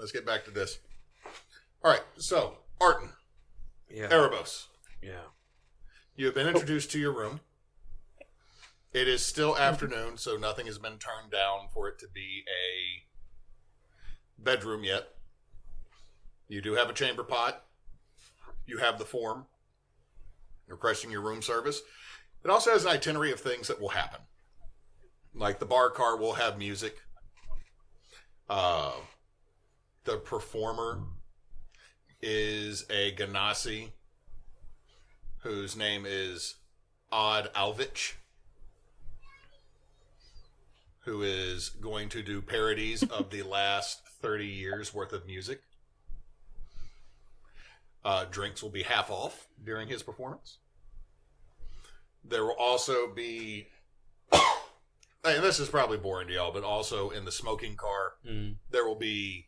let's get back to this. All right, so, Artent. Yeah. Erobos. Yeah. You have been introduced to your room. It is still afternoon, so nothing has been turned down for it to be a bedroom yet. You do have a chamber pot. You have the form requesting your room service. It also has an itinerary of things that will happen. Like the bar car will have music. The performer is a Ganassi whose name is Odd Alvich, who is going to do parodies of the last 30 years worth of music. Drinks will be half off during his performance. There will also be, and this is probably boring to y'all, but also in the smoking car, there will be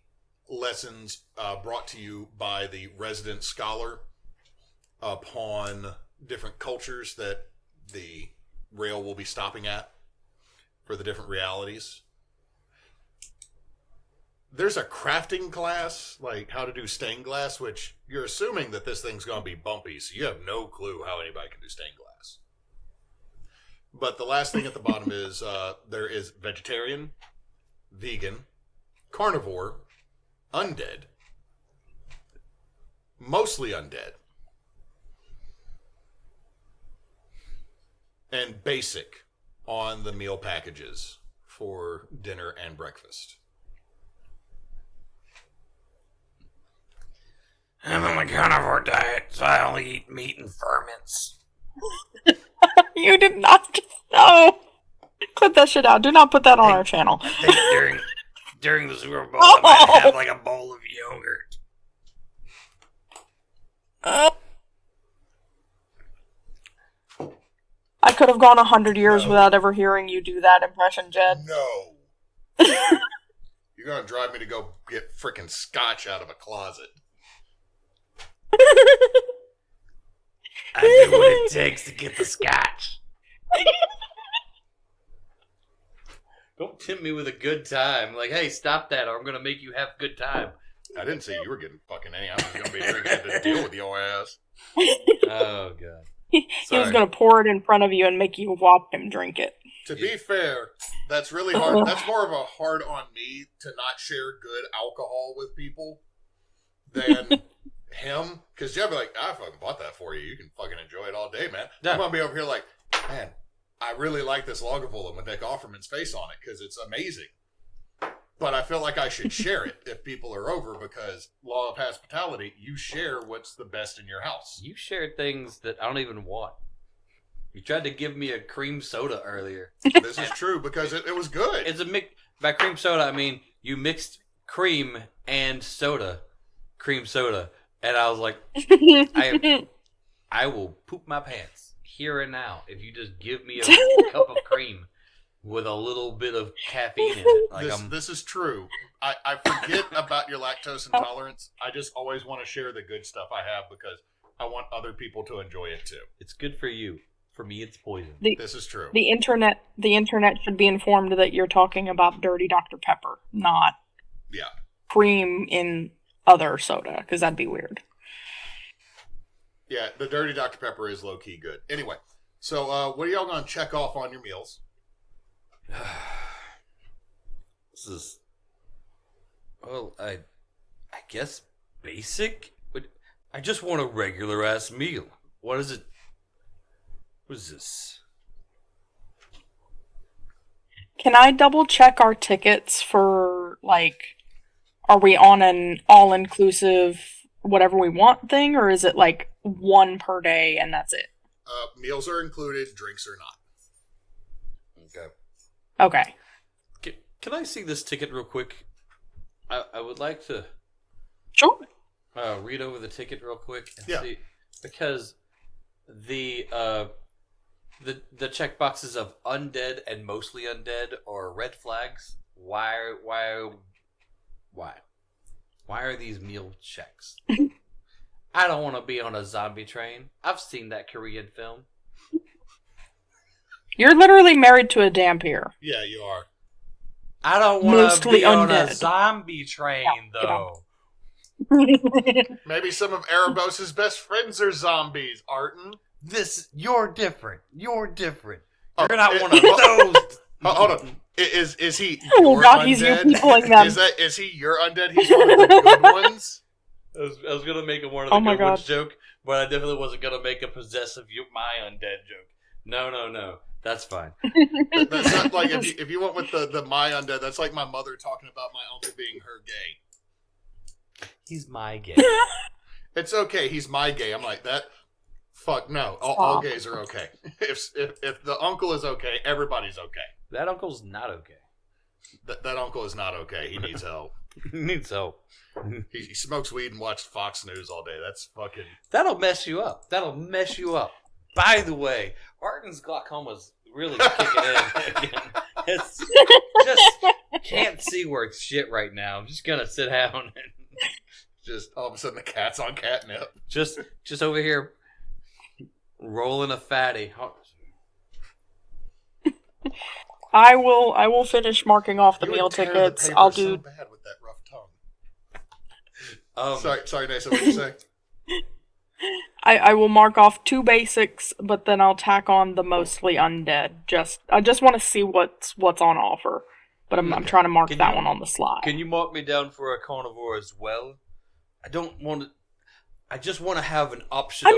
lessons brought to you by the resident scholar upon different cultures that the rail will be stopping at for the different realities. There's a crafting class, like how to do stained glass, which you're assuming that this thing's going to be bumpy, so you have no clue how anybody can do stained glass. But the last thing at the bottom is there is vegetarian, vegan, carnivore, undead, mostly undead, and basic on the meal packages for dinner and breakfast. I'm on the carnivore diet, so I only eat meat and ferments. You did not just know. Clip that shit out. Do not put that on our channel. I think during the Super Bowl, I might have like a bowl of yogurt. I could have gone 100 years without ever hearing you do that impression, Jed. No. You're going to drive me to go get frickin' scotch out of a closet. I do what it takes to get the scotch. Don't tempt me with a good time. Like, hey, stop that, or I'm gonna make you have a good time. I didn't say you were getting fucking any. I was going to be drinking to deal with your ass. Oh, God. He was going to pour it in front of you and make you watch him drink it. To be fair, that's really hard. That's more of a hard on me to not share good alcohol with people than him. Because Jeb be like, I fucking bought that for you. You can fucking enjoy it all day, man. Yeah. I'm going to be over here like, man, I really like this Lagavulin with Nick Offerman's face on it because it's amazing. But I feel like I should share it if people are over because law of hospitality, you share what's the best in your house. You shared things that I don't even want. You tried to give me a cream soda earlier. This is true because it was good. It's a mix. By cream soda, I mean you mixed cream and soda. Cream soda. And I was like, I will poop my pants here and now if you just give me a cup of cream with a little bit of caffeine in it. Like this is true. I forget about your lactose intolerance. I just always want to share the good stuff I have because I want other people to enjoy it too. It's good for you. For me, it's poison. This is true. The internet should be informed that you're talking about dirty Dr. Pepper, not cream in other soda, because that'd be weird. Yeah, the dirty Dr. Pepper is low-key good. Anyway, so what are y'all going to check off on your meals? This is, well, I guess basic, but I just want a regular ass meal. What is it? What is this? Can I double check our tickets for, like, are we on an all-inclusive whatever we want thing, or is it like one per day and that's it? Meals are included, drinks are not. Okay. Can I see this ticket real quick? I would like to Sure. Read over the ticket real quick and Yeah. see, because the checkboxes of undead and mostly undead are red flags. Why are these meal checks? I don't want to be on a zombie train. I've seen that Korean film. You're literally married to a dampier. Yeah, you are. I don't want to Mostly be on a undead. zombie train, Yeah, though. Maybe some of Erobos' best friends are zombies, Artent. You're different. You're different. Oh, You're not one of those. Hold on. Is he Oh your god, he's you undead? peopling them. Is he your undead? He's one of the good ones? I was gonna make a one of the Oh my good ones God. joke, but I definitely wasn't gonna make a possessive my undead joke. No. That's fine. That's not like if you went with the my undead, that's like my mother talking about my uncle being her gay. He's my gay. It's okay, he's my gay. I'm like that. Fuck no. All gays are okay. If the uncle is okay, everybody's okay. That uncle's not okay. That uncle is not okay. He needs help. He needs help. He smokes weed and watches Fox News all day. That's fucking. That'll mess you up. By the way, Arten's glaucoma's really kicking in again. It's just can't see worth shit right now. I'm just gonna sit down and Just all of a sudden the cat's on catnip. just over here rolling a fatty. I will finish marking off the You meal would tear the tickets. paper I'll so do. bad with that rough tongue. Um, Sorry, Neysa, what did you say? I will mark off 2 basics, but then I'll tack on the mostly undead. I just want to see what's on offer, but I'm trying to mark that one on the slide. Can you mark me down for a carnivore as well? I don't want to. I just want to have an option. I'm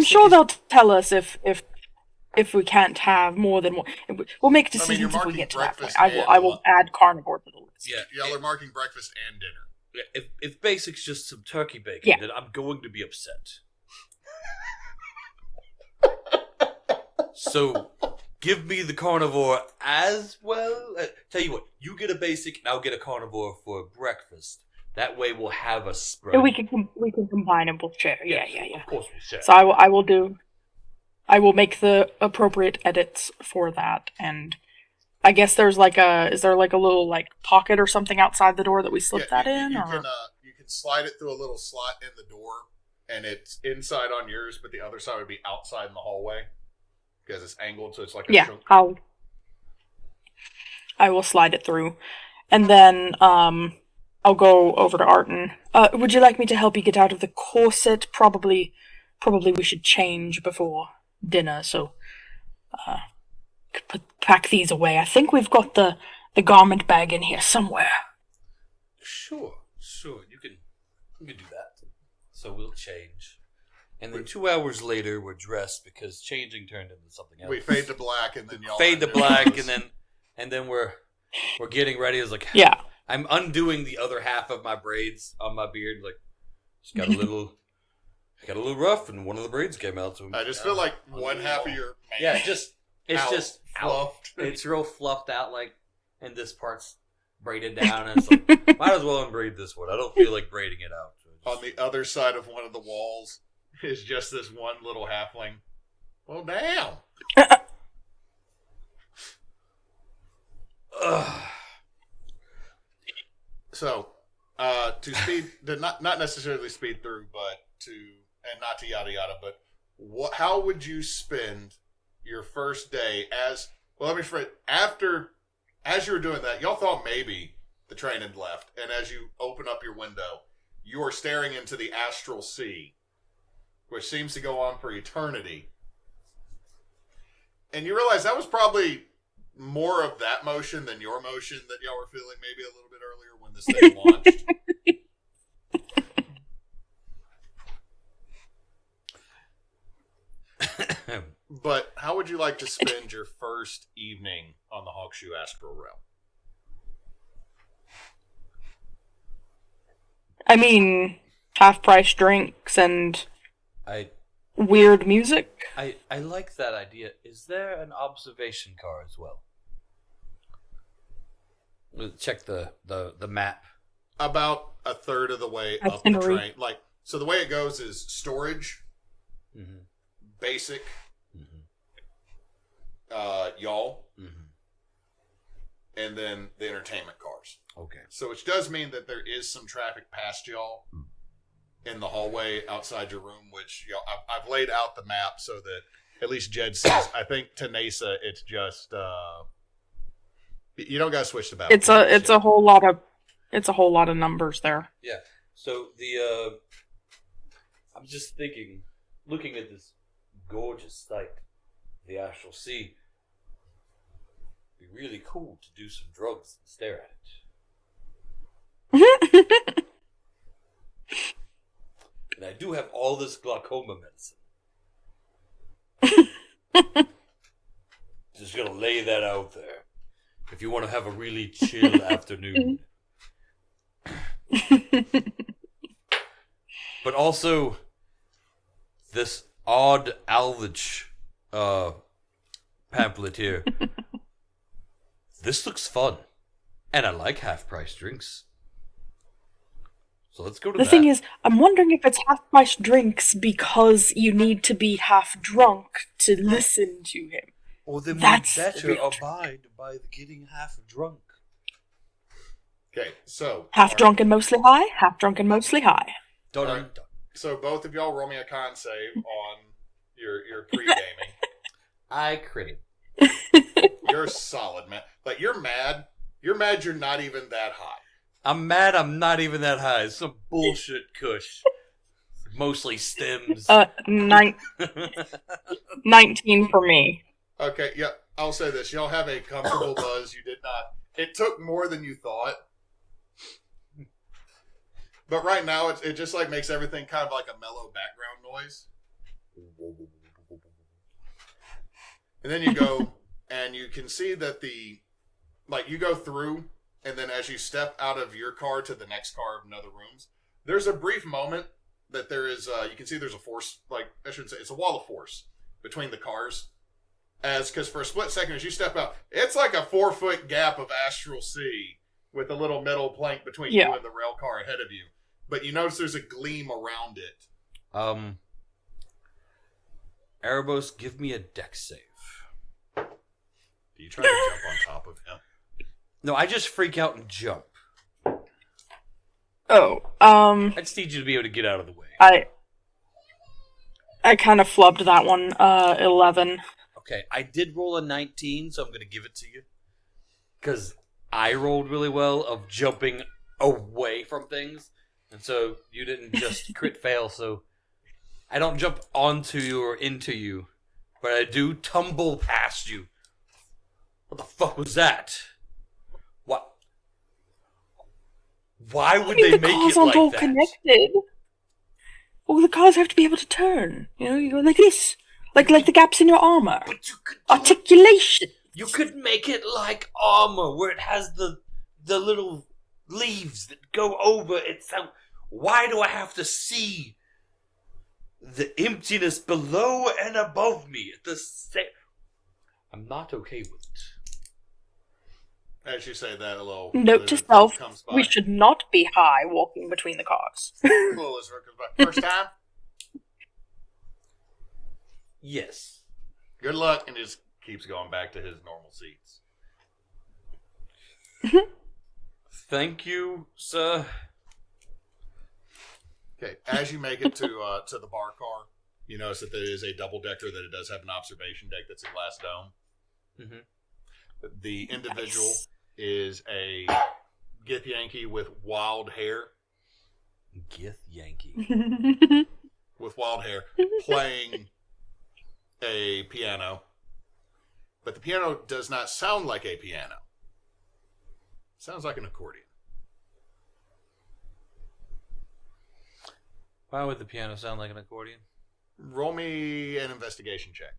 sure they'll tell us if we can't have more than one. We'll make decisions you're if we marking get to that point. breakfast I will add carnivore to the list. Yeah, Y'all are marking breakfast and dinner. if basic's just some turkey bacon, Yeah. then I'm going to be upset. So, give me the carnivore as well. Tell you what, you get a basic, and I'll get a carnivore for breakfast. That way, we'll have a spread. Yeah, we can combine and we'll share. Yeah. Of course, we'll share. So I will make the appropriate edits for that, and I guess is there like a little like pocket or something outside the door that we slip that in? You or? can slide it through a little slot in the door, and it's inside on yours, but the other side would be outside in the hallway because it's angled, so it's like a Yeah, chunk. I will slide it through, and then I'll go over to Arten. Would you like me to help you get out of the corset? Probably we should change before dinner, so pack these away. I think we've got the garment bag in here somewhere. Sure. You can do that. So we'll change. And then 2 hours later, we're dressed because changing turned into something else. We fade to black, and then y'all fade to black, and then we're getting ready. It's like Yeah. I'm undoing the other half of my braids on my beard. Like, just got a little rough, and one of the braids came out. So I just feel like one half of your it's just fluffed. It's real fluffed out, like, and this part's braided down. And it's like, might as well unbraid this one. I don't feel like braiding it out. So On the other side of one of the walls is just this one little halfling. Well, damn. So, to speed, not necessarily speed through, but not to yada yada, but how would you spend your first day as you were doing that, y'all thought maybe the train had left, and as you open up your window, you are staring into the astral sea, which seems to go on for eternity. And you realize that was probably more of that motion than your motion that y'all were feeling maybe a little bit earlier when this thing launched. But how would you like to spend your first evening on the Hawkshoe Astral Realm? I mean, half-price drinks and weird music. I like that idea. Is there an observation car as well? We'll check the map. About a third of the way up the train. So the way it goes is storage, basic, y'all, and then the entertainment cars. Okay. So which does mean that there is some traffic past y'all in the hallway outside your room, which I've laid out the map so that at least Jed sees. I think to Neysa it's just You don't got to switch to battle. It's a whole lot of numbers there. Yeah. So I'm just thinking, looking at this gorgeous sight, the Astral Sea, it'd be really cool to do some drugs and stare at it. And I do have all this glaucoma medicine. Just gonna lay that out there. If you want to have a really chill afternoon. But also, this odd alvage pamphlet here. This looks fun. And I like half-price drinks. So let's go to that. The thing is, I'm wondering if it's half-price drinks because you need to be half drunk to listen to him. Or then That's we better real. abide by getting half drunk. Okay, so Half drunk and mostly high, half drunk and mostly high. Dun, All dun, right. dun. So both of y'all roll me a con save on your pre-gaming. I crit. You're solid, man. Like you're mad. You're mad. You're not even that high. I'm mad I'm not even that high. It's some bullshit kush. Mostly stems. 19 for me. Okay, yeah. I'll say this: y'all have a comfortable buzz. You did not. It took more than you thought. But right now, it just like makes everything kind of like a mellow background noise. And then you go, and you can see that you go through, and then as you step out of your car to the next car of another rooms, there's a brief moment that there is, you can see there's a force, like, I shouldn't say, it's a wall of force between the cars. Because for a split second, as you step out, it's like a 4-foot gap of astral sea with a little metal plank between you and the rail car ahead of you. But you notice there's a gleam around it. Erobos, give me a dex save. Do you try to jump on top of him? No, I just freak out and jump. Oh, I just need you to be able to get out of the way. I kind of flubbed that one. 11. Okay, I did roll a 19, so I'm going to give it to you. Because I rolled really well of jumping away from things. And so you didn't just crit fail, so I don't jump onto you or into you. But I do tumble past you. What the fuck was that? What? Why would they make it like all that? Connected. Well, the cars have to be able to turn. You know, you go like this. Like the gaps in your armor. But you could Articulation. You could make it like armor, where it has the little leaves that go over itself. Why do I have to see the emptiness below and above me at the same? I'm not okay with it. As you say that, a little... Note to self, we should not be high walking between the cars. First time? Yes. Good luck, and just keeps going back to his normal seats. Thank you, sir. Okay, as you make it to the bar car, you notice that there is a double decker, that it does have an observation deck that's a glass dome. Mm-hmm. The individual is a Gith Yankee with wild hair. Gith Yankee. With wild hair, playing a piano. But the piano does not sound like a piano. It sounds like an accordion. Why would the piano sound like an accordion? Roll me an investigation check.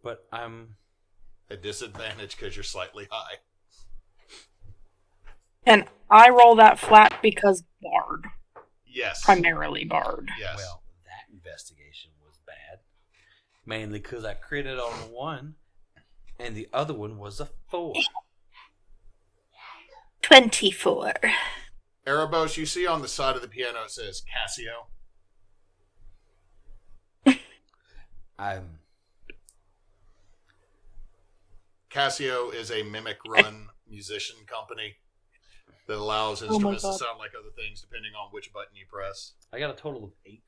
But I'm... At disadvantage because you're slightly high. And I roll that flat because Bard. Yes. Primarily Bard. Yes. Well, that investigation was bad. Mainly because I critted on one, and the other one was a 4. 24. Erobos, you see on the side of the piano it says Casio. Casio is a mimic-run musician company that allows instruments to sound like other things depending on which button you press. I got a total of 8.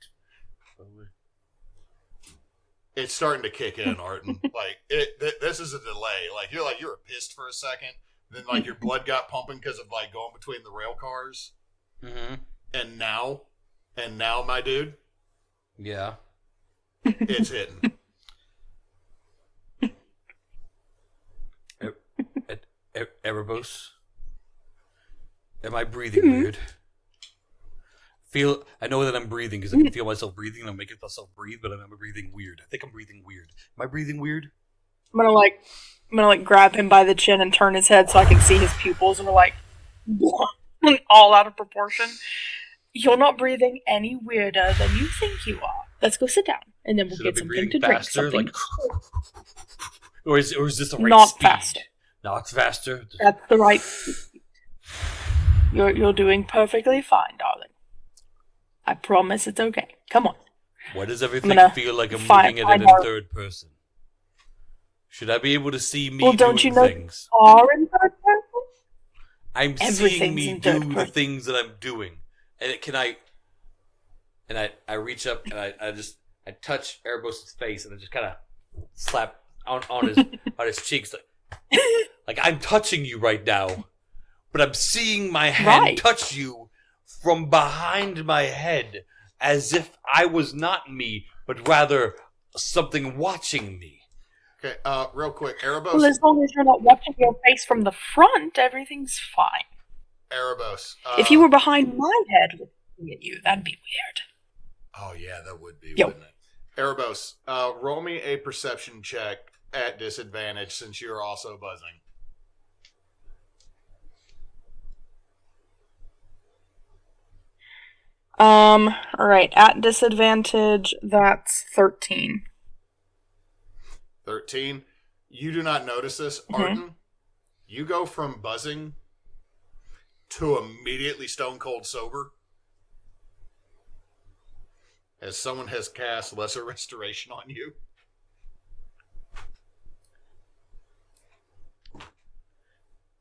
It's starting to kick in, Artent. Like this is a delay. Like you were pissed for a second, then like your blood got pumping because of like going between the rail cars, and now, my dude, yeah, it's hitting. Erobos, am I breathing weird? I know that I'm breathing because I can feel myself breathing and I'm making myself breathe, but I'm breathing weird. I think I'm breathing weird. Am I breathing weird? I'm gonna grab him by the chin and turn his head so I can see his pupils, and we're like all out of proportion. You're not breathing any weirder than you think you are. Let's go sit down, and then we'll get something to drink. Something, or is this the right not speed? faster. Not faster. That's the right speed. You're doing perfectly fine, darling. I promise it's okay. Come on. Why does everything feel like I'm moving it in third person? Should I be able to see me doing things? Are in third person? I'm seeing me do the things that I'm doing. And I reach up and I touch Erobos' face and I just kind of slap on his cheeks like I'm touching you right now, but I'm seeing my hand touch you from behind my head as if I was not me, but rather something watching me. Okay, real quick, Erobos. Well, as long as you're not watching your face from the front, everything's fine. Erobos. If you were behind my head looking at you, that'd be weird. Oh yeah, that would be, wouldn't it? Erobos, roll me a perception check at disadvantage since you're also buzzing. Alright, at disadvantage, that's 13. 13? You do not notice this, Artent. You go from buzzing to immediately stone cold sober as someone has cast Lesser Restoration on you.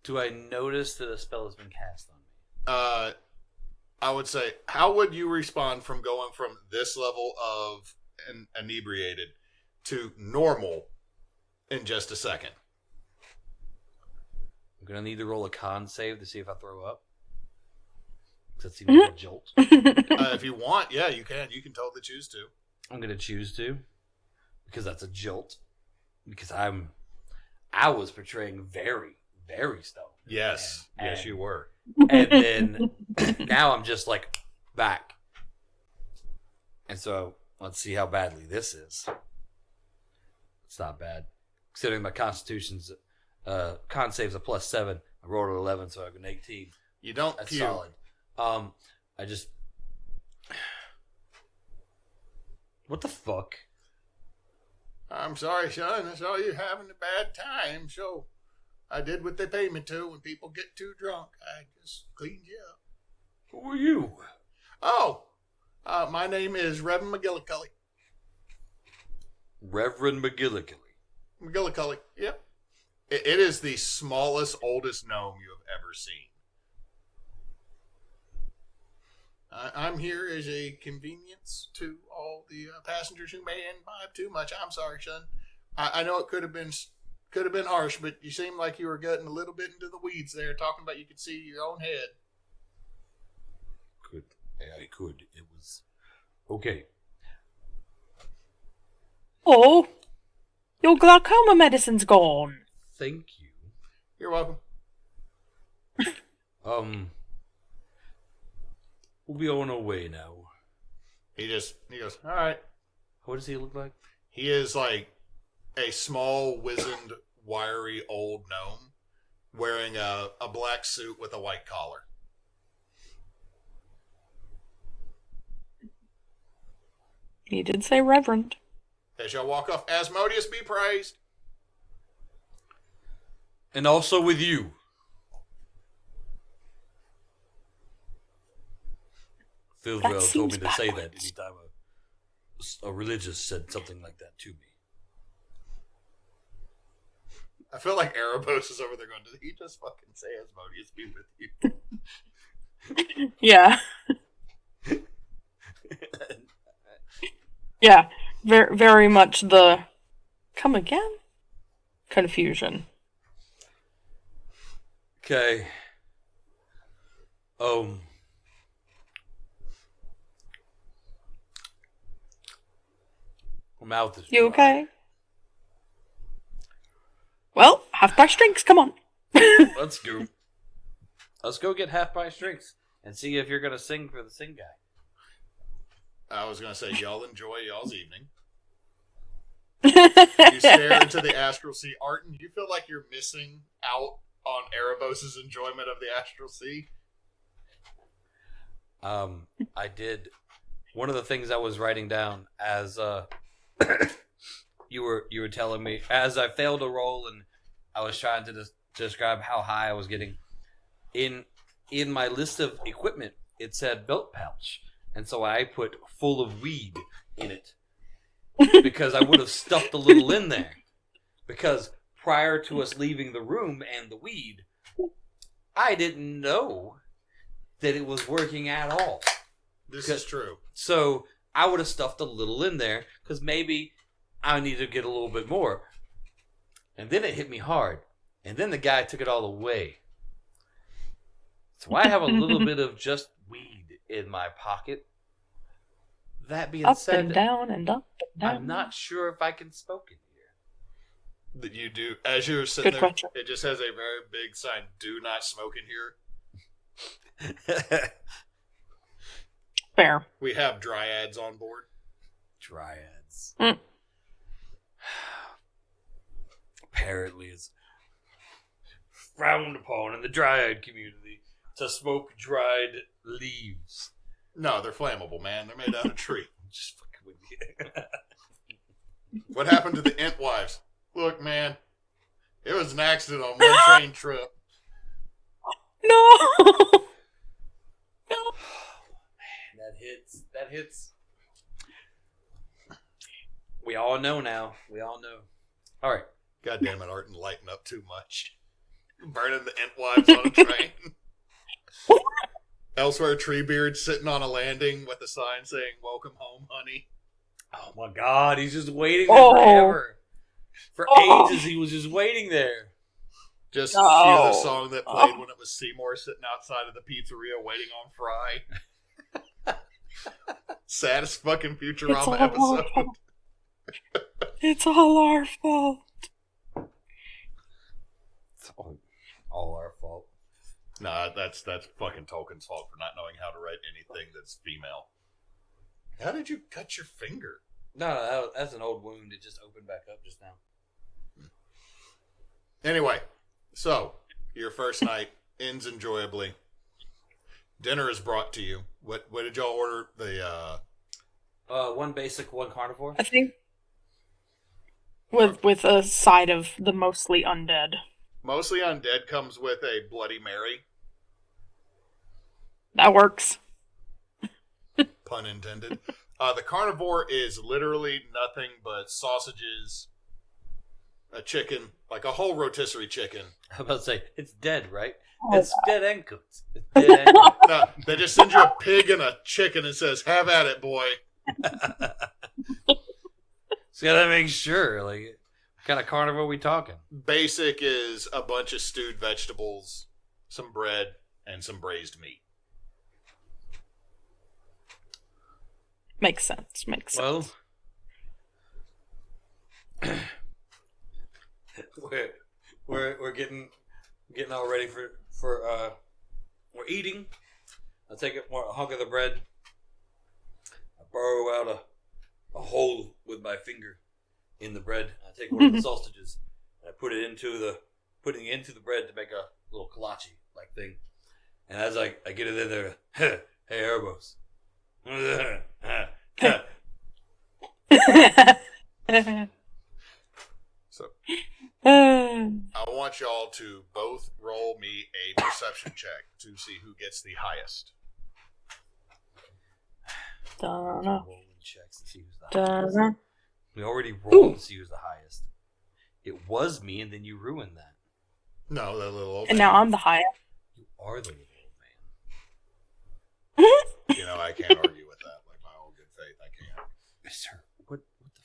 Do I notice that a spell has been cast on me? I would say, how would you respond from going from this level of inebriated to normal in just a second? I'm going to need to roll a con save to see if I throw up. Because that seems like a jolt. If you want, yeah, you can. You can totally choose to. I'm going to choose to. Because that's a jolt. Because I was portraying very, very stoned. Yes. Yes, you were. And then now I'm just like back. And so let's see how badly this is. It's not bad. Considering my constitution's con save's a +7. I rolled an 11, so I have an 18. You don't That's puke. solid. I just... What the fuck? I'm sorry, son. I saw you having a bad time, so I did what they pay me to. When people get too drunk, I just cleaned you up. Who are you? Oh, my name is Reverend McGillicuddy. Reverend McGillicuddy. McGillicuddy, yep. It is the smallest, oldest gnome you have ever seen. I'm here as a convenience to all the passengers who may imbibe too much. I'm sorry, son. I know it could have been harsh, but you seem like you were getting a little bit into the weeds there, talking about you could see your own head. I could. It was okay. Oh, your glaucoma medicine's gone. Thank you. You're welcome. We'll be on our way now. He goes, all right. What does he look like? He is like a small, wizened, wiry old gnome wearing a black suit with a white collar. He did say reverend. As y'all walk off, Asmodeus be praised. And also with you. Feels well told me to say that anytime a religious said something like that to me. I feel like Erobos is over there going, did he just fucking say Asmodeus be with you? Yeah. Yeah. very, very much the come again confusion. Okay. My mouth is You dry. okay? Well, half-price drinks, come on. Let's go. Let's go get half-price drinks and see if you're gonna sing for the sing guy. I was going to say, y'all enjoy y'all's evening. You stare into the astral sea. Artent, do you feel like you're missing out on Erobos' enjoyment of the astral sea? I did. One of the things I was writing down as you were telling me as I failed a roll and I was trying to describe how high I was getting. In my list of equipment, it said belt pouch, and so I put full of weed in it because I would have stuffed a little in there. Because prior to us leaving the room and the weed, I didn't know that it was working at all. This is true. So I would have stuffed a little in there because maybe I need to get a little bit more. And then it hit me hard. And then the guy took it all away. So I have a little bit of just weed in my pocket. That being Up said, and down and up and down. I'm not sure if I can smoke in That you do. As you're sitting Good there, question. it just has a very big sign, do not smoke in here. here. Fair. We have dryads on board. Dryads. Mm. Apparently it's frowned upon in the dryad community to smoke dried leaves. No, they're flammable, man. They're made out of tree. Just fucking with you. What happened to the Ent wives? Look, man, it was an accident on one train trip. No! No! That hits. We all know now. We all know. All right. God damn it, Artent, lighten up too much. Burning the Ent wives on a train. Elsewhere, Treebeard sitting on a landing with a sign saying, "Welcome home, honey." Oh my God, he's just waiting there Oh. forever. For Oh. ages, he was just waiting there. Just No. feel the song that played Oh. when it was Seymour sitting outside of the pizzeria waiting on Fry. Saddest fucking It's Futurama all our episode. fault. It's all our fault. It's all our fault. Nah, that's fucking Tolkien's fault for not knowing how to write anything that's female. How did you cut your finger? No, that's an old wound. It just opened back up just now. Anyway, so your first night ends enjoyably. Dinner is brought to you. What did y'all order? The One basic, one carnivore. I think with a side of the mostly undead. mostly undead comes with a Bloody Mary, That works. pun intended. The carnivore is literally nothing but sausages, a chicken, like a whole rotisserie chicken. I'm about to say it's dead, right? Oh, It's dead and cooked. It's dead and cooked. No, they just send you a pig and a chicken and says, "Have at it, boy." So gotta make sure, like, what kind of carnivore we talking? Basic is a bunch of stewed vegetables, some bread, and some braised meat. Makes sense. Makes sense. Well, we're getting all ready for we're eating. I take a hunk of the bread. I burrow out a hole with my finger in the bread. I take one of the sausages and I put it into the bread to make a little kolache like thing. And as I get it in there, hey Erobos. So Dunno. I want y'all to both roll me a perception check to see who gets the highest. Rolling checks to see who's the highest. Dunno. We already rolled to see who's the highest. It was me, and then you ruined that. No, that little old And man. now I'm the highest. You are the little old man. You know, I can't argue with that. Like my old good faith, I can't. Sir, what the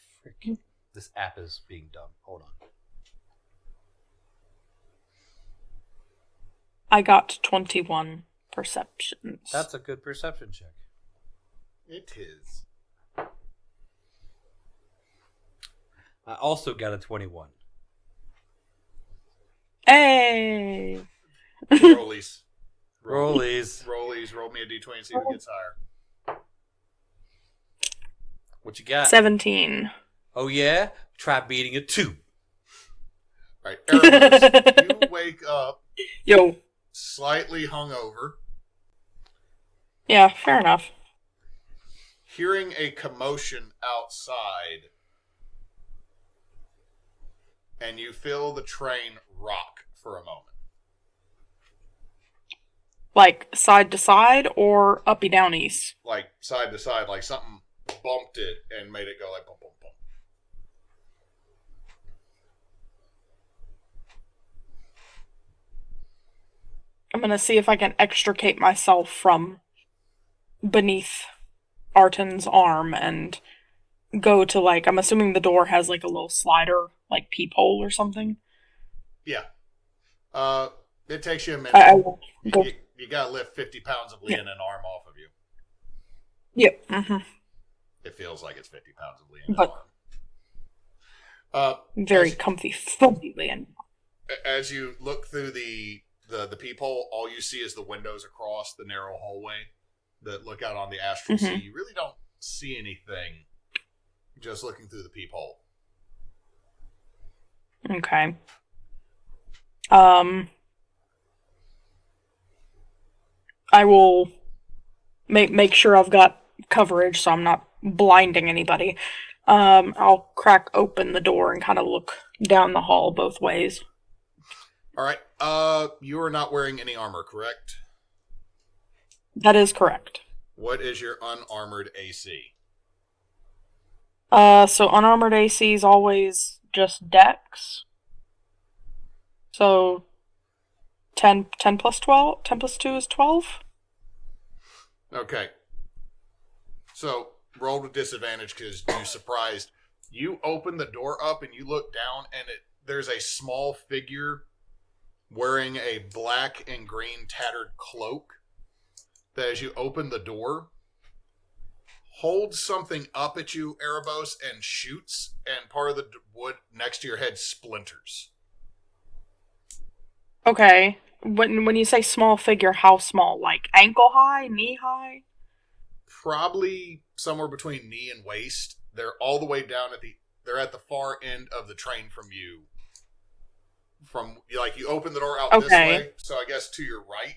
this app is being done. Hold on. I got 21 perceptions. That's a good perception check. It is. I also got a 21. Hey! Rollies. Rollies. Rollies. Roll me a d20 and see who gets higher. What you got? 17. Oh, yeah? Try beating a 2. All right, Erobos, you wake up Yo. slightly hungover, Yeah, fair enough. hearing a commotion outside, and you feel the train rock for a moment. Like, side to side or uppy downies? Like side to side, like something bumped it and made it go like bump, bump, bump. I'm gonna see if I can extricate myself from beneath Arten's arm and go to, like, I'm assuming the door has, like, a little slider, like, peephole or something. Yeah. It takes you a minute. I will go. You gotta lift 50 pounds of Leon an arm off of you. Yep. Mm-hmm. It feels like it's 50 pounds of Leon an But- arm. Very comfy, fuzzy land. As you look through the peephole, all you see is the windows across the narrow hallway that look out on the astral sea. You really don't see anything just looking through the peephole. Okay. I will make sure I've got coverage so I'm not blinding anybody. I'll crack open the door and kind of look down the hall both ways. All right. You are not wearing any armor, correct? That is correct. What is your unarmored AC? So unarmored AC is always just Dex. So 10 plus 12? 10 plus 2 is 12? Okay. So roll with disadvantage because you surprised. You open the door up and you look down, and there's a small figure wearing a black and green tattered cloak that, as you open the door, holds something up at you, Erobos, and shoots, and part of the wood next to your head splinters. Okay. When you say small figure, how small? Like ankle high, knee high? Probably somewhere between knee and waist. They're all the way down they're at the far end of the train from you. From, like, you open the door out this way, so I guess to your right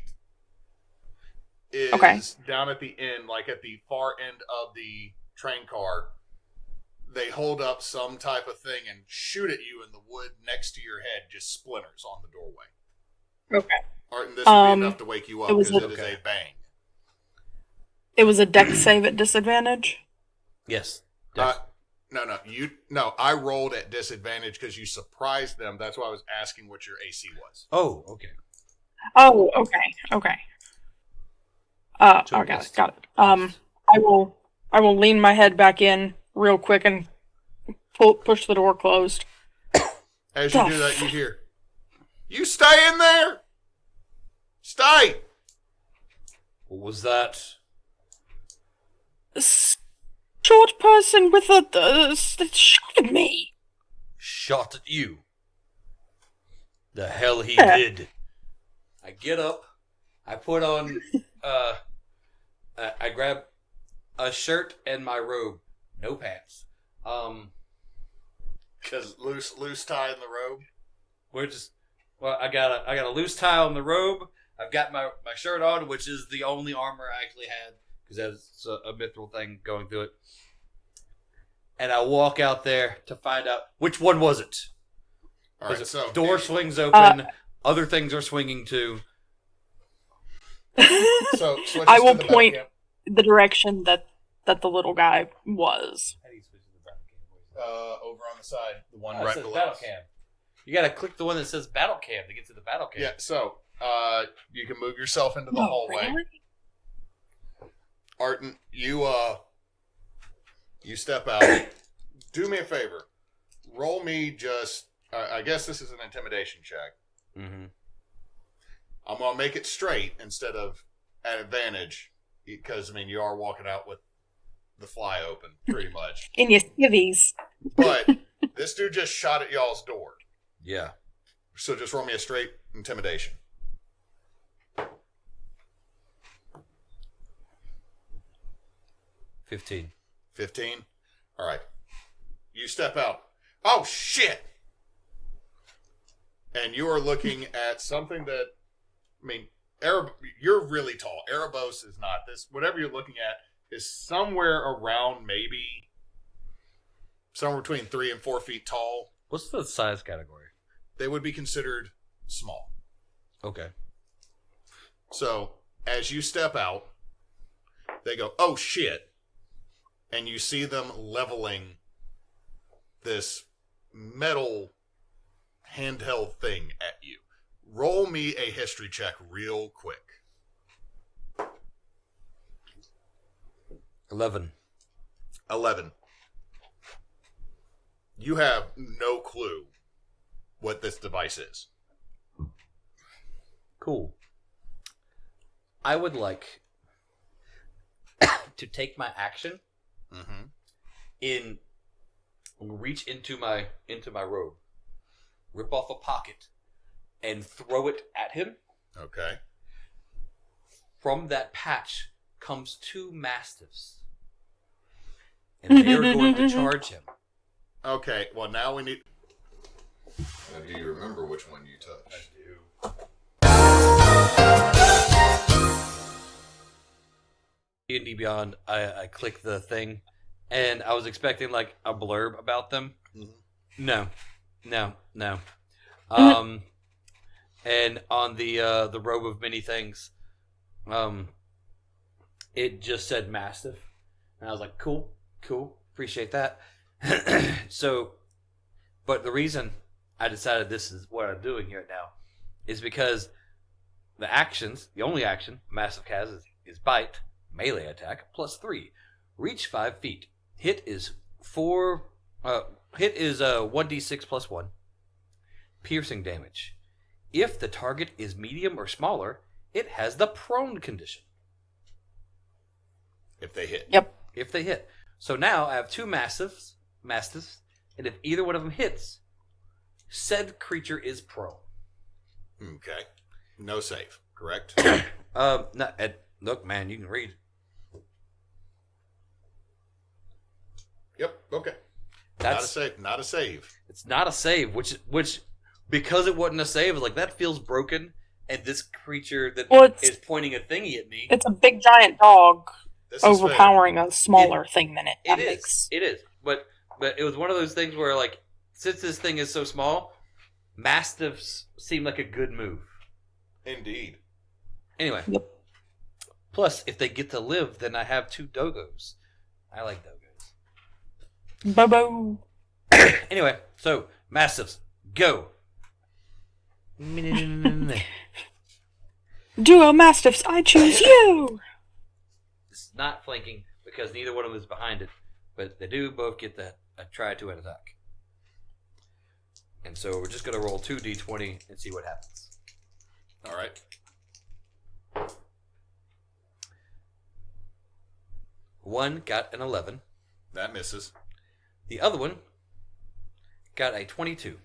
is down at the end, like at the far end of the train car. They hold up some type of thing and shoot at you, and the wood next to your head just splinters on the doorway. Okay. Artent, this would be enough to wake you up because it is Okay. a bang. It was a dex save at disadvantage? Yes. No. I rolled at disadvantage because you surprised them. That's why I was asking what your AC was. Oh, okay. Oh, okay. So I got yes. it. I will lean my head back in real quick and push the door closed. As you do that, you hear, "You stay in there! Stay!" What was that? Short person with a shot at me. Shot at you. The hell he Yeah. did. I get up. I put on, I grab a shirt and my robe. No pants. Because loose tie in the robe. I got a loose tie on the robe. I've got my shirt on, which is the only armor I actually had, because that's a mithril thing going through it. And I walk out there to find out which one was it. All right, so Door swings open. Other things are swinging too. So switch I us will to the battle point camp. the direction that the little guy was. How do you switch to the battle cam? Over on the side, the one It right says below. battle us. cam. You gotta click the one that says battle cam to get to the battle cam. Yeah, so you can move yourself into the hallway. Really? Artent, you step out. Do me a favor. roll me just. I guess this is an intimidation check. Mm-hmm. I'm gonna make it straight instead of at advantage because I mean you are walking out with the fly open pretty much. In your skivvies. But this dude just shot at y'all's door. Yeah. So just roll me a straight intimidation. 15. 15? All right. You step out. Oh, shit! And you are looking at something that, I mean, you're really tall. Erobos is not. This, whatever you're looking at is somewhere around maybe somewhere between 3 and 4 feet tall. What's the size category? They would be considered small. Okay. So, as you step out, they go, oh, shit. And you see them leveling this metal handheld thing at you. Roll me a history check real quick. 11. 11. You have no clue what this device is. Cool. I would like to take my action in reach into my robe, rip off a pocket, and throw it at him. Okay. From that patch comes 2 mastiffs, and they are going to charge him. Okay, well now we need... Now, do you remember which one you touched? D&D Beyond, I click the thing, and I was expecting like a blurb about them. Mm-hmm. No. And on the robe of many things, it just said Mastiff, and I was like, cool, appreciate that. So, but the reason I decided this is what I'm doing here now is because the only action Mastiff has is bite, melee attack, +3, reach 5 feet. Hit is 1d6 plus 1. Piercing damage. If the target is medium or smaller, it has the prone condition. If they hit. Yep. If they hit. So now I have 2 mastiffs, and if either one of them hits, said creature is prone. Okay. No save, correct? Look, man, you can read. Yep, okay. Not a save. It's not a save, which because it wasn't a save, like that feels broken, and this creature that is pointing a thingy at me. It's a big giant dog This overpowering a smaller thing than it. It is. But it was one of those things where, like, since this thing is so small, mastiffs seem like a good move. Indeed. Anyway. Yep. Plus, if they get to live, then I have 2 doggos. I like doggos. Bobo. Anyway, so mastiffs, go. Duo mastiffs, I choose you. This is not flanking because neither one of them is behind it, but they do both get a try to an attack. And so we're just going to roll 2d20 and see what happens. All right. One got an 11. That misses. The other one got a 22.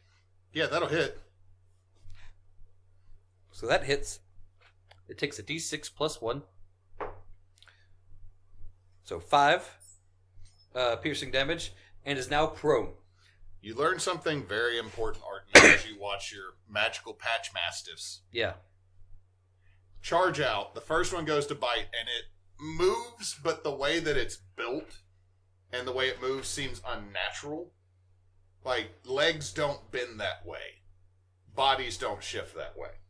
Yeah, that'll hit. So that hits. It takes a d6 plus 1. So 5 piercing damage, and is now prone. You learn something very important, Artent, as you watch your magical patch mastiffs. Yeah. Charge out. The first one goes to bite, and it moves, but the way that it's built and the way it moves seems unnatural. Like, legs don't bend that way. Bodies don't shift that way.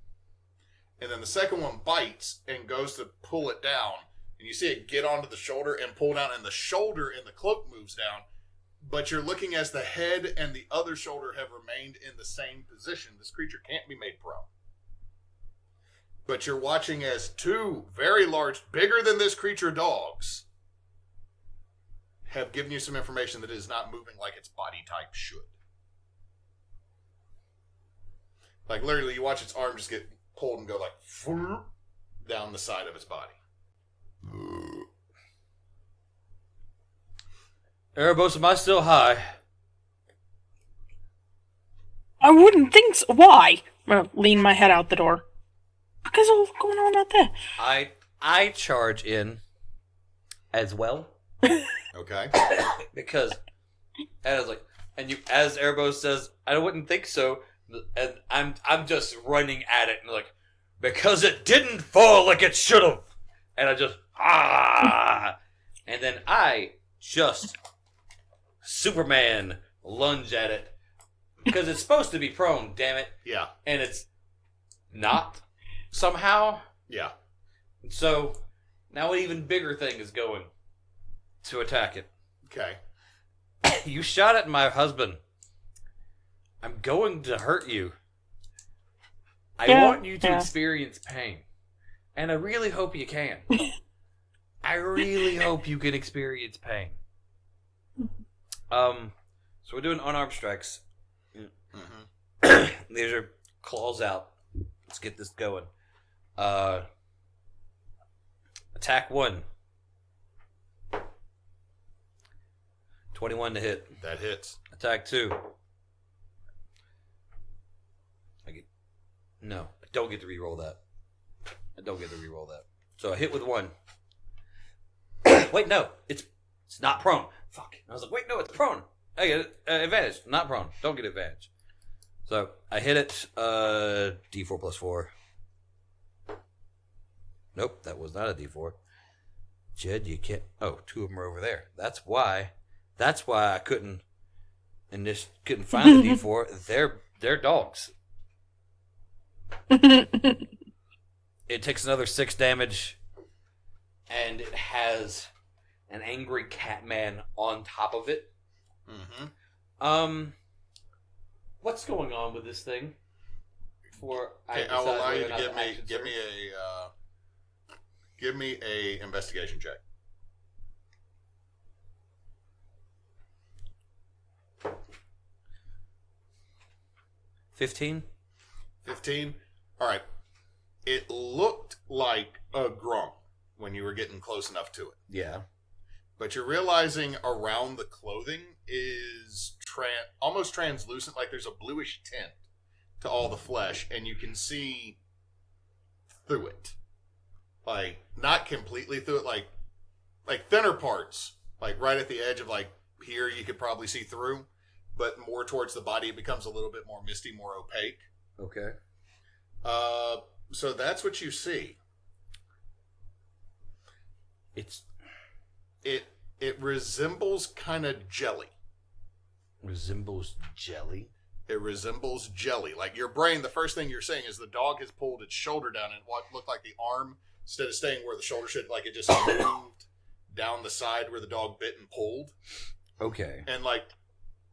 And then the second one bites and goes to pull it down, and you see it get onto the shoulder and pull down, and the shoulder in the cloak moves down, but you're looking as the head and the other shoulder have remained in the same position. This creature can't be made prone. But you're watching as 2 very large, bigger than this creature dogs have given you some information that is not moving like its body type should. Like, literally, you watch its arm just get pulled and go, like, down the side of its body. Erobos, am I still high? I wouldn't think so. Why? Well, lean my head out the door. What is all going on out there? I charge in as well. Okay. Because, and I was like, and you, as Erobos says, I wouldn't think so. And I'm just running at it and like, because it didn't fall like it should have. And I just, and then I just Superman lunge at it. Because it's supposed to be prone, damn it. Yeah. And it's not somehow. Yeah. So now an even bigger thing is going to attack it. Okay. You shot at my husband. I'm going to hurt you. I want you to experience pain. And I really hope you can. I really hope you can experience pain. So we're doing unarmed strikes. Mm-hmm. These are claws out. Let's get this going. Attack 1. 21 to hit. That hits. Attack 2. No, I don't get to reroll that. So I hit with 1. Wait, no, it's not prone. Fuck. I was like, wait, no, it's prone. I get advantage. Not prone. Don't get advantage. So I hit it. D4 plus 4. Nope, that was not a D4. Jed, you can't. Oh, 2 of them are over there. That's why I couldn't. And this couldn't find the D4. They're dogs. It takes another 6 damage, and it has an angry cat man on top of it. Mm-hmm. What's going on with this thing? I will allow you to give me a investigation check. 15. 15? Alright. It looked like a grung when you were getting close enough to it. Yeah. But you're realizing around the clothing is almost translucent, like there's a bluish tint to all the flesh, and you can see through it. Like, not completely through it, like thinner parts, like right at the edge of like here you could probably see through, but more towards the body it becomes a little bit more misty, more opaque. Okay. So that's what you see. It resembles kind of jelly. Resembles jelly? It resembles jelly. Like your brain, the first thing you're saying is the dog has pulled its shoulder down, and what looked like the arm, instead of staying where the shoulder should, like it just moved down the side where the dog bit and pulled. Okay. And like,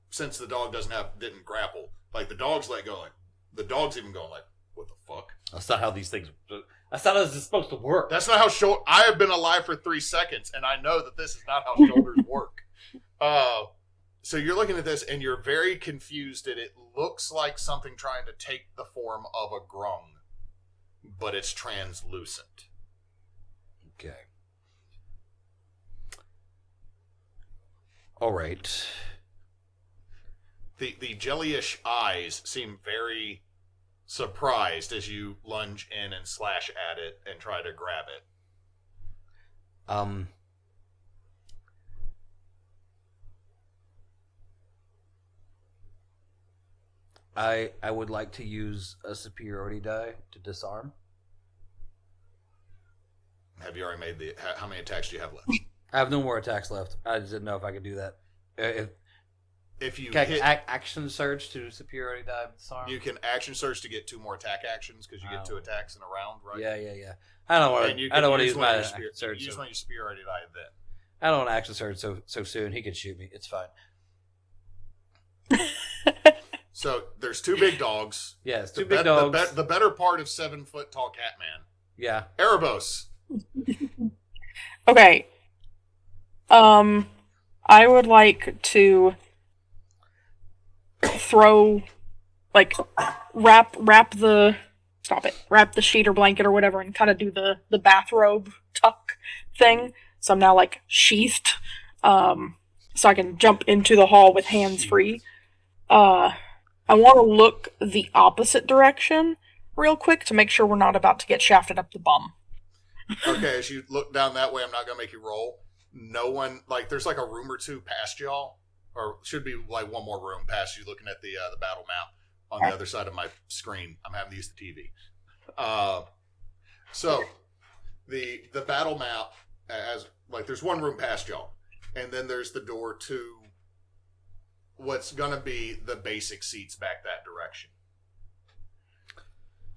since the dog didn't grapple, like the dog's let go. Like, the dog's even going like, what the fuck? That's not how these things. That's not how this is supposed to work. That's not how I have been alive for 3 seconds, and I know that this is not how shoulders work. So you're looking at this, and you're very confused, and it looks like something trying to take the form of a grung, but it's translucent. Okay. All right. The jellyish eyes seem very surprised as you lunge in and slash at it and try to grab it. I would like to use a superiority die to disarm. Have you already made how many attacks do you have left? I have no more attacks left. I just didn't know if I could do that. If you can hit action surge to superiority die disarm, you can action surge to get 2 more attack actions because you get 2 attacks in a round, right? Yeah. I don't want to. I don't want to use my action surge. You just want your superiority die then. I don't want to action surge so soon. He can shoot me. It's fine. So there's 2 big dogs. Yeah, it's 2 big dogs. The better part of 7-foot tall cat man. Yeah. Erobos. Okay. I would like to throw like wrap the sheet or blanket or whatever and kind of do the bathrobe tuck thing. So I'm now like sheathed, so I can jump into the hall with hands free. I want to look the opposite direction real quick to make sure we're not about to get shafted up the bum. Okay, as you look down that way, I'm not going to make you roll. No one, like, there's like a room or two past y'all, or should be like one more room past you looking at the battle map on the other side of my screen. I'm having to use the TV. So, the battle map, as like, there's one room past y'all, and then there's the door to what's going to be the basic seats back that direction.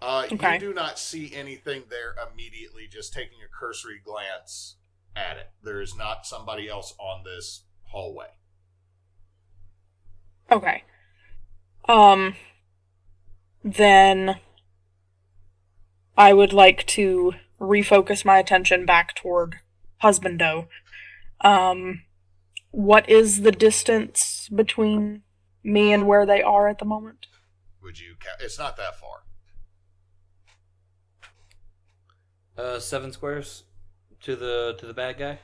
Okay. You do not see anything there immediately, just taking a cursory glance at it. There is not somebody else on this hallway. Okay. Then I would like to refocus my attention back toward Husbando. What is the distance between me and where they are at the moment? Would you count? It's not that far. 7 squares to the bad guy.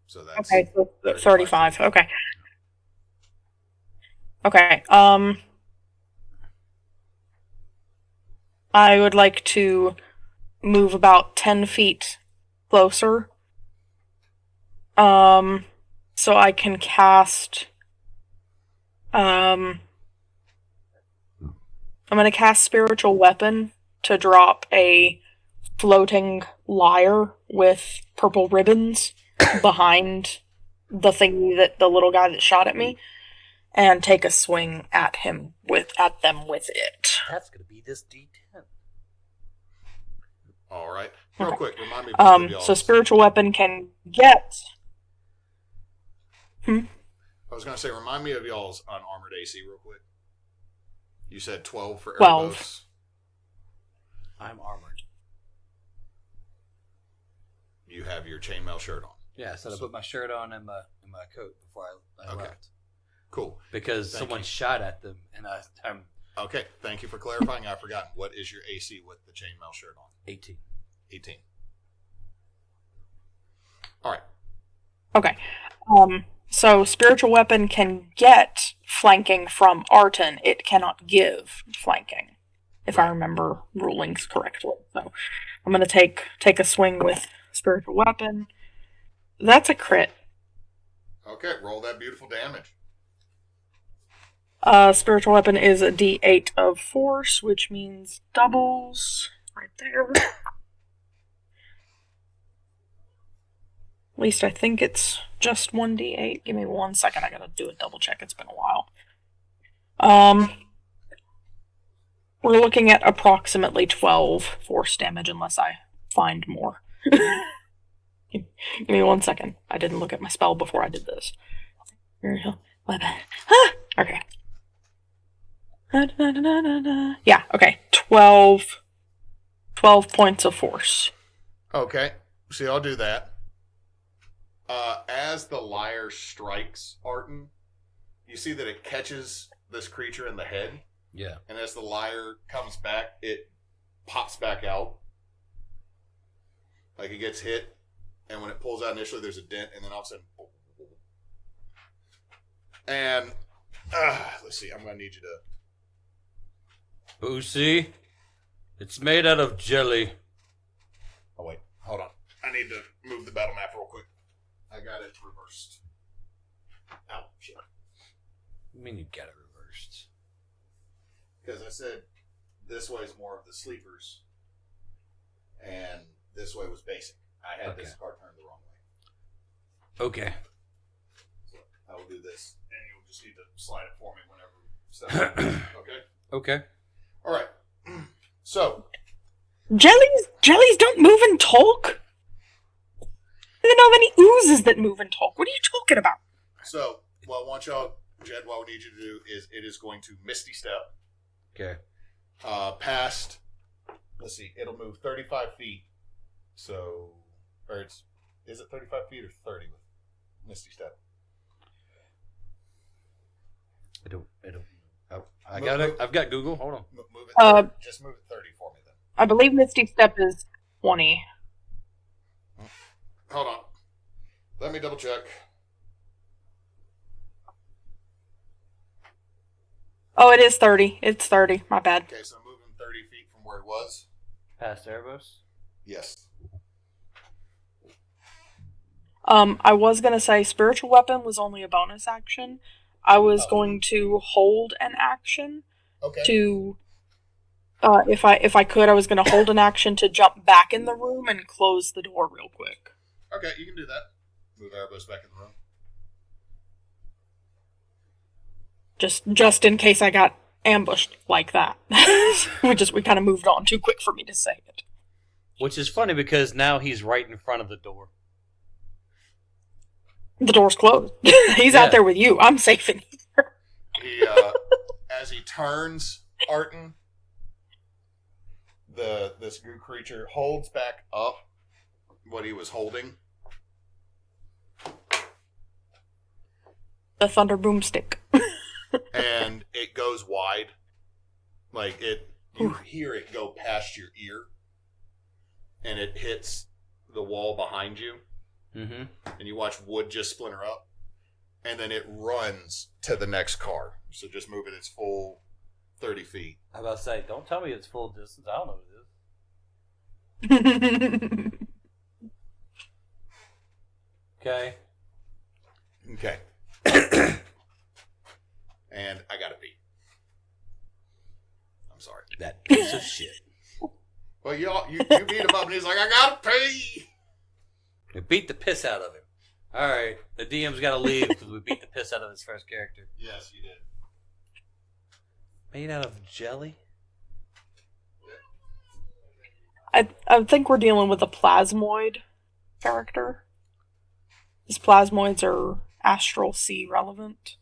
So that's okay, so 35. Okay. Okay. I would like to move about 10 feet closer. So I can cast. I'm gonna cast Spiritual Weapon to drop a floating lyre with purple ribbons behind the thingy that the little guy that shot at me, and take a swing at them with it. That's gonna be this D10. all right. Real quick, remind me. Of So Spiritual Weapon can get. I was going to say, remind me of y'all's unarmored AC real quick. You said 12 for 12. Erobos. I'm armored. You have your chainmail shirt on. Yeah, so I put my shirt on and my coat before I Okay. left. Cool. Because Thank someone you. shot at them, and I'm Okay, thank you for clarifying. I've forgotten. What is your AC with the chainmail shirt on? 18. 18. All right. Okay. So Spiritual Weapon can get flanking from Artent. It cannot give flanking, if I remember rulings correctly. So I'm gonna take a swing with Spiritual Weapon. That's a crit. Okay, roll that beautiful damage. Spiritual Weapon is a D8 of force, which means doubles right there. At least I think it's just 1d8. Give me 1 second. I gotta do a double check. It's been a while. We're looking at approximately 12 force damage unless I find more. Give me 1 second. I didn't look at my spell before I did this. Okay. Yeah, okay. 12 points of force. Okay, see, I'll do that. As the lyre strikes Artent, you see that it catches this creature in the head. Yeah. And as the lyre comes back, it pops back out. Like it gets hit, and when it pulls out initially, there's a dent, and then all of a sudden... And, let's see, I'm going to need you to... Boosie, it's made out of jelly. Oh, wait, hold on. I need to move the battle map real quick. I got it reversed. Ow, shit. I mean, you got it reversed. Because I said this way is more of the sleepers, and this way was basic. I had this card turned the wrong way. Okay. So I will do this, and you'll just need to slide it for me whenever. Okay? Okay. All right. So. Jellies don't move and talk? I don't know of any oozes that move and talk. What are you talking about? So, what I want y'all, Jed, what we need you to do is it is going to Misty Step. Okay. Past, let's see, it'll move 35 feet. So, or is it 35 feet or 30 with Misty Step? I don't. I've got Google. Hold on. Move it. Just move it 30 for me then. I believe Misty Step is 20. Hold on. Let me double check. Oh, it is 30. It's 30. My bad. Okay, so moving 30 feet from where it was. Past Erobos? Yes. I was gonna say spiritual weapon was only a bonus action. I was going to hold an action to if I could, I was gonna hold an action to jump back in the room and close the door real quick. Okay, you can do that. Move Erobos back in the room. Just in case I got ambushed like that. we kind of moved on too quick for me to say it. Which is funny because now he's right in front of the door. The door's closed. He's out there with you. I'm safe in here. He, as he turns, Artent, this goo creature holds back up what he was holding. The thunder boomstick. And it goes wide. Like you hear it go past your ear. And it hits the wall behind you. Mm-hmm. And you watch wood just splinter up. And then it runs to the next car. So just move it its full 30 feet. I was about to say, don't tell me it's full distance. I don't know what it is. Okay. Okay. And I gotta pee. I'm sorry. That piece of shit. Well, you beat him up and he's like, I gotta pee! We beat the piss out of him. Alright, the DM's gotta leave because we beat the piss out of his first character. Yes, you did. Made out of jelly? I think we're dealing with a plasmoid character. These plasmoids are Astral Sea relevant.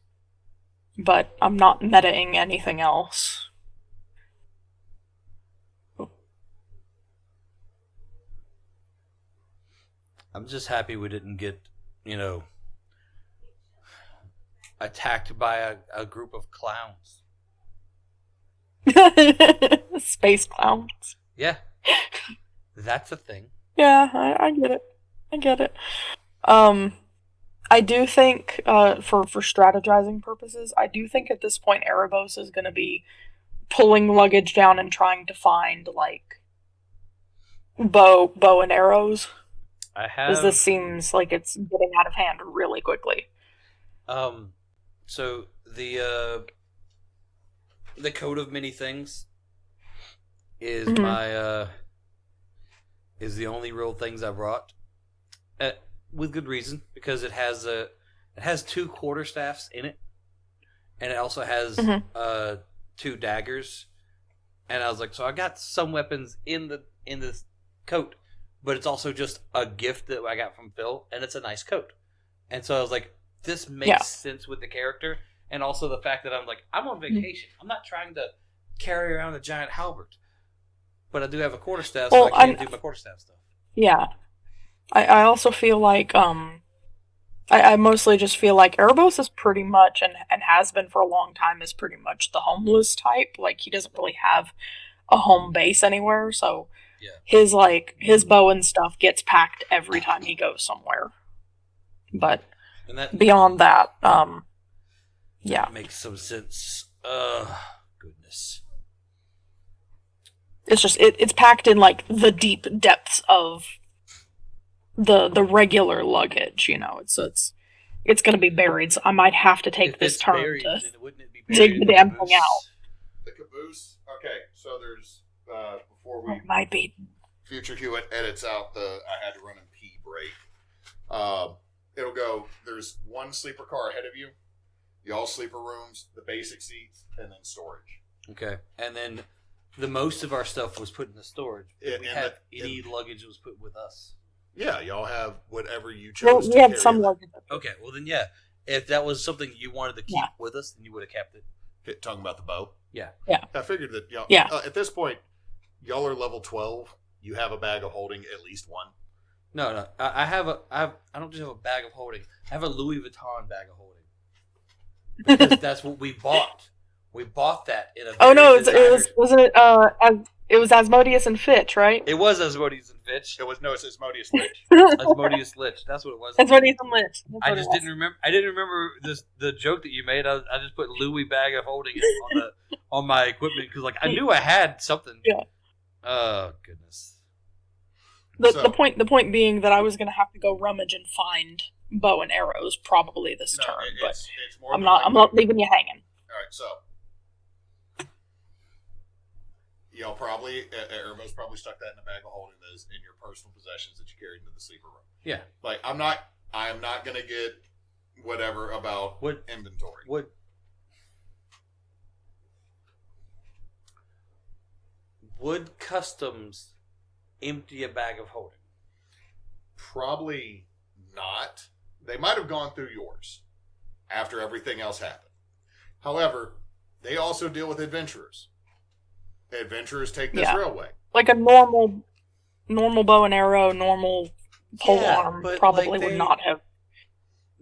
But I'm not metaing anything else. I'm just happy we didn't get, attacked by a group of clowns. Space clowns. Yeah. That's a thing. Yeah, I get it. I get it. I do think, for strategizing purposes, I do think at this point Erobos is going to be pulling luggage down and trying to find, bow and arrows. Because this seems like it's getting out of hand really quickly. So the Code of Many Things is is the only real things I brought. With good reason, because it has 2 quarterstaffs in it, and it also has 2 daggers. And I was like, so I got some weapons in this coat, but it's also just a gift that I got from Phil, and it's a nice coat. And so I was like, this makes sense with the character, and also the fact that I'm on vacation. I'm not trying to carry around a giant halberd, but I do have a quarterstaff, so I can do my quarterstaff stuff. Yeah. I also feel like, I mostly just feel like Erobos is pretty much, and has been for a long time, is pretty much the homeless type. Like, he doesn't really have a home base anywhere, so his bow and stuff gets packed every time he goes somewhere. But beyond that, that makes some sense. Goodness. It's just, it's packed in, the deep depths of the regular luggage, it's going to be buried, so I might have to take this turn to dig the damn thing out. The caboose? Okay, so there's, before we... It might be. Future Hewitt edits out I had to run a pee break. It'll go, there's one sleeper car ahead of you, y'all sleeper rooms, the basic seats, and then storage. Okay, and then the most of our stuff was put in the storage. Any luggage was put with us. Yeah, y'all have whatever you chose to we had carry some luggage. Okay, well then, if that was something you wanted to keep with us, then you would have kept it. Talking about the bow? Yeah. I figured that y'all... at this point, y'all are level 12. You have a bag of holding at least one. No. I don't just have a bag of holding. I have a Louis Vuitton bag of holding. Because that's what we bought We bought that in a. Oh no, wasn't it? It was Asmodeus and Fitch, right? It was Asmodeus and Fitch. It's Asmodeus Lich. Asmodeus Lich. That's what it was. Asmodeus and Lich. I just didn't remember. I didn't remember the joke that you made. I just put Louis bag of holding it on my equipment because I knew I had something. Yeah. Oh goodness. The point being that I was gonna have to go rummage and find bow and arrows probably this turn, but it's more I'm not leaving you hanging. All right, so y'all probably Erobos probably stuck that in a bag of holding those in your personal possessions that you carried into the sleeper room. Yeah. I am not gonna get whatever about inventory. Would customs empty a bag of holding? Probably not. They might have gone through yours after everything else happened. However, they also deal with adventurers. Adventurers take this railway. Like a normal bow and arrow, normal pole arm probably would not have.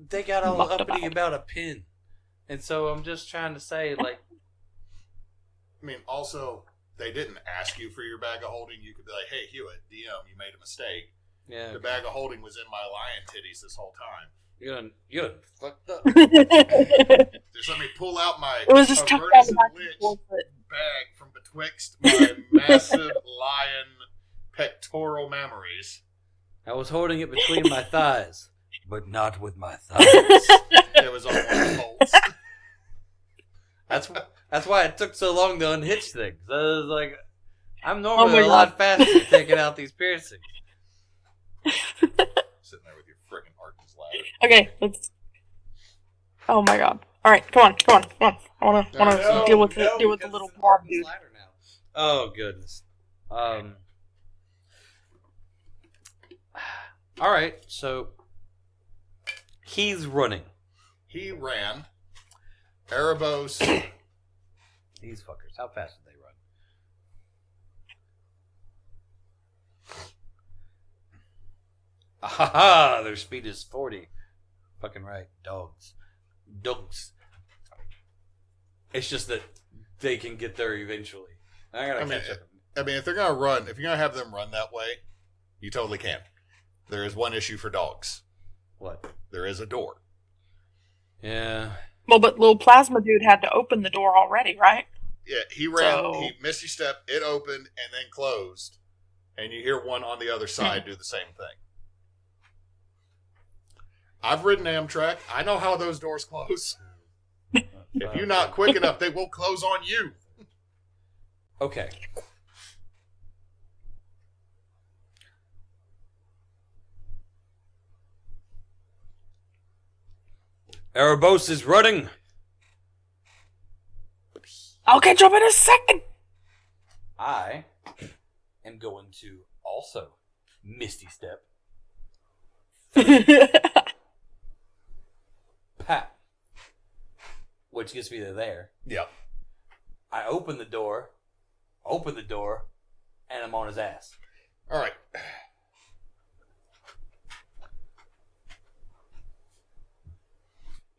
They got all uppity about a pin. And so I'm just trying to say, also, they didn't ask you for your bag of holding. You could be like, hey, Hewitt, DM, you made a mistake. Yeah. The bag of holding was in my lion titties this whole time. You're fucked up. Just let me pull out my it was just Lich bag from betwixt my massive lion pectoral memories. I was holding it between my thighs, but not with my thighs. It was on one of the bolts. That's why it took so long to unhitch things. I was like, I'm normally a lot faster at taking out these piercings. Sitting there with your frickin' Artent's ladder. Okay, let's. Oh my god! All right, come on! I want to deal with the little barb dude. Oh goodness. All right, so he's running. He ran. Erobos. These fuckers. How fast did they run? Aha! Their speed is 40. Fucking right. Dogs. It's just that they can get there eventually. I gotta catch up. If they're gonna run, if you're gonna have them run that way, you totally can. There is one issue for dogs. What? There is a door. Yeah. Well, but little plasma dude had to open the door already, right? Yeah, he ran. He Misty Step. It opened and then closed, and you hear one on the other side do the same thing. I've ridden Amtrak. I know how those doors close. If you're not quick enough, they will close on you. Okay. Erobos is running. I'll catch up in a second. I am going to also Misty Step. Pat. Which gets me to there. Yep. I open the door, and I'm on his ass. All right.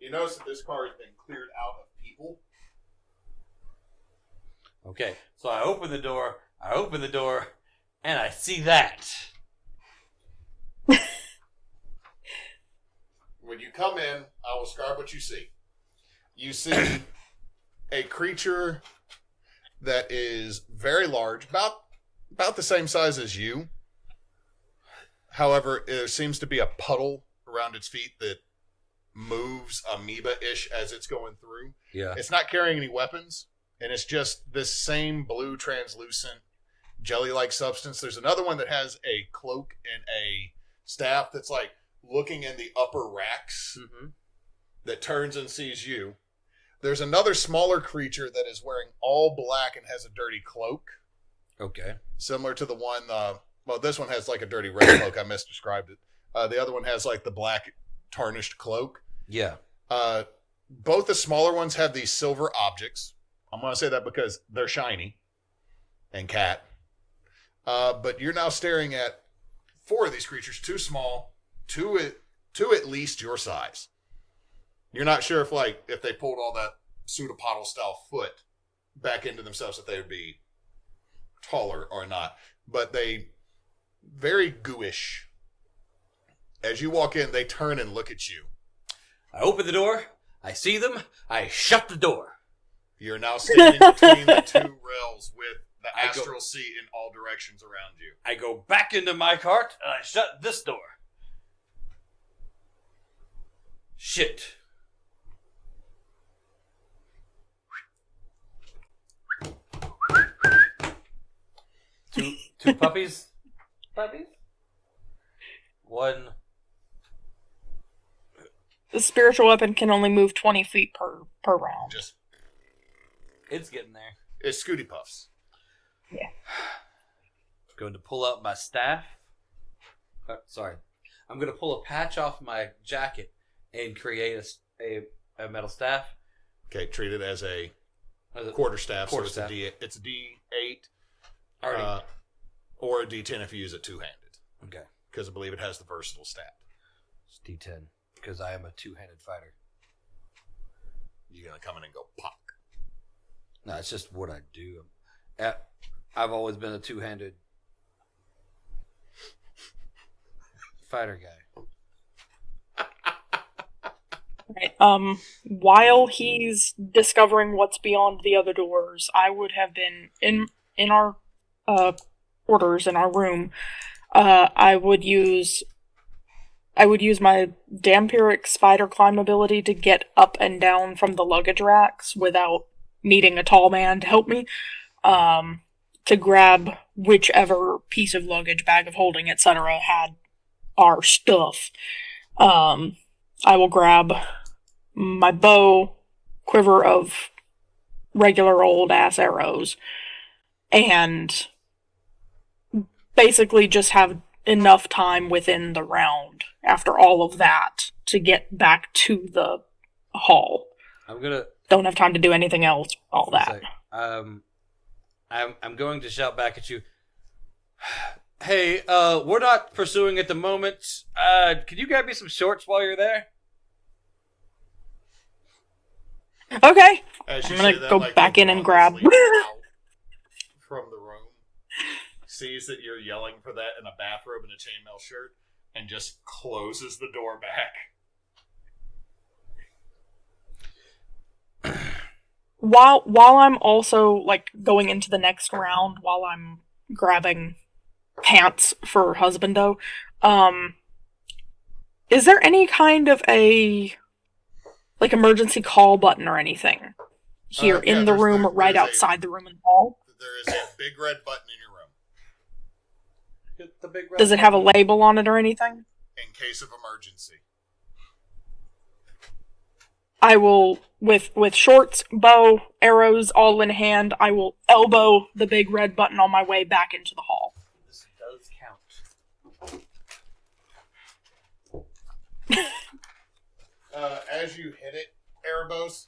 You notice that this car has been cleared out of people. Okay, so I open the door, and I see that. When you come in, I will describe what you see. You see a creature that is very large, about the same size as you. However, there seems to be a puddle around its feet that moves amoeba-ish as it's going through. Yeah. It's not carrying any weapons, and it's just this same blue translucent jelly-like substance. There's another one that has a cloak and a staff that's like looking in the upper racks that turns and sees you. There's another smaller creature that is wearing all black and has a dirty cloak. Okay. Similar to the one, this one has like a dirty red cloak. I misdescribed it. The other one has like the black tarnished cloak. Yeah. Both the smaller ones have these silver objects. I'm going to say that because they're shiny. And cat. But you're now staring at 4 of these creatures, 2 small, 2 at least your size. You're not sure if they pulled all that pseudopodal style foot back into themselves if they would be taller or not. But they very gooish. As you walk in, they turn and look at you. I open the door. I see them. I shut the door. You're now standing between the two rails with the astral sea in all directions around you. I go back into my cart and I shut this door. Shit. Two puppies? Puppies? One. The spiritual weapon can only move 20 feet per round. It's getting there. It's Scooty Puffs. Yeah. Going to pull out my staff. I'm going to pull a patch off my jacket and create a metal staff. Okay, treat it as a quarterstaff. It's a D8. Or a D10 if you use it two-handed. Okay. Because I believe it has the versatile stat. It's D10 because I am a two-handed fighter. You're going to come in and go pop. No, it's just what I do. I've always been a two-handed fighter guy. Right. While he's discovering what's beyond the other doors, I would have been in our quarters in our room. I would use my Dampiric spider climb ability to get up and down from the luggage racks without needing a tall man to help me. To grab whichever piece of luggage, bag of holding, etc. had our stuff. I will grab my bow, quiver of regular old ass arrows, and basically just have enough time within the round after all of that to get back to the hall. Don't have time to do anything else. All that. I'm going to shout back at you. Hey, we're not pursuing at the moment. Can you grab me some shorts while you're there? Okay. I'm gonna go back in and grab. From the room, sees that you're yelling for that in a bathrobe and a chainmail shirt, and just closes the door back. While I'm also like going into the next round, while I'm grabbing pants for husbando, is there any kind of a like emergency call button or anything here in the room or right outside the room in the hall? There is a big red button in your room. Hit the big red Does it have a label on it or anything? In case of emergency. I will, with shorts, bow, arrows all in hand, I will elbow the big red button on my way back into the hall. This does count. As you hit it, Erobos,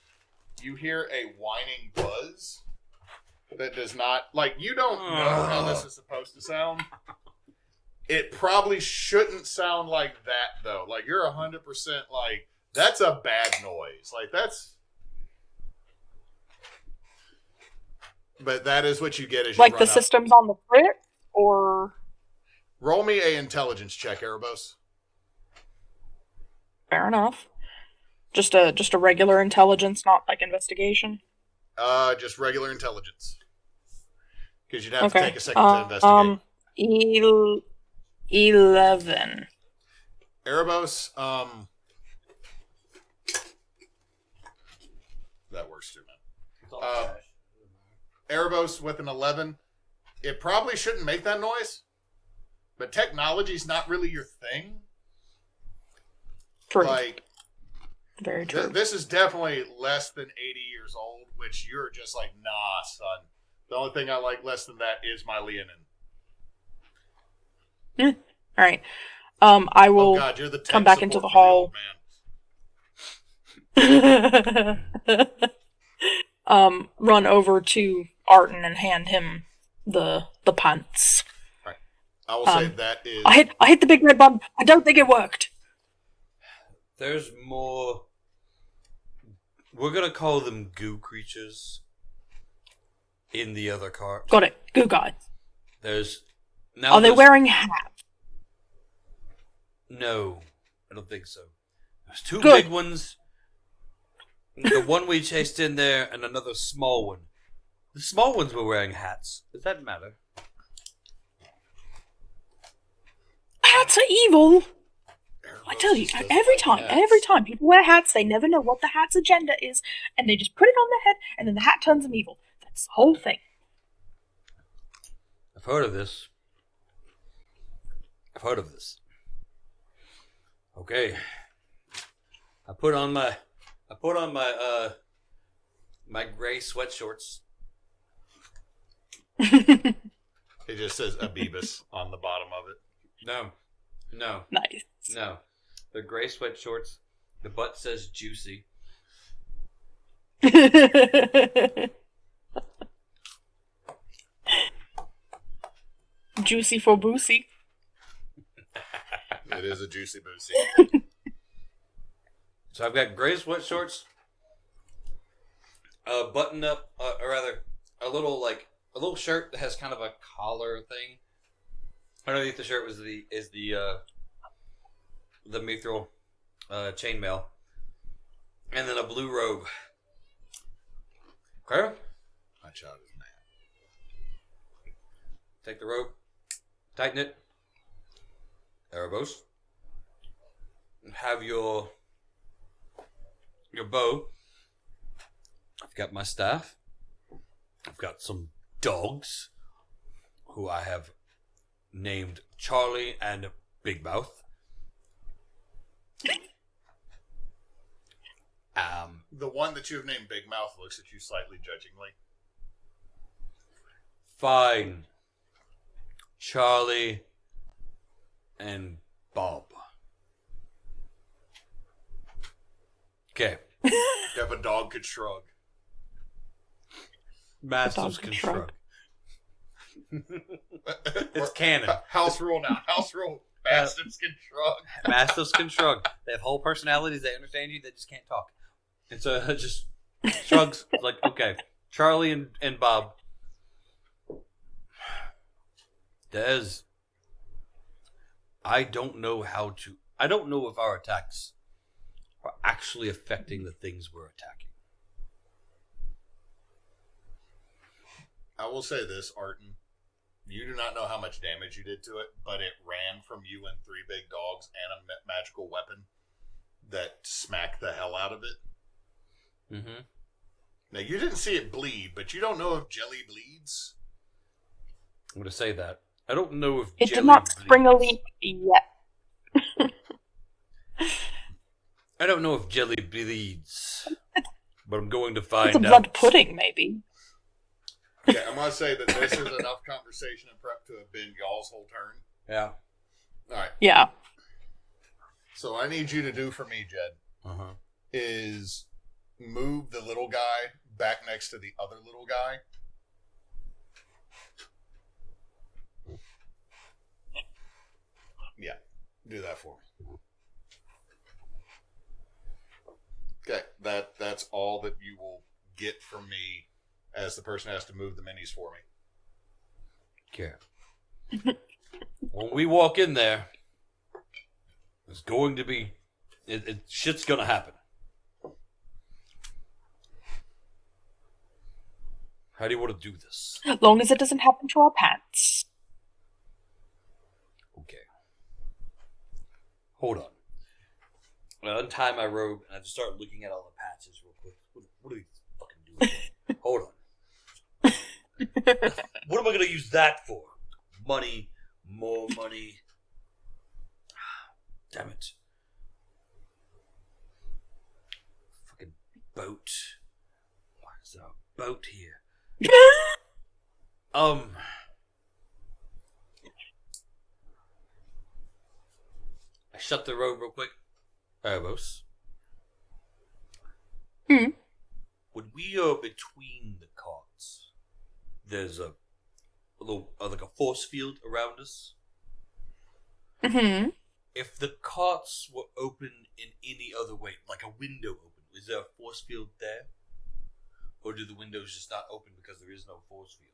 you hear a whining buzz that does not, like, you don't know how this is supposed to sound. It probably shouldn't sound like that, though. Like, you're 100% like, that's a bad noise. Like, that's... But that is what you get as you like run the up. system's on the frit, or... Roll me a intelligence check, Erobos. Fair enough. Just a regular intelligence, not like investigation? Just regular intelligence. Because you'd have to take a second to investigate. 11. Erobos, that works too, man. Erobos with an 11. It probably shouldn't make that noise, but technology's not really your thing. True. Like, very true. This is definitely less than 80 years old, which you're just like, nah, son. The only thing I like less than that is my Leonin. All right. I will you're the come back into the hall. Run over to Artent and hand him the pants. Right. I will say that is. I hit the big red button. I don't think it worked. There's more We're gonna call them goo creatures. In the other cart. Got it. Goo guys. Are they wearing hats? No, I don't think so. There's two Good. big ones. The one we chased in there, and another small one. The small ones were wearing hats. Does that matter? Hats are evil. Erobos I tell you, just doesn't every like time hats. people wear hats, they never know what the hat's agenda is, and they just put it on their head, and then the hat turns them evil. That's the whole thing. I've heard of this. Okay. I put on my my gray sweatshorts. It just says Abibus on the bottom of it. No. Nice. No. The gray sweatshorts. The butt says juicy. Juicy for Boosie. It is a juicy boosie. So I've got gray sweatshorts, a button up, or rather, a little shirt that has kind of a collar thing. Underneath the shirt is the mithril chainmail, and then a blue robe. Okay, My child is mad. take the rope, tighten it. Erobos. Have your bow. I've got my staff. I've got some dogs who I have named Charlie and Big Mouth. The one that you've named Big Mouth looks at you slightly judgingly. Fine. Charlie and Bob. Okay. If a dog could shrug. Masters can shrug. It's canon. House rule now. House rule. Bastards can shrug. Masters can shrug. They have whole personalities. They understand you. They just can't talk. And so it just shrugs. Like, okay. Charlie and Bob. Des. I don't know if our attacks are actually affecting the things we're attacking. I will say this, Artent. You do not know how much damage you did to it, but it ran from you and three big dogs and a magical weapon that smacked the hell out of it. Mm-hmm. Now, you didn't see it bleed, but you don't know if jelly bleeds. I'm going to say that. I don't know if It jelly did not spring a bleeds. leak yet. I don't know if jelly bleeds, but I'm going to find It's a out. blood pudding, maybe. Okay, I'm going to say that this is enough conversation and prep to have been y'all's whole turn. Yeah. All right. Yeah. So I need you to do for me, Jed, Uh-huh. is move the little guy back next to the other little guy. Yeah, do that for me. Okay, that's all that you will get from me as the person has to move the minis for me. Okay. When we walk in there, it's going to be... shit's going to happen. How do you want to do this? As long as it doesn't happen to our pants. Okay. Hold on. I untie my robe and I just start looking at all the patches real quick. What are these fucking doing? Hold on. What am I going to use that for? Money. More money. Damn it. Fucking boat. Why is there a boat here? I shut the robe real quick. Erobos. When we are between the carts, there's a little, like a force field around us. Mm-hmm. If the carts were open in any other way, like a window open, Is there a force field there? Or do the windows just not open because there is no force field?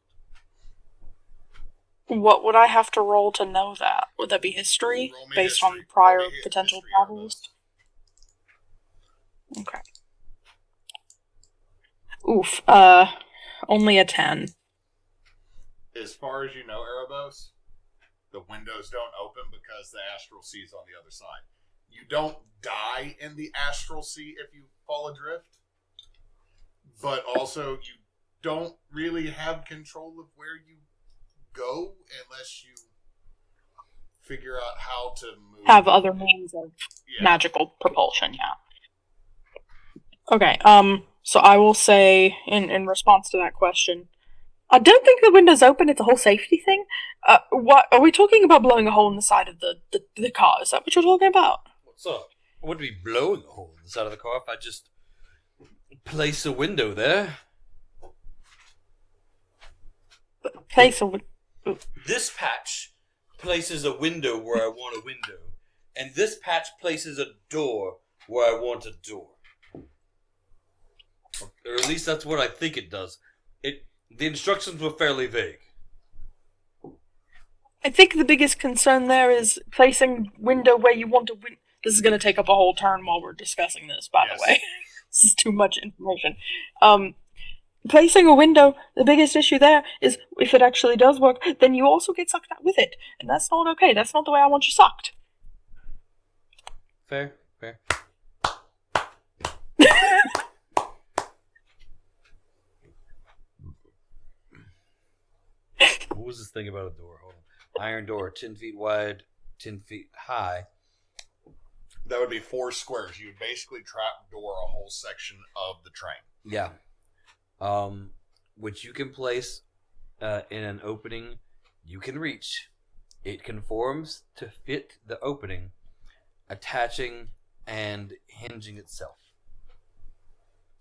What would I have to roll to know that? Would that be history? Roll me Based history. on prior Roll me potential history, travels? Okay. Oof. Only a 10. As far as you know, Erobos, the windows don't open because the astral sea is on the other side. You don't die in the astral sea if you fall adrift, but also you don't really have control of where you go unless you figure out how to move. Have other means of magical propulsion, yeah. Okay, so I will say, in response to that question, I don't think the window's open, it's a whole safety thing. What, are we talking about blowing a hole in the side of the car? Is that what you're talking about? What's up? I wouldn't be blowing a hole in the side of the car if I just place a window there. Place a window. This patch places a window where I want a window, and this patch places a door where I want a door. Or at least that's what I think it does. The instructions were fairly vague. I think the biggest concern there is placing window where you want a window. This is going to take up a whole turn while we're discussing this, by the way. This is too much information. Placing a window, the biggest issue there is if it actually does work, then you also get sucked out with it. And that's not okay. That's not the way I want you sucked. Fair. What was this thing about a door? Hold on. Iron door, 10 feet wide, 10 feet high. That would be 4 squares. You would basically trapdoor a whole section of the train. Yeah. Which you can place in an opening you can reach. It conforms to fit the opening, attaching and hinging itself.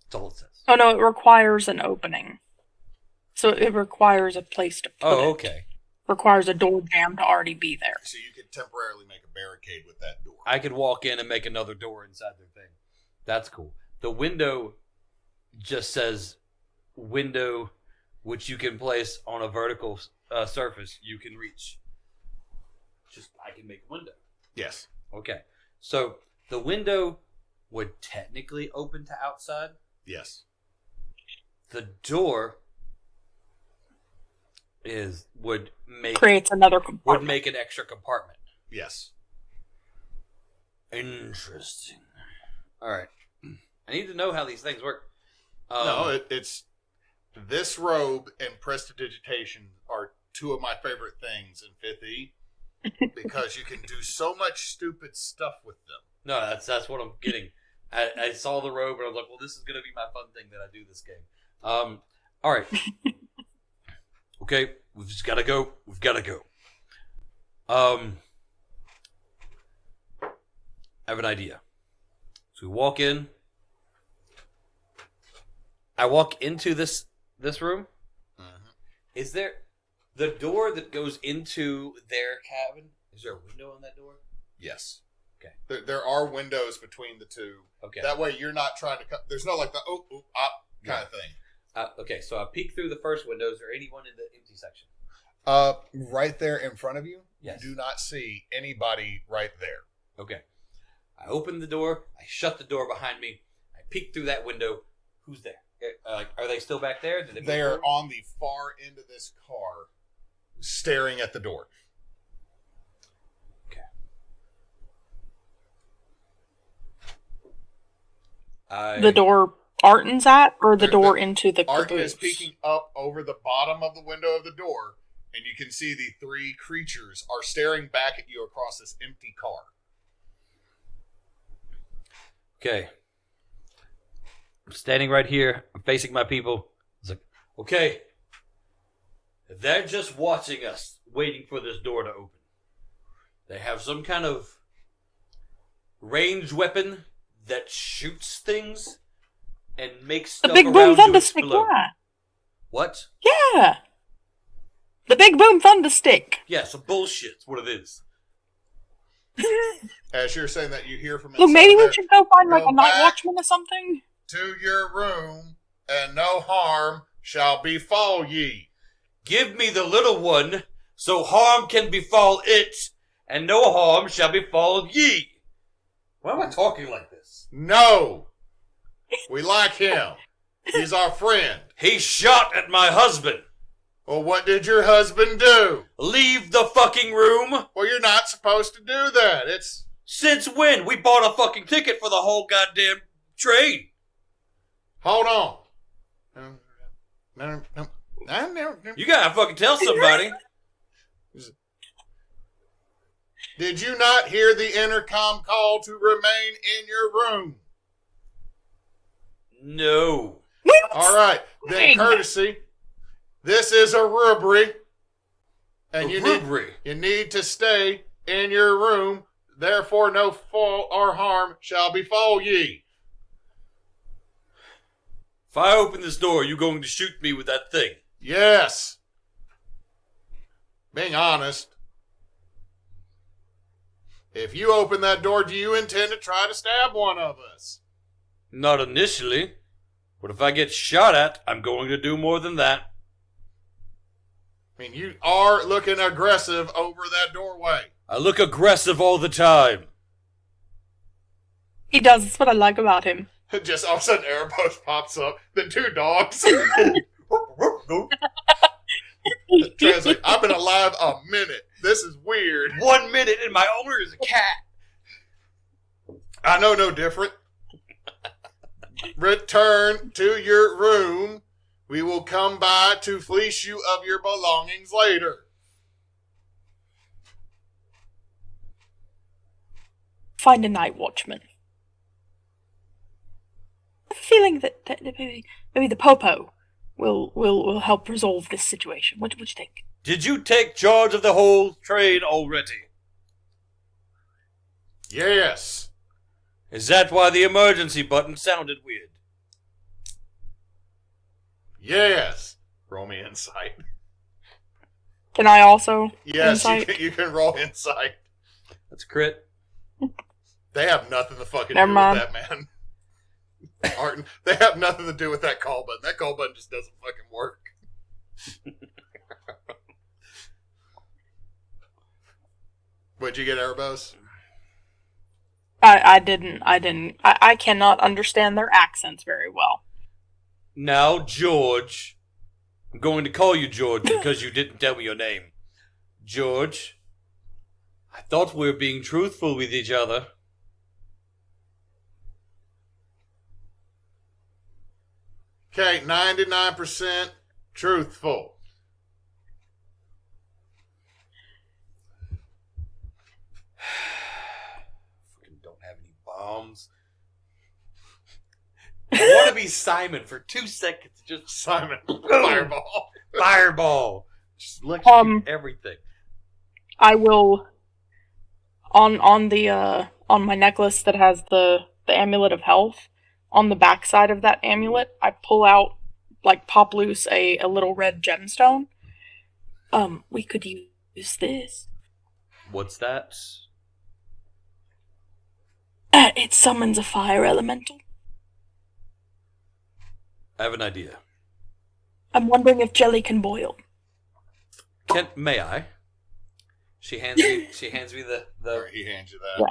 That's all it says. Oh no, it requires an opening. So it requires a place to put it. Oh, okay. Requires a door jamb to already be there. So you could temporarily make a barricade with that door. I could walk in and make another door inside their thing. That's cool. The window just says window, which you can place on a vertical surface you can reach. Just, I can make a window. Yes. Okay. So the window would technically open to outside. Yes. The door creates another compartment. Would make an extra compartment. Yes. Interesting. All right. I need to know how these things work. No, it's this robe and prestidigitation are 2 of my favorite things in 5th E because you can do so much stupid stuff with them. No, that's what I'm getting. I saw the robe and I was like, well, this is going to be my fun thing that I do this game. All right. Okay, we've just got to go. We've got to go. I have an idea. So we walk in. I walk into this room. Mm-hmm. Is there the door that goes into their cabin? Is there a window on that door? Yes. Okay. There are windows between the 2. Okay. That way you're not trying to cut. There's no like the kind of thing. Okay, so I peek through the first window. Is there anyone in the empty section? Right there in front of you, yes. You do not see anybody right there. Okay. I open the door. I shut the door behind me. I peek through that window. Who's there? Are they still back there? They are on the far end of this car, staring at the door. Okay. The door Artent's at, or the door into the Artent caboose? is peeking up over the bottom of the window of the door, and you can see the 3 creatures are staring back at you across this empty car. Okay. I'm standing right here. I'm facing my people. It's like, okay. They're just watching us, waiting for this door to open. They have some kind of ranged weapon that shoots things and makes stuff the big around boom you thunder stick, explode. yeah. What? Yeah. The big boom thunder stick. Yeah, some bullshit. That's what it is. As you're saying that, you hear from Look, inside maybe we there, should go find like go a night back. watchman or something. to your room, and no harm shall befall ye. Give me the little one, so harm can befall it, and no harm shall befall ye. Why am I talking like this? No! We like him. He's our friend. He shot at my husband. Well, what did your husband do? Leave the fucking room. Well, you're not supposed to do that. It's... Since when? We bought a fucking ticket for the whole goddamn train. Hold on. You gotta fucking tell somebody. Did you not hear the intercom call to remain in your room? No. All right. Then courtesy. This is a robbery. And you need to stay in your room. Therefore, no fault or harm shall befall ye. If I open this door, you going to shoot me with that thing? Yes. Being honest. If you open that door, do you intend to try to stab one of us? Not initially. But if I get shot at, I'm going to do more than that. I mean, you are looking aggressive over that doorway. I look aggressive all the time. He does. That's what I like about him. Just all of a sudden, Erobos pops up. Then two dogs. Translate. I've been alive a minute. This is weird. 1 minute and my owner is a cat. I know no different. Return to your room. We will come by to fleece you of your belongings later. Find a night watchman. I have a feeling that maybe the Popo will help resolve this situation. What do you think? Did you take charge of the whole train already? Yes. Is that why the emergency button sounded weird? Yes. Roll me insight. Can I also? Yes, insight? you can roll insight. That's a crit. They have nothing to fucking Never do mind. with that, man. Artent, they have nothing to do with that call button. That call button just doesn't fucking work. What'd you get, Erobos? I didn't. I cannot understand their accents very well. Now, George. I'm going to call you George because you didn't tell me your name. George, I thought we were being truthful with each other. Okay, 99% truthful. Fucking don't have any bombs. I want to be Simon for 2 seconds. Just Simon, fireball. Fireball. Just electrocute everything. I will on my necklace that has the amulet of health. On the back side of that amulet, I pull out, pop loose a little red gemstone. We could use this. What's that? It summons a fire elemental. I have an idea. I'm wondering if jelly can boil. May I? She hands me the He hands you that.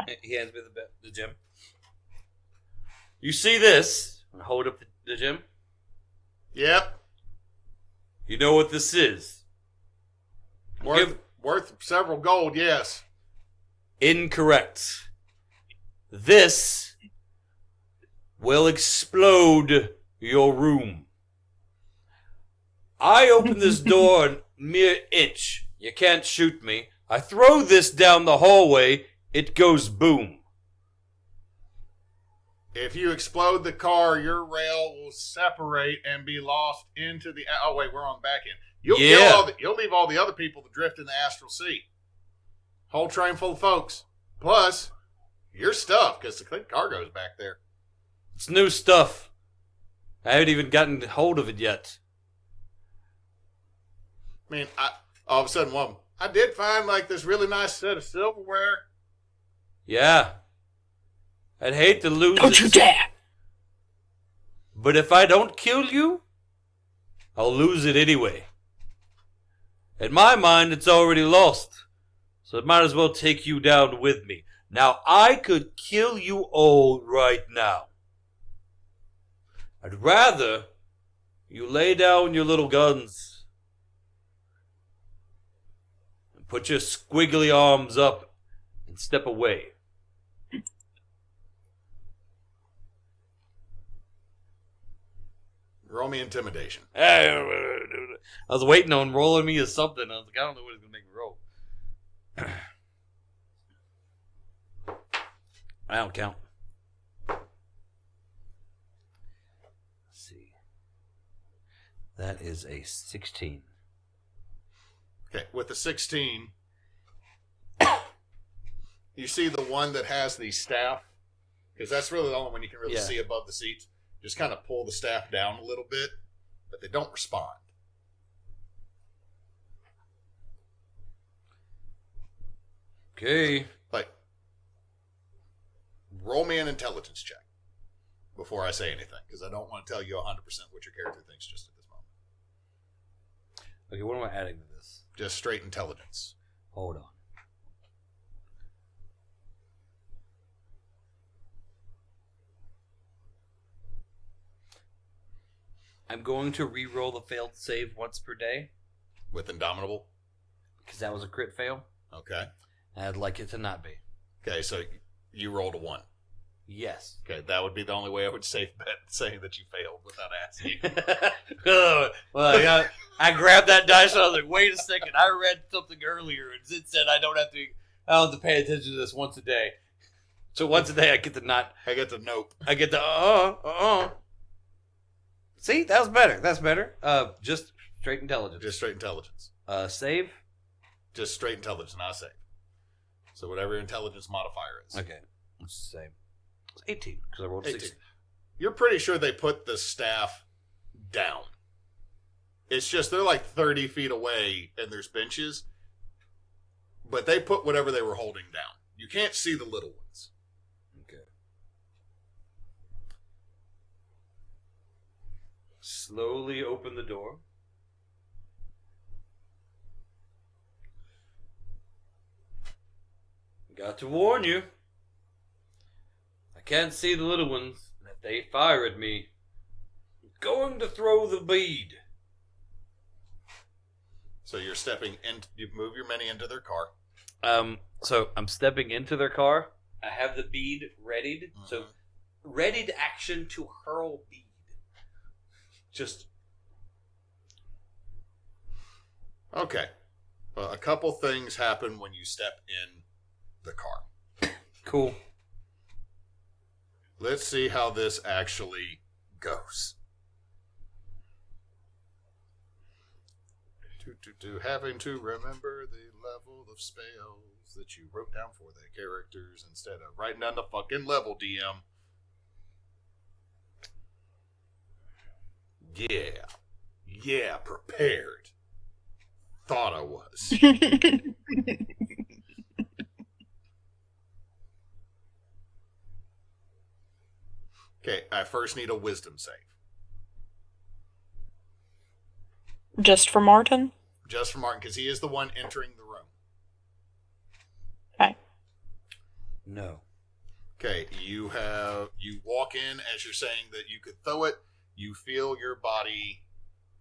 Yeah. he hands me the gem. You see this? I hold up the gem. Yep. You know what this is? Worth several gold, yes. Incorrect. This will explode your room. I open this door a mere inch. You can't shoot me. I throw this down the hallway. It goes boom. If you explode the car, your rail will separate and be lost into the... Oh, wait, we're on the back end. You'll leave all the other people to drift in the astral sea. Whole train full of folks. Plus, your stuff, because the cargo's back there. It's new stuff. I haven't even gotten hold of it yet. I mean, all of a sudden, I did find, this really nice set of silverware. Yeah. I'd hate to lose Don't it. you dare! But if I don't kill you, I'll lose it anyway. In my mind, it's already lost. So it might as well take you down with me. Now, I could kill you all right now. I'd rather you lay down your little guns and put your squiggly arms up and step away. Roll me intimidation. I was waiting on rolling me as something. I was like, I don't know what it's going to make me roll. I don't count. Let's see. That is a 16. Okay, with the 16, you see the one that has the staff, because that's really the only one you can really see above the seats. Just kind of pull the staff down a little bit, but they don't respond. Okay. Like, roll me an intelligence check before I say anything, because I don't want to tell you 100% what your character thinks just at this moment. Okay, what am I adding to this? Just straight intelligence. Hold on. I'm going to re-roll the failed save once per day. With Indomitable? Because that was a crit fail. Okay. I'd like it to not be. Okay, so you rolled a 1. Yes. Okay, that would be the only way I would safe bet saying that you failed without asking. Well, I grabbed that dice and I was like, wait a second. I read something earlier and it said I don't have to pay attention to this once a day. So once a day I get to not. I get the nope. I get the See, that was better. That's better. Just straight intelligence. Just straight intelligence. Save? Just straight intelligence, not save. So whatever your intelligence modifier is. Okay. Let's say it's 18 because I rolled 18. 16. You're pretty sure they put the staff down. It's just they're like 30 feet away and there's benches. But they put whatever they were holding down. You can't see the little ones. Okay. Slowly open the door. Got to warn you. I can't see the little ones. And if they fire at me, I'm going to throw the bead. So you're stepping in. You move your mini into their car. So I'm stepping into their car. I have the bead readied. Mm-hmm. So readied action to hurl bead. Just. Okay. Well, a couple things happen when you step in the car. Cool. Let's see how this actually goes. Having to remember the level of spells that you wrote down for the characters instead of writing down the fucking level, DM. Yeah, prepared. Thought I was. Okay, I first need a wisdom save. Just for Martin? Just for Martin, because he is the one entering the room. Okay. No. Okay, you walk in as you're saying that you could throw it. You feel your body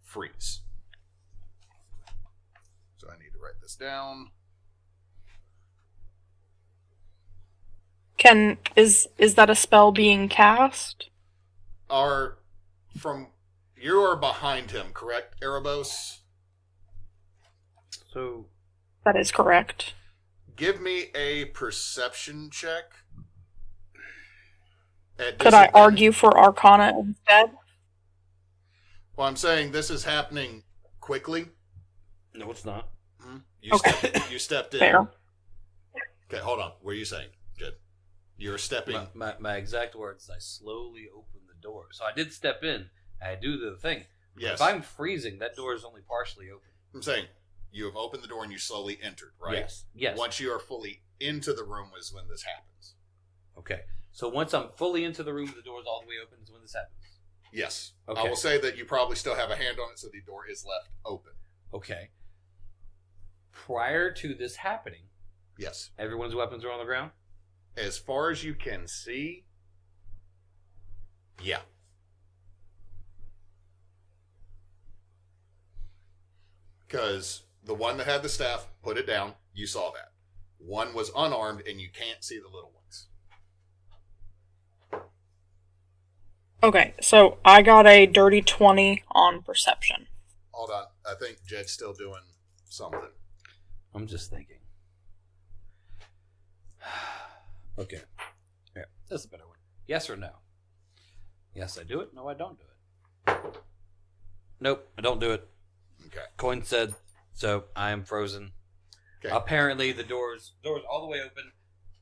freeze. So I need to write this down. Is that a spell being cast? You are behind him, correct, Erobos? So That is correct. Give me a perception check. Could I argue for Arcana instead? Well, I'm saying this is happening quickly. no, it's not. You stepped in. Fair. Okay, hold on. What are you saying, Jed? You're stepping. My exact words. I slowly open the door. So I did step in. I do the thing. Yes. If I'm freezing, that door is only partially open. I'm saying you have opened the door and you slowly entered, right? Yes. Once you are fully into the room is when this happens. Okay. So once I'm fully into the room, the door's all the way open is when this happens. Yes. Okay. I will say that you probably still have a hand on it, so the door is left open. Okay. Prior to this happening, Yes. everyone's weapons are on the ground? As far as you can see, yeah. Because the one that had the staff put it down, you saw that. One was unarmed, and you can't see the little ones. Okay, so I got a dirty 20 on perception. Hold on. I think Jed's still doing something. I'm just thinking. Okay. Yeah, that's a better one. Yes or no? Yes, I do it. No, I don't do it. Nope, I don't do it. Okay. Coin said, so I am frozen. Okay. Apparently, the door's all the way open.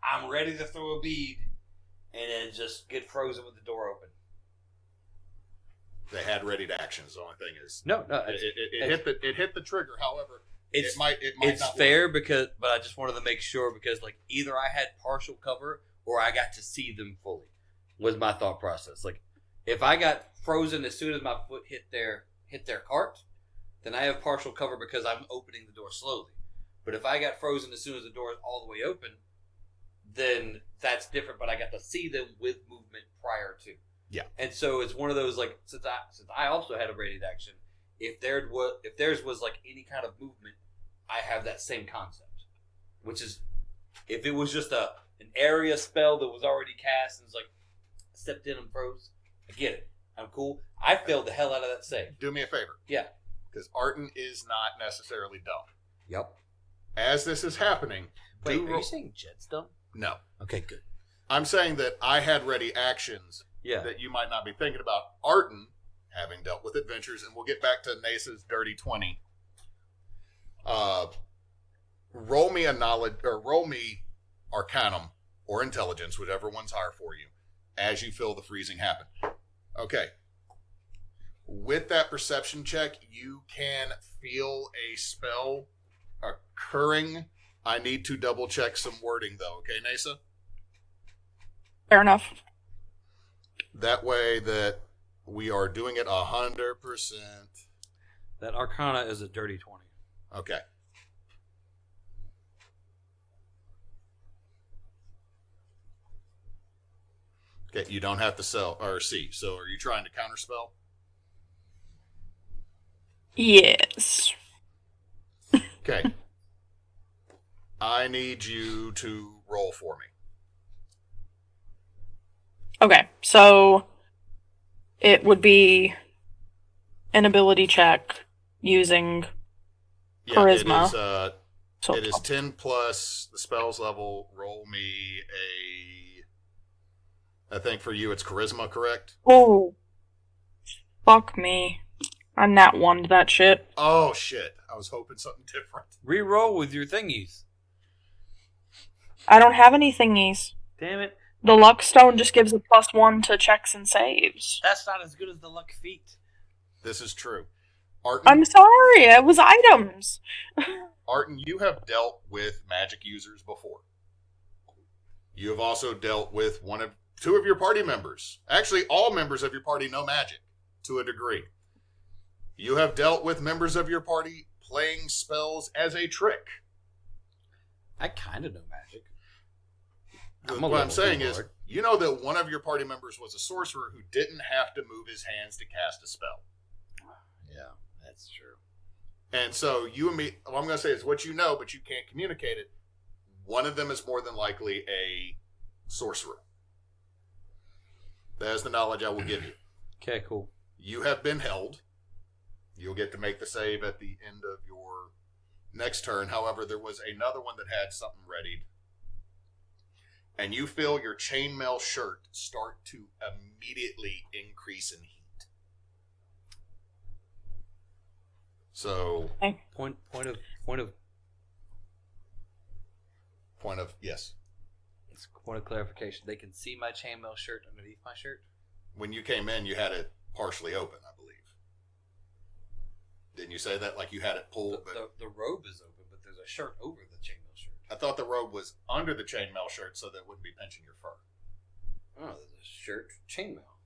I'm ready to throw a bead, and then just get frozen with the door open. They had ready to action. The only thing is, No, it hit the trigger. However, It's it might it's not fair work. but I just wanted to make sure because like either I had partial cover or I got to see them fully was my thought process. Like if I got frozen as soon as my foot hit their cart, then I have partial cover because I'm opening the door slowly. But if I got frozen as soon as the door is all the way open, then that's different. But I got to see them with movement prior to. Yeah. And so it's one of those like since I also had a radiant action, if theirs was like any kind of movement, I have that same concept. Which is if it was just an area spell that was already cast and it's like stepped in and froze, I get it. I'm cool. I failed the hell out of that save. Do me a favor. Yeah. Because Artent is not necessarily dumb. Yep. As this is happening, Wait, are you saying Jed's dumb? No. Okay, good. I'm saying that I had ready actions Yeah. that you might not be thinking about. Artent, having dealt with adventures, and we'll get back to Neysa's dirty 20. Roll me a knowledge, or roll me Arcanum or Intelligence, whichever one's higher for you, as you feel the freezing happen. Okay. With that perception check, you can feel a spell occurring. I need to double check some wording, though. Okay, Neysa? Fair enough. That way that we are doing it 100%. That Arcana is a dirty 20. Okay. Okay, you don't have to sell or see. So are you trying to counterspell? Yes. Okay. I need you to roll for me. Okay, so it would be an ability check using charisma. It is 10 plus the spell's level. Roll me I think for you it's charisma, correct? Oh, fuck me. I nat 1'd that shit. Oh, shit. I was hoping something different. Reroll with your thingies. I don't have any thingies. Damn it. The luck stone just gives a +1 to checks and saves. That's not as good as the luck feat. This is true. Artent, I'm sorry, it was items. Artent, you have dealt with magic users before. You have also dealt with two of your party members. Actually, all members of your party know magic, to a degree. You have dealt with members of your party playing spells as a trick. I kind of know magic. What I'm saying is, you know that one of your party members was a sorcerer who didn't have to move his hands to cast a spell. Yeah, that's true. And so you and me, what I'm going to say is what you know, but you can't communicate it. One of them is more than likely a sorcerer. That is the knowledge I will give you. Okay, cool. You have been held. You'll get to make the save at the end of your next turn. However, there was another one that had something readied. And you feel your chainmail shirt start to immediately increase in heat. So Point of yes. it's a point of clarification. They can see my chainmail shirt underneath my shirt. When you came in, you had it partially open, I believe. Didn't you say that? Like you had it pulled? The robe is open, but there's a shirt over the chainmail shirt. I thought the robe was under the chainmail shirt so that it wouldn't be pinching your fur. Oh, there's a shirt chainmail.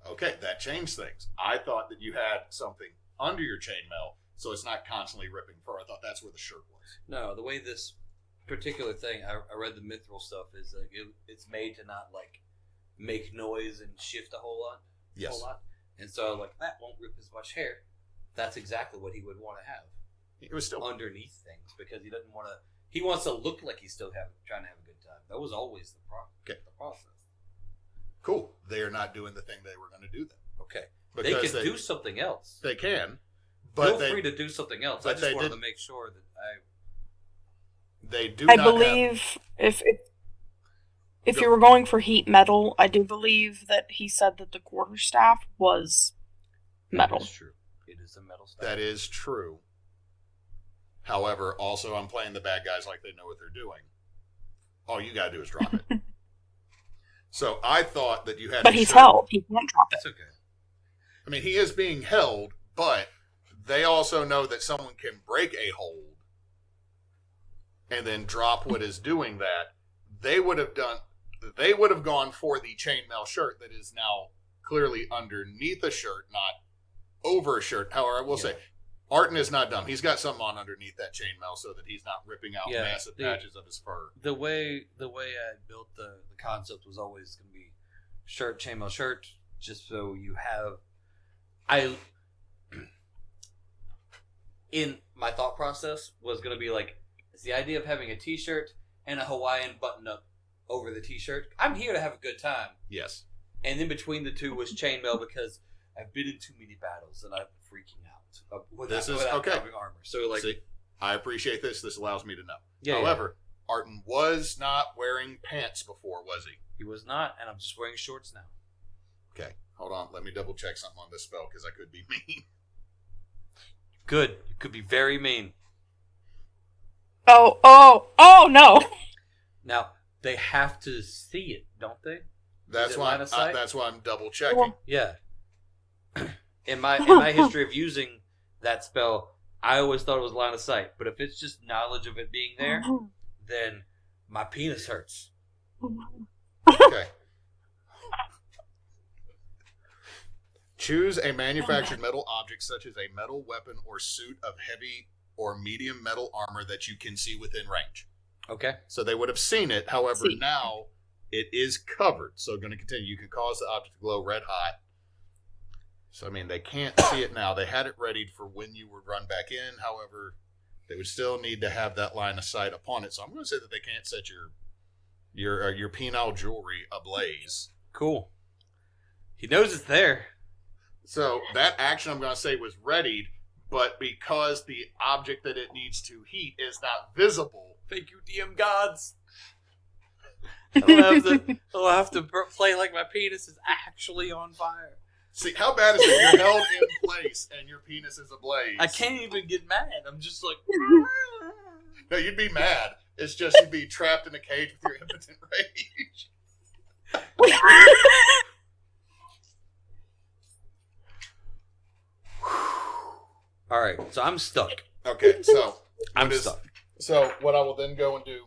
Okay, that changed things. I thought that you had something under your chainmail, so it's not constantly ripping fur. I thought that's where the shirt was. No, the way this particular thing, I read the mithril stuff, is like it's made to not like make noise and shift a whole lot. Yes. Whole lot. And so like that won't rip as much hair. That's exactly what he would want to have. It was still underneath things because he doesn't want to. He wants to look like he's still trying to have a good time. That was always the process. Cool. They are not doing the thing they were going to do then. Okay. Because they can do something else. They can. But Feel free to do something else. I just wanted to make sure that They do I not believe if you were going for heat metal, I do believe that he said that the quarterstaff was metal. That's true. It is a metal staff. That is true. However, also I'm playing the bad guys like they know what they're doing. All you gotta do is drop it. So I thought that you had. But he's held. He can't drop it. That's okay. I mean, he is being held, but they also know that someone can break a hold and then drop what is doing that. They would have gone for the chainmail shirt that is now clearly underneath a shirt, not over a shirt. However, I will say, Artent is not dumb. He's got something on underneath that chainmail so that he's not ripping out massive patches of his fur. The way I built the concept was always going to be shirt, chainmail, shirt, just so you have. In my thought process was going to be like, it's the idea of having a t-shirt and a Hawaiian button-up over the t-shirt. I'm here to have a good time. Yes. And in between the two was chainmail because I've been in too many battles and I'm freaking out without having armor. So like, see, I appreciate this. This allows me to know. Yeah, However, Artent was not wearing pants before, was he? He was not, and I'm just wearing shorts now. Okay, hold on. Let me double check something on this spell because I could be mean. Good. You could be very mean. Oh no! Now they have to see it, don't they? That's why. That's why I'm double checking. Well, yeah. In my history of using that spell, I always thought it was line of sight. But if it's just knowledge of it being there, then my penis hurts. Okay. Choose a manufactured metal object such as a metal weapon or suit of heavy or medium metal armor that you can see within range. Okay. So they would have seen it. However, now it is covered. So going to continue. You can cause the object to glow red hot. So, I mean, they can't see it now. They had it readied for when you would run back in. However, they would still need to have that line of sight upon it. So I'm going to say that they can't set your penile jewelry ablaze. Cool. He knows it's there. So that action I'm going to say was readied, but because the object that it needs to heat is not visible. Thank you, DM gods. I'll have to play like my penis is actually on fire. See, how bad is it? You're held in place and your penis is ablaze. I can't even get mad. I'm just like... No, you'd be mad. It's just you'd be trapped in a cage with your impotent rage. All right, so I'm stuck. Okay, so I'm stuck. So what I will then go and do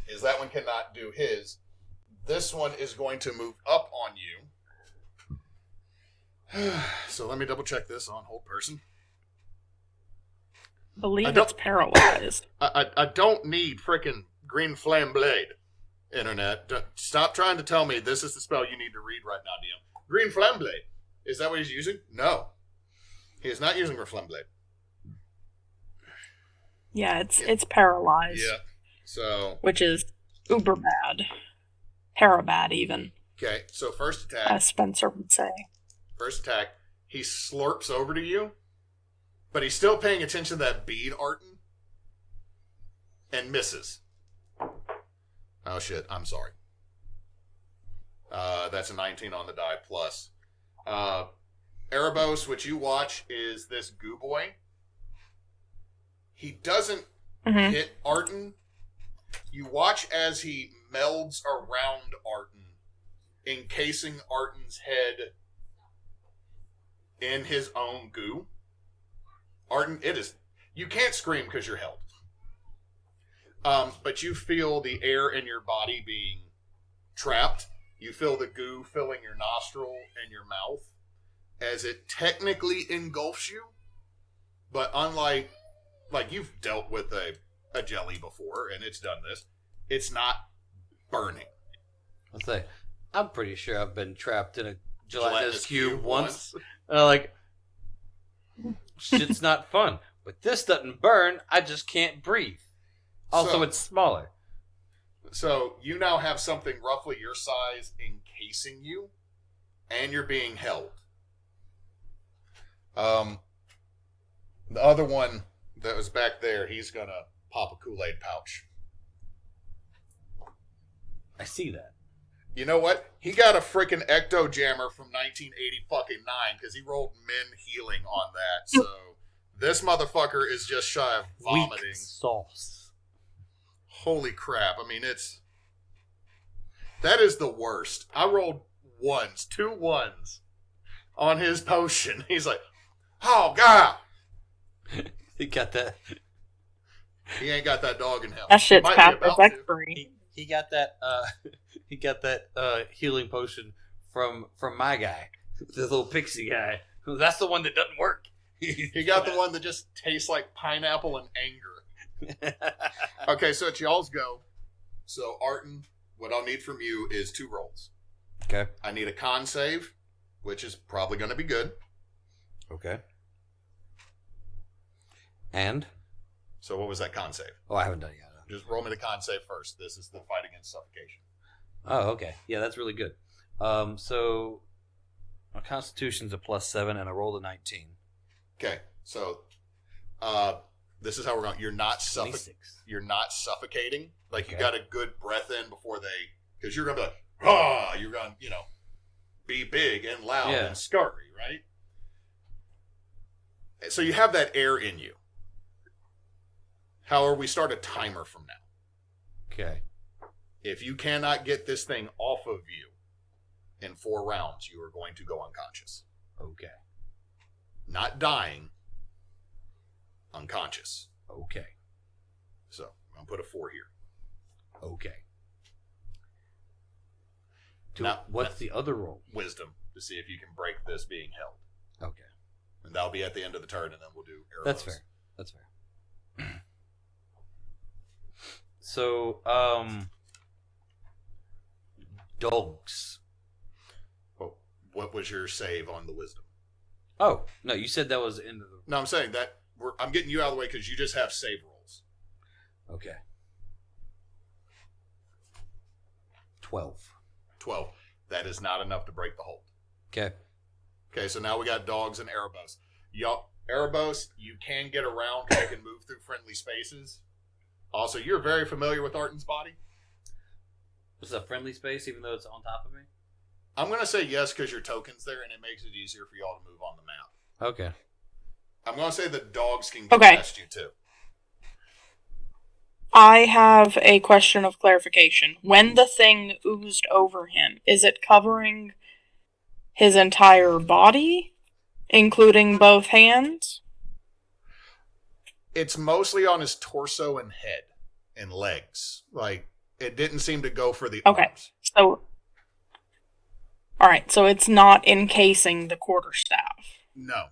is that one cannot do his. This one is going to move up on you. So let me double check this on hold person. Believe it's paralyzed. I don't need frickin' green flame blade. Internet, stop trying to tell me this is the spell you need to read right now, DM. Green flame blade. Is that what he's using? No. He is not using flame blade. Yeah, it's paralyzed. Yeah. So. Which is uber bad. Parabad even. Okay, so first attack. As Spencer would say. First attack, he slurps over to you, but he's still paying attention to that bead, Artent, and misses. Oh shit, I'm sorry. That's a 19 on the die plus. Erobos, which you watch, is this goo boy. He doesn't hit Artent. You watch as he melds around Artent, encasing Artent's head in his own goo. Artent, you can't scream because you're held. But you feel the air in your body being trapped You feel the goo filling your nostril and your mouth as it technically engulfs you, but unlike, like, you've dealt with a jelly before, and it's done this, it's not burning. Let's say, I'm pretty sure I've been trapped in a gelatinous cube once. Shit's not fun. But this doesn't burn, I just can't breathe. Also, it's smaller. So, you now have something roughly your size encasing you, and you're being held. The other one that was back there, he's gonna pop a Kool-Aid pouch. I see that. You know what? He got a freaking ecto jammer from 1989 because he rolled men healing on that. So this motherfucker is just shy of vomiting. Weak sauce. Holy crap! I mean, that is the worst. I rolled two ones on his potion. He's like, "Oh God!" He got that. He ain't got that dog in hell. That shit's past its expiry. He got that. He got that healing potion from my guy, the little pixie guy. That's the one that doesn't work. He got the one that just tastes like pineapple and anger. Okay, so it's y'all's go. So Artent, what I'll need from you is 2 rolls. Okay. I need a con save, which is probably going to be good. Okay. And? So what was that con save? Oh, I haven't done it yet. Just roll me the con save first. This is the fight against suffocation. Oh, okay. Yeah, that's really good. So my Constitution's a +7, and I rolled a 19. Okay, so this is how we're going. You're not suffocating. Like, okay. You got a good breath in before because you're going to be like, ah, you're going to, be big and loud and scurry, right? So you have that air in you. However, we start a timer from now. Okay. If you cannot get this thing off of you in 4 rounds, you are going to go unconscious. Okay. Not dying. Unconscious. Okay. So, I'm going to put a 4 here. Okay. What's the other roll? Wisdom, to see if you can break this being held. Okay. And that'll be at the end of the turn, and then we'll do Erobos. That's fair. So, dogs. Well, what was your save on the wisdom? Oh, no, you said that was the end of the... No, I'm saying that I'm getting you out of the way because you just have save rolls. Okay. 12. That is not enough to break the hold. Okay. Okay, so now we got dogs and Erobos. Erobos, you can get around. You can move through friendly spaces. Also, you're very familiar with Artent's body. This is a friendly space, even though it's on top of me? I'm going to say yes because your token's there, and it makes it easier for y'all to move on the map. Okay. I'm going to say the dogs can get past you, too. I have a question of clarification. When the thing oozed over him, is it covering his entire body, including both hands? It's mostly on his torso and head and legs. Like, it didn't seem to go for the arms. So, alright, so it's not encasing the quarterstaff. No.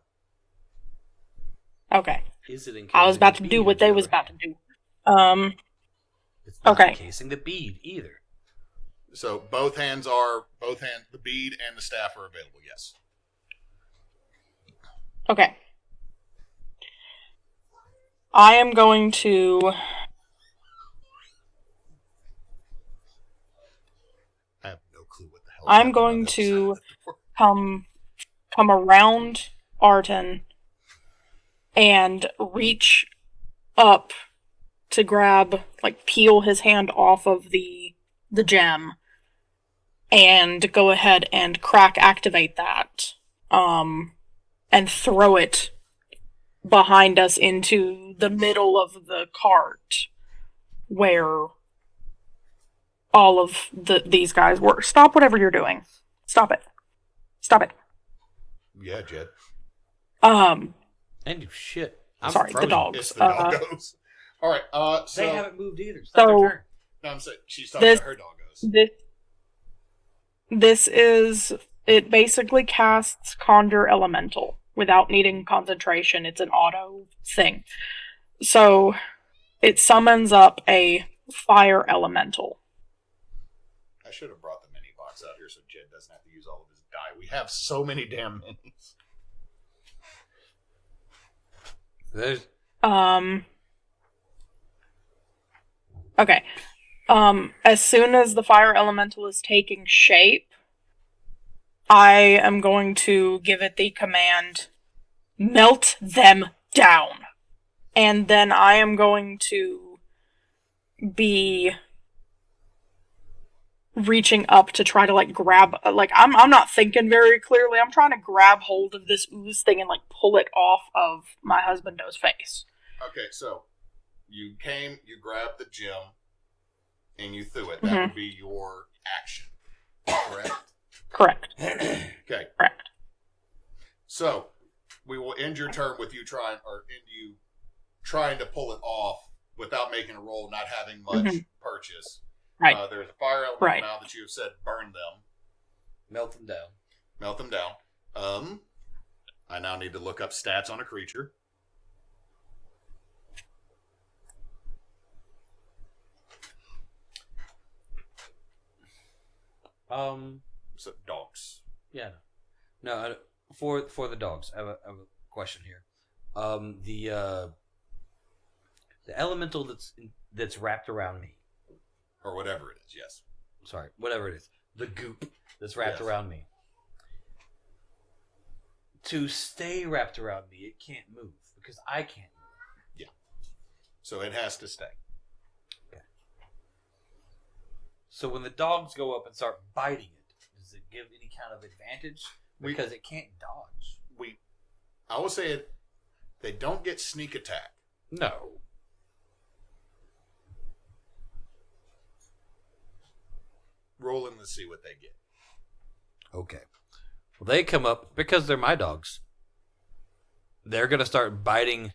Okay. Is it encasing I was about to the do bead what they on was the about to other do. It's not okay. encasing the bead either. So the bead and the staff are available, yes. Okay. I am going to... I have no clue what the hell. I'm going to come around Artent and reach up to grab, peel his hand off of the gem and go ahead and activate that, and throw it behind us into the middle of the cart where all of these guys were. Stop whatever you're doing. Stop it. Yeah, Jed. And you shit. I'm sorry, frozen. the dogs. It's the doggos. All right, so... They haven't moved either. Stop their turn. No, I'm saying, she's talking about her doggos. It basically casts Conjure Elemental without needing concentration. It's an auto thing. So, it summons up a Fire Elemental. I should have brought the mini box out here so Jed doesn't have to use all of his die. We have so many damn minis. There's Okay. As soon as the Fire Elemental is taking shape, I am going to give it the command, melt them down. And then I am going to be reaching up to try to, like, grab, like, I'm not thinking very clearly. I'm trying to grab hold of this ooze thing and, like, pull it off of my husbando's face. Okay, so you grabbed the gem, and you threw it. That would be your action, correct? Correct. Okay. Correct. So we will end your turn with you trying to pull it off without making a roll, not having much purchase. Right. There's a fire element now that you have said burn them. melt them down. Melt them down. I now need to look up stats on a creature. So dogs. Yeah. No, for the dogs, I have a question here. The elemental that's wrapped around me, Or whatever it is, yes. sorry, whatever it is, the goop that's wrapped around me. To stay wrapped around me, it can't move because I can't move. Yeah. So it has to stay. Okay. So when the dogs go up and start biting it, does it give any kind of advantage? Because it can't dodge. I will say it. They don't get sneak attack. No. Rolling to see what they get. Okay. Well, they come up because they're my dogs. They're going to start biting,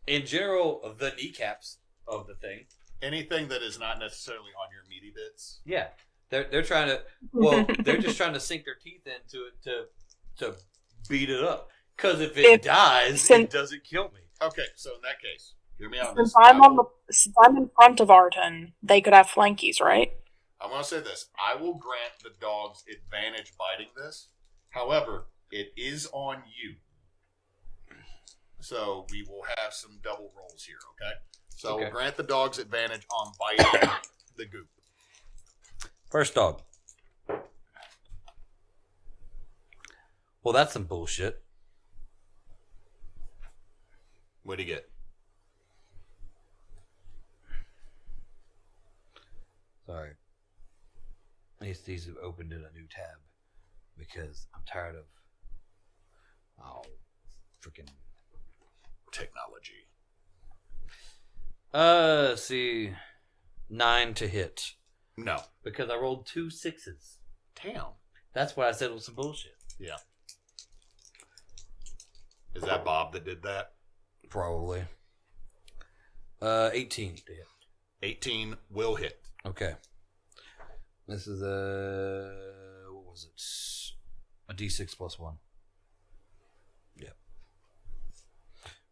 in general, the kneecaps of the thing. Anything that is not necessarily on your meaty bits. Yeah. They're trying to, well, they're just trying to sink their teeth into it to beat it up. Because if it dies, it doesn't kill me. Okay, so in that case, hear me out. Since I'm in front of Artent, they could have flankies, right? I'm going to say this. I will grant the dogs advantage biting this. However, it is on you. So we will have some double rolls here, okay? So we'll grant the dogs advantage on biting the goop. First dog. Well, that's some bullshit. What'd he get? Sorry. These have opened in a new tab because I'm tired of freaking technology. See, 9 to hit. No, because I rolled 2 6s. Damn. That's what I said was some bullshit. Yeah. Is that Bob that did that? Probably. 18 to hit. 18 will hit. Okay. This is what was it? A D6 plus 1. Yep.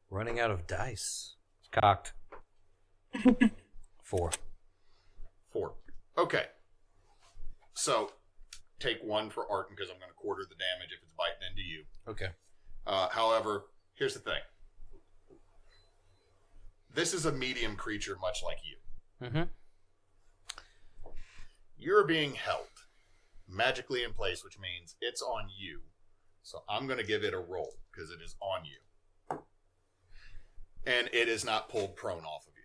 Running out of dice. Cocked. 4. 4. Okay. So, take 1 for Artent because I'm going to quarter the damage if it's biting into you. Okay. However, here's the thing. This is a medium creature much like you. Mm-hmm. You're being held magically in place, which means it's on you. So I'm going to give it a roll because it is on you. And it is not pulled prone off of you.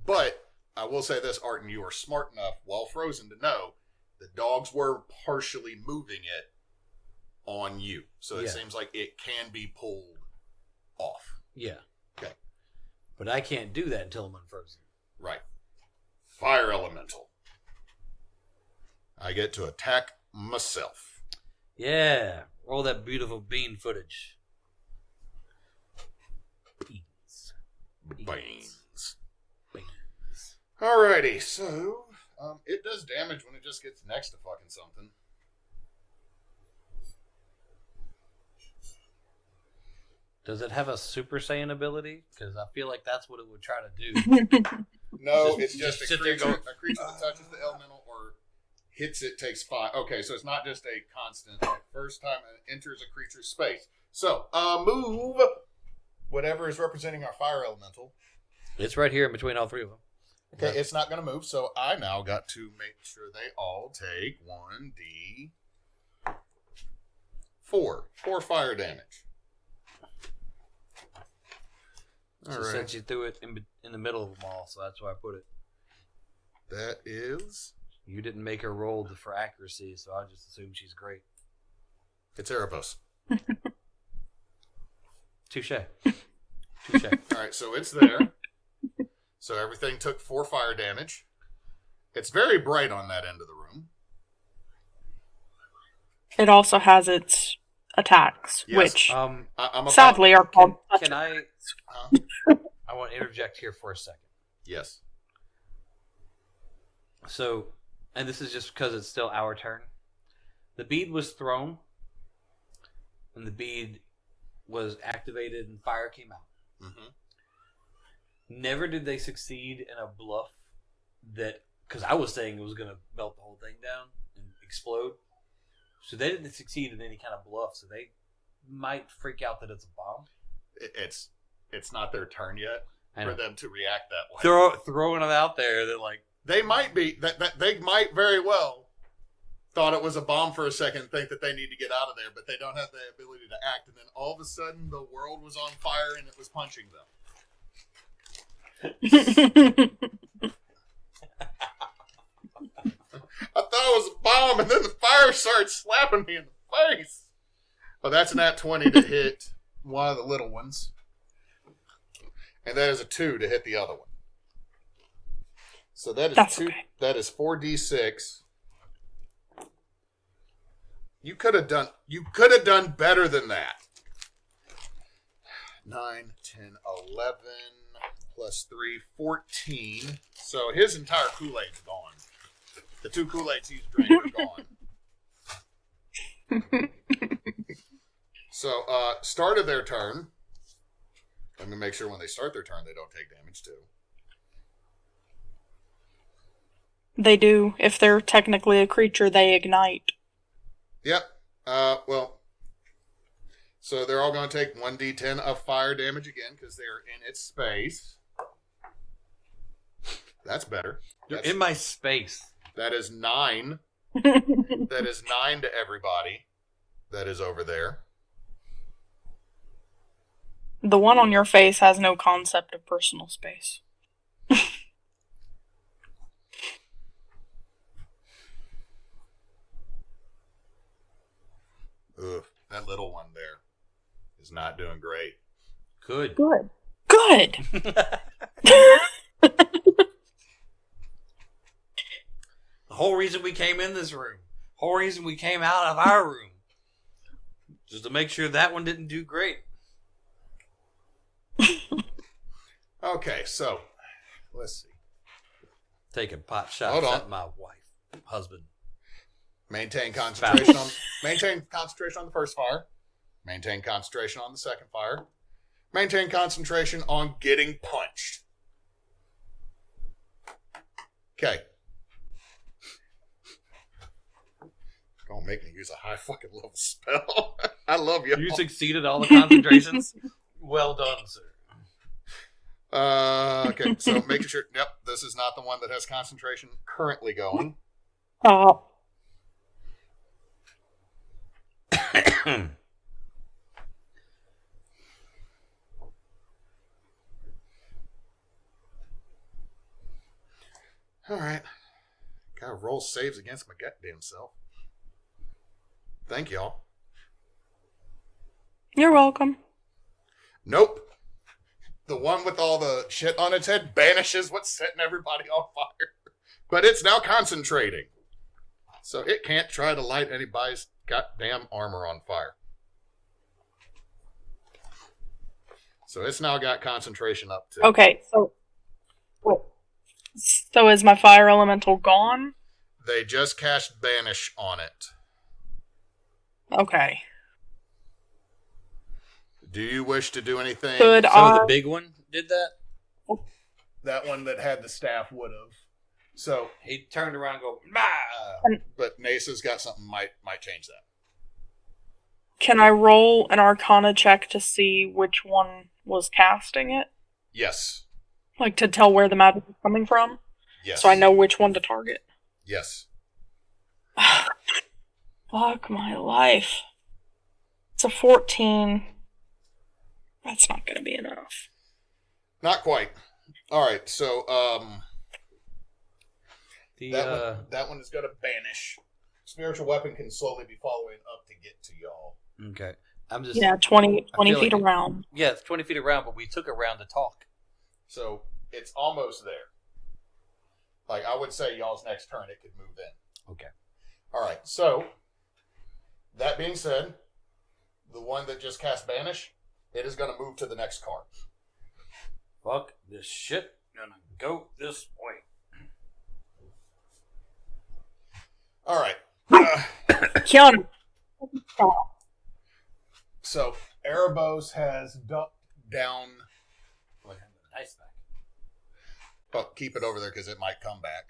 But I will say this, Artent, you are smart enough while frozen to know the dogs were partially moving it on you. So it seems like it can be pulled off. Yeah. Okay. But I can't do that until I'm unfrozen. Right. Fire Elemental. I get to attack myself. Yeah. Roll that beautiful bean footage. Beans. Beans. Alrighty, so It does damage when it just gets next to fucking something. Does it have a Super Saiyan ability? Because I feel like that's what it would try to do. No, it's just just a sit there creature. going, A creature that touches the elemental or hits it takes 5. Okay, so it's not just a constant. First time it enters a creature's space. So, move whatever is representing our fire elemental. It's right here in between all three of them. Okay, it's not going to move, so I now got to make sure they all take 1d4. 4 fire damage. So since you threw it in the middle of them all, so that's why I put it. That is... You didn't make her roll for accuracy, so I just assumed she's great. It's Erobos. Touche. All right, so it's there. So everything took 4 fire damage. It's very bright on that end of the room. It also has its attacks, Yes. which I'm about... sadly are called. Can I? Huh? I want to interject here for a second. Yes. So, and this is just because it's still our turn. The bead was thrown, and the bead was activated, and fire came out. Mm-hmm. Never did they succeed in a bluff that, because I was saying it was going to melt the whole thing down and explode. So they didn't succeed in any kind of bluff, so they might freak out that it's a bomb. It's not their turn yet for them to react that way. Throwing it out there, they're like... They might be, that they might very well thought it was a bomb for a second, think that they need to get out of there, but they don't have the ability to act, and then all of a sudden the world was on fire and it was punching them. I thought it was a bomb, and then the fire started slapping me in the face. Oh, that's an at 20 to hit one of the little ones. And that is a 2 to hit the other one. So that is That's 2. okay. That is 4d6. You could have done better than that. 9, 10, 11 plus 3, 14. So his entire Kool-Aid's gone. The 2 Kool-Aids he's drank are gone. So, start of their turn. Let me make sure when they start their turn, they don't take damage too. They do. If they're technically a creature, they ignite. Yep. Well, so they're all going to take 1d10 of fire damage again because they're in its space. That's better. You're in my space. That is 9. That is 9 to everybody that is over there. The one on your face has no concept of personal space. Ugh, that little one there is not doing great. Good. Good. Good! The whole reason we came in this room. Whole reason we came out of our room. Just to make sure that one didn't do great. Okay, so let's see. Taking pot shots Hold on. at my wife, husband. Maintain concentration on the first fire. Maintain concentration on the second fire. Maintain concentration on getting punched. Okay. Gonna make me use a high fucking level spell. I love you. You succeeded all the concentrations. Well done, sir. Okay, so making sure. Yep, this is not the one that has concentration currently going. Oh. All right. Gotta roll saves against my goddamn self. Thank y'all. You're welcome. Nope. The one with all the shit on its head banishes what's setting everybody on fire. But it's now concentrating. So it can't try to light anybody's goddamn armor on fire. So it's now got concentration up to... Okay, so... Wait. So is my fire elemental gone? They just cast Banish on it. Okay. Do you wish to do anything? Could the big one did that? That one that had the staff would have. So he turned around and go, bah! But Neysa's got something might change that. Can I roll an Arcana check to see which one was casting it? Yes. Like to tell where the magic is coming from? Yes. So I know which one to target. Yes. Fuck my life. It's a 14. That's not going to be enough. Not quite. All right, so that one is going to banish. Spiritual weapon can slowly be following up to get to y'all. Okay. I'm just 20 feet around. Yeah, it's 20 feet around, but we took a round to talk. So it's almost there. Like, I would say y'all's next turn, it could move in. Okay. All right, so that being said, the one that just cast Banish, it is going to move to the next card. Fuck this shit. Gonna go this way. All right. Keanu. So Erobos has ducked down. Nice back. Well, keep it over there because it might come back.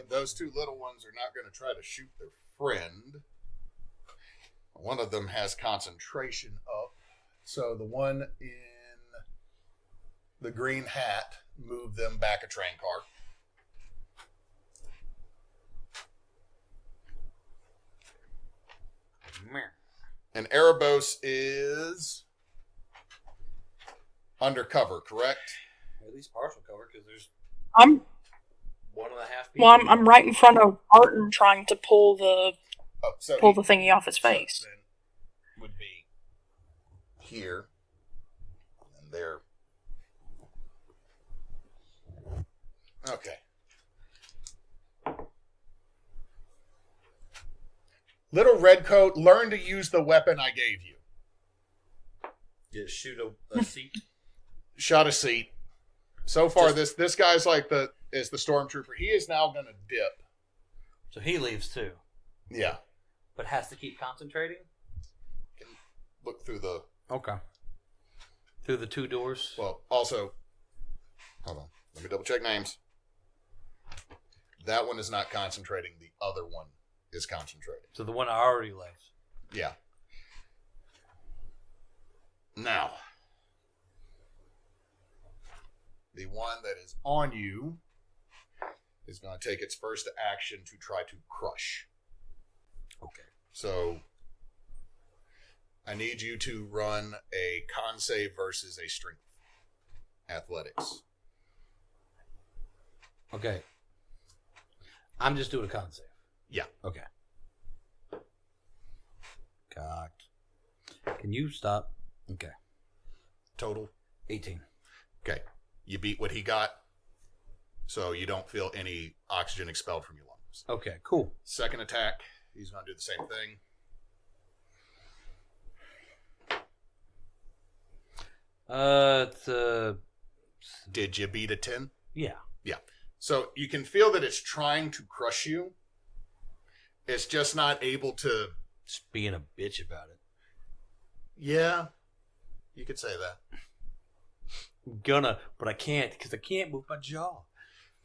Those two little ones are not going to try to shoot their friend. One of them has concentration up. So the one in the green hat, move them back a train car. And Erobos is undercover, correct? At least partial cover, because there's I'm 1.5 people. well. I'm right in front of Artent trying to pull the thingy off his face. So then would be here and there. Okay. Little Redcoat, learn to use the weapon I gave you. Just shoot a seat. Shot a seat. So far, this guy's like the stormtrooper. He is now going to dip. So he leaves too. Yeah. But has to keep concentrating? Can look through the... Okay. Through the two doors? Well, also... Hold on. Let me double check names. That one is not concentrating. The other one is concentrating. So the one I already left. Yeah. Now, the one that is on you is going to take its first action to try to crush. Okay. So, I need you to run a con save versus a strength athletics. Okay. I'm just doing a con save. Yeah. Okay. Cocked. Can you stop? Okay. Total? 18. Okay. You beat what he got, so you don't feel any oxygen expelled from your lungs. Okay, cool. Second attack, he's going to do the same thing. Did you beat a 10? Yeah. Yeah. So you can feel that it's trying to crush you. It's just not able to... Just being a bitch about it. Yeah. You could say that. I'm gonna, but I can't because I can't move my jaw.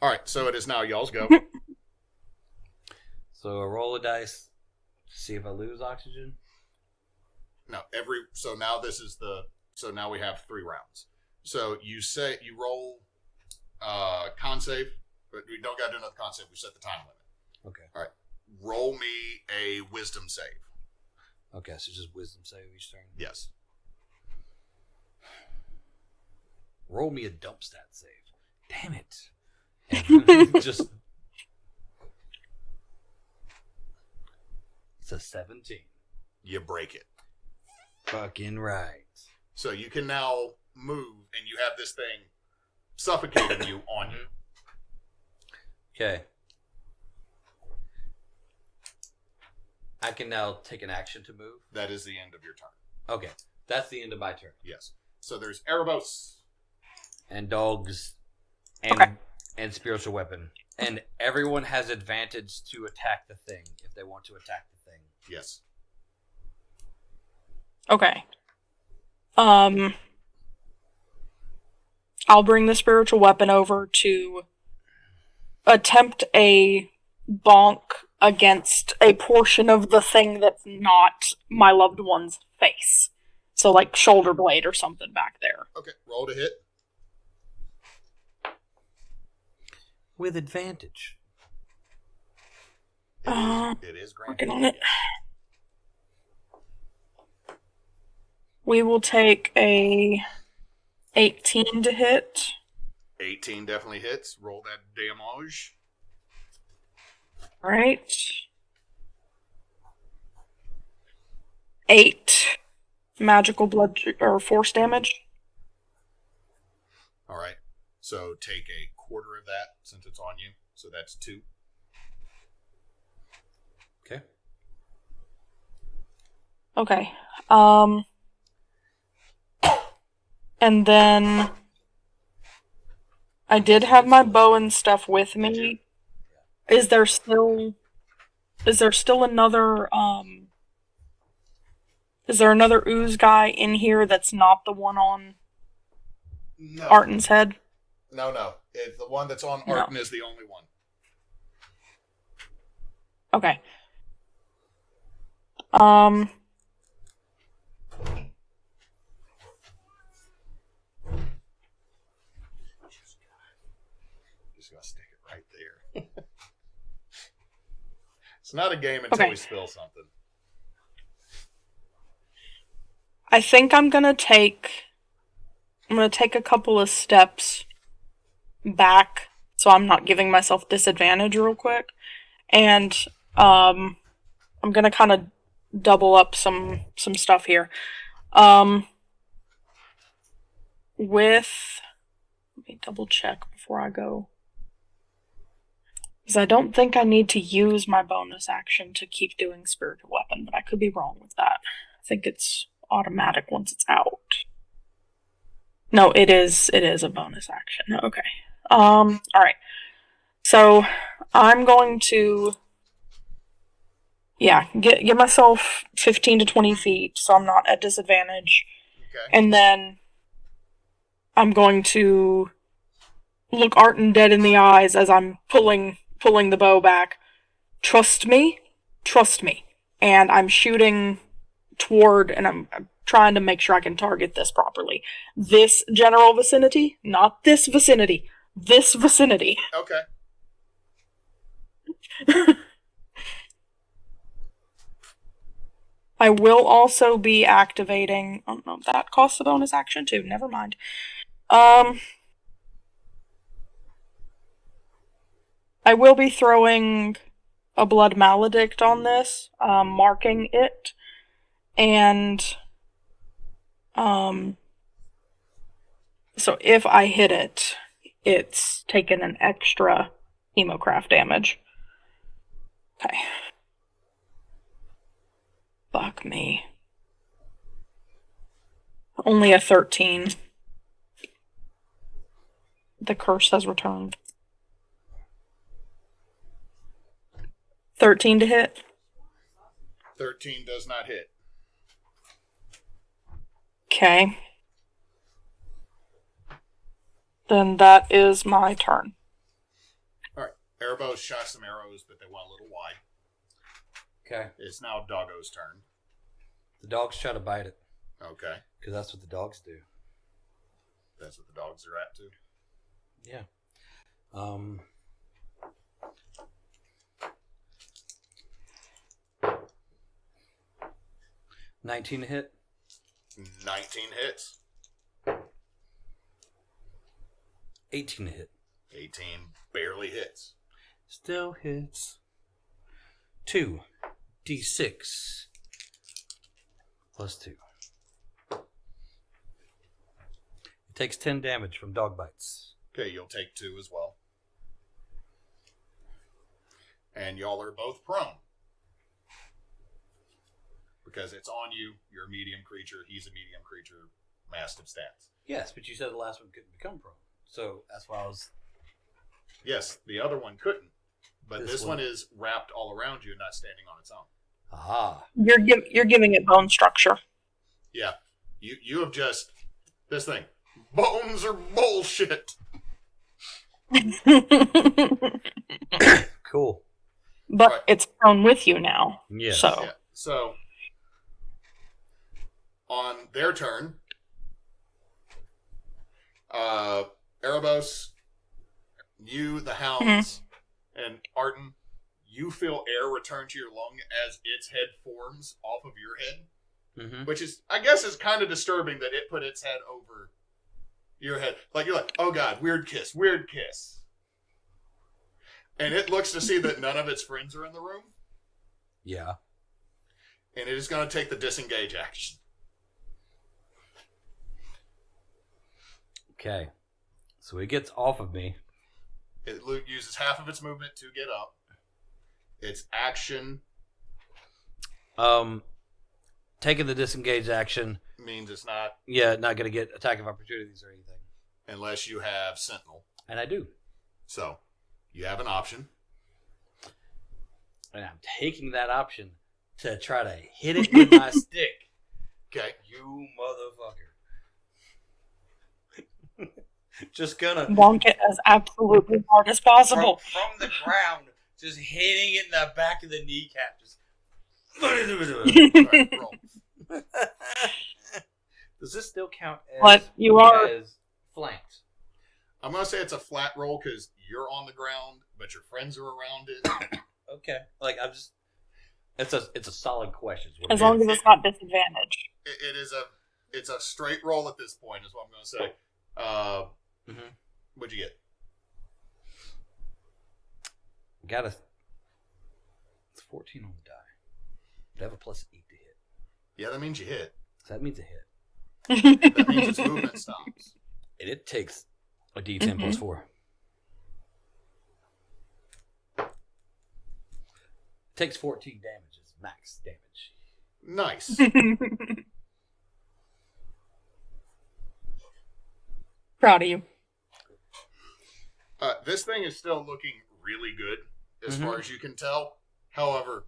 All right, so it is now y'all's go. So I roll a dice to see if I lose oxygen. No, so now now we have 3 rounds. So you roll con save, but we don't got to do another con save. We set the time limit. Okay. All right. Roll me a wisdom save. Okay, so just wisdom save each turn. Yes. Roll me a dump stat save. Damn it. Just. It's a 17. You break it. Fucking right. So you can now move, and you have this thing suffocating you on you. Okay. I can now take an action to move. That is the end of your turn. Okay. That's the end of my turn. Yes. So there's Erobos. And dogs. And Okay. and spiritual weapon. And everyone has advantage to attack the thing if they want to attack the thing. Yes. Okay. I'll bring the spiritual weapon over to attempt a bonk against a portion of the thing that's not my loved one's face. So, like, shoulder blade or something back there. Okay, roll to hit. With advantage. It is granted. Working on it. We will take a 18 to hit. 18 definitely hits. Roll that damage. Alright. 8 magical blood or force damage. Alright. So take a quarter of that since it's on you. So that's 2. Okay. Okay. And then I did have my bow and stuff with me. Is there still another is there another ooze guy in here that's not the one on Artent's head? No. The one that's on Artent is the only one. Okay. Just gonna stick it right there. It's not a game until we spill something. I think I'm gonna take a couple of steps back so I'm not giving myself disadvantage real quick. And I'm gonna kind of double up some stuff here. Let me double check before I go. Because I don't think I need to use my bonus action to keep doing spiritual weapon, but I could be wrong with that. I think it's automatic once it's out. No, it is a bonus action. Okay. Alright. So I'm going to get myself 15 to 20 feet so I'm not at disadvantage. Okay. And then I'm going to look Artent dead in the eyes as I'm pulling the bow back. Trust me. And I'm shooting toward, and I'm trying to make sure I can target this properly. This general vicinity, not this vicinity. This vicinity. Okay. I will also be activating. Oh no, that costs a bonus action too. Never mind. I will be throwing a blood maledict on this, marking it, and so if I hit it, it's taken an extra hemocraft damage. Okay. Fuck me. Only a 13. The curse has returned. 13 to hit. 13 does not hit. Okay. Then that is my turn. Alright. Erobos shot some arrows, but they went a little wide. Okay. It's now Doggo's turn. The dogs try to bite it. Okay. Because that's what the dogs do. That's what the dogs are at, too. Yeah. 19 to hit. 19 hits. 18 to hit. 18 barely hits. Still hits. 2d6 plus 2. It takes 10 damage from dog bites. Okay, you'll take 2 as well. And y'all are both prone. Because it's on you. You're a medium creature. He's a medium creature. Mastiff stats. Yes, but you said the last one couldn't become prone. So that's why I was... Yes, the other one couldn't. But This this one one is wrapped all around you and not standing on its own. Ah. You're giving it bone structure. Yeah. You have just... This thing. Bones are bullshit. Cool. But Right. it's prone with you now. Yes. So. Yeah. So, on their turn, Erobos, you, the hounds, and Artent, you feel air return to your lung as its head forms off of your head. Mm-hmm. Which is, I guess, is kind of disturbing that it put its head over your head. Like, you're like, oh god, weird kiss, weird kiss. And it looks to see that none of its friends are in the room, Yeah. and it is going to take the disengage action. Okay. So it gets off of me. It uses half of its movement to get up. Its action Taking the disengage action. means it's not, Yeah, not going to get attack of opportunities or anything. unless you have Sentinel. And I do. So, you have an option. And I'm taking that option to try to hit it with my stick. Okay. You motherfucker. Just gonna Wonk it as absolutely hard as possible. from the ground, just hitting it in the back of the kneecap. Just Alright, roll. Does this still count as, But you are as flanked? I'm going to say it's a flat roll because you're on the ground, but your friends are around it. Okay. Like I'm just it's a solid question. Is what as it long is. as it's not disadvantaged. It's a straight roll at this point, is what I'm going to say. What'd you get? Got it's 14 on the die. But I have a plus 8 to hit. Yeah, that means you hit. So that means a hit. That means its movement stops. And it takes a D10 plus 4. Takes 14 damage as max damage. Nice. Proud of you. This thing is still looking really good as far as you can tell. However,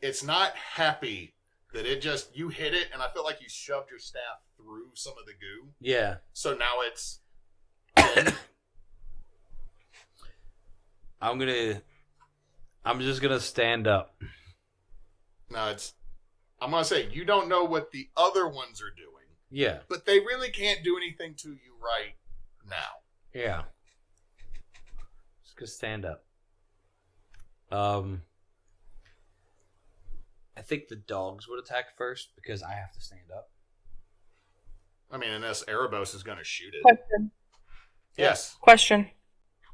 it's not happy that you hit it, and I feel like you shoved your staff through some of the goo. Yeah. So now it's... I'm just gonna stand up. No, I'm going to say, you don't know what the other ones are doing, Yeah. but they really can't do anything to you right now. Yeah. Just gonna stand up. I think the dogs would attack first because I have to stand up. I mean, unless Erobos is going to shoot it. Question. Yes. Question.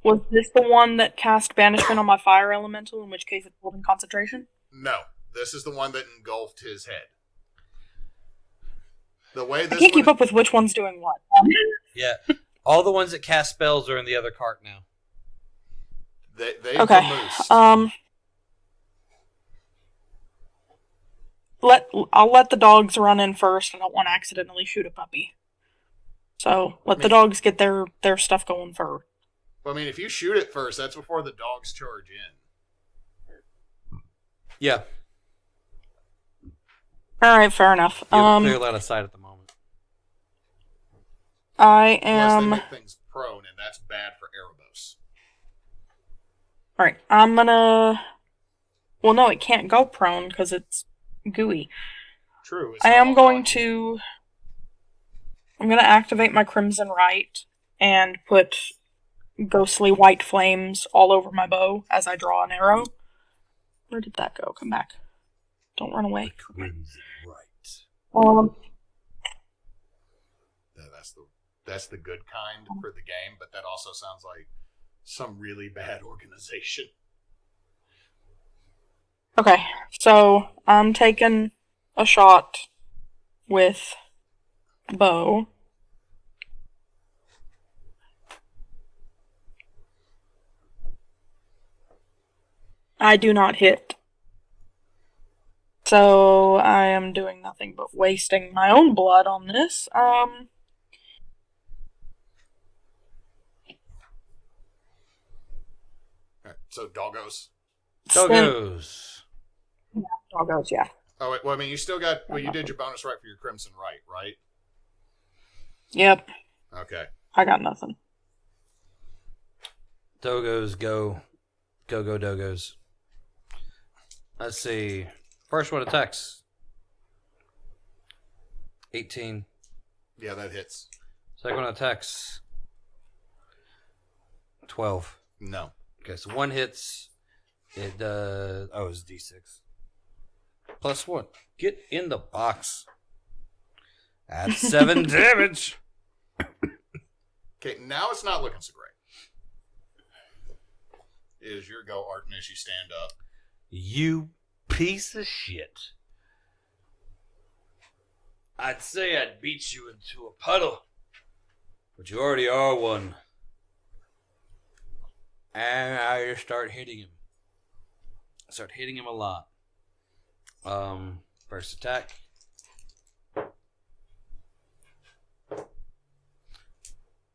Was this the one that cast banishment on my fire elemental, in which case it's holding concentration? No. This is the one that engulfed his head. The way I this can't keep one... up with which one's doing what. Yeah. All the ones that cast spells are in the other cart now. They've Okay. vamoosed. I'll let the dogs run in first. I don't want to accidentally shoot a puppy. So let the dogs get their stuff going first. I mean, if you shoot it first, that's before the dogs charge in. Yeah. All right, fair enough. You have a clear line of sight at the moment. I Unless they am. make things prone, and that's bad for Erobos. All right, I'm gonna. Well, no, it can't go prone because it's gooey. True. I am going to. I'm gonna activate my Crimson Right and put ghostly white flames all over my bow as I draw an arrow. Where did that go? Come back. Don't run away. Crimson Right. That's the good kind for the game, but that also sounds like some really bad organization. Okay, so I'm taking a shot with bow. I do not hit. So I am doing nothing but wasting my own blood on this. So doggos. Doggos. Yeah, doggos, yeah. Oh, wait, well, I mean, you still got... Well, you did your bonus right for your Crimson right? Yep. Okay. I got nothing. Doggos go. Go doggos. Let's see. First one attacks. 18. Yeah, that hits. Second one attacks. 12. No. Okay, so one hits. It it's D6. Plus one. Get in the box. That's 7 damage. Okay, now it's not looking so great. It is your go, Artent, as you stand up. You piece of shit. I'd say I'd beat you into a puddle, but you already are one. And I just start hitting him. I start hitting him a lot. First attack.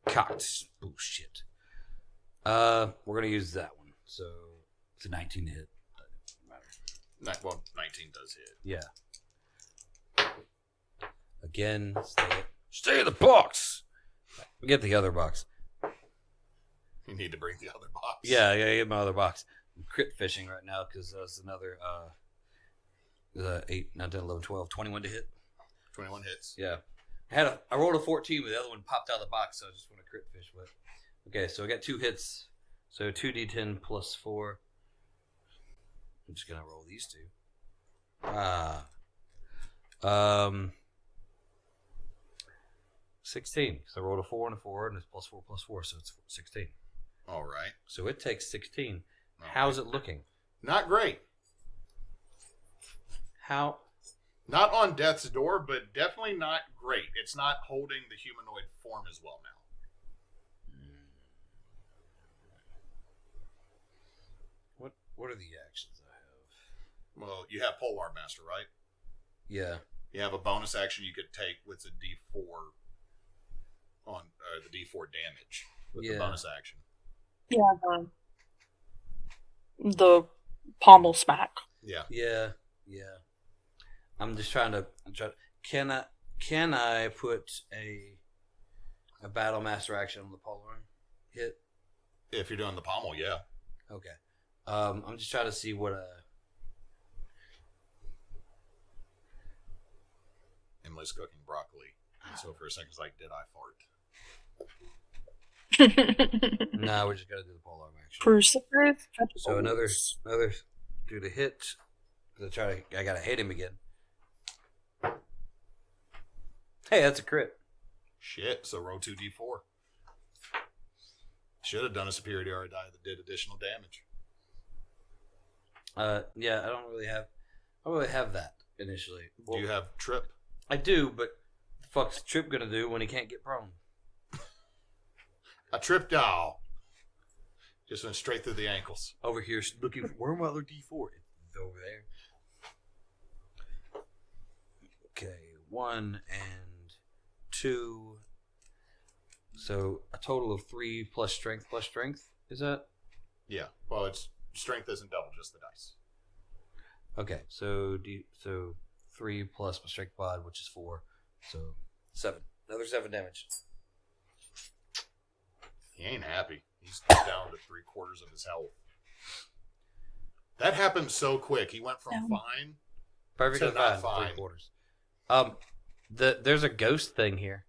Cocked. Bullshit. We're gonna use that one. So it's a 19 to hit. Doesn't matter. Well, 19 does hit. Yeah. Again, stay in the box. Get the other box. You need to bring the other box. Yeah, get my other box. I'm crit fishing right now because that's another 8, 9, 10, 11, 12, 21 to hit. 21 hits. Yeah. I rolled a 14, but the other one popped out of the box, so I just want to crit fish with. Okay, so I got 2 hits. So 2d10 plus 4. I'm just gonna roll these 2. 16. So I rolled a 4 and a 4, and it's plus 4 plus 4, so it's 16. All right. So it takes 16. All How's it looking? Not great. How? Not on death's door, but definitely not great. It's not holding the humanoid form as well now. What are the actions I have? Well, you have Polar Master, right? Yeah. You have a bonus action you could take with a D4 on the D4 damage with the bonus action. Yeah, the pommel smack. Yeah. Yeah. I'm trying to. Can I put a battle master action on the polar hit? If you're doing the pommel, yeah. Okay. I'm just trying to see what Emily's cooking broccoli. And so for a second, it's like, did I fart? No, we're just gonna do the polar action. Crucifix. So another do the hit. I gotta hit him again. Hey, that's a crit. Shit. So roll 2d4. Should have done a superiority die that did additional damage. Yeah, I don't really have that initially. Do you have trip? I do, but what the fuck's Trip gonna do when he can't get prone? A trip doll. Just went straight through the ankles. Over here looking for where my other D4? It's over there. Okay, 1 and 2. So a total of 3 plus strength, is that? Yeah. Well, it's strength isn't double, just the dice. Okay, so 3 plus my strength mod, which is 4. So 7. Another 7 damage. He ain't happy. He's down to 3/4 of his health. That happened so quick. He went from fine Perfectly to not fine. fine. 3/4. There's a ghost thing here.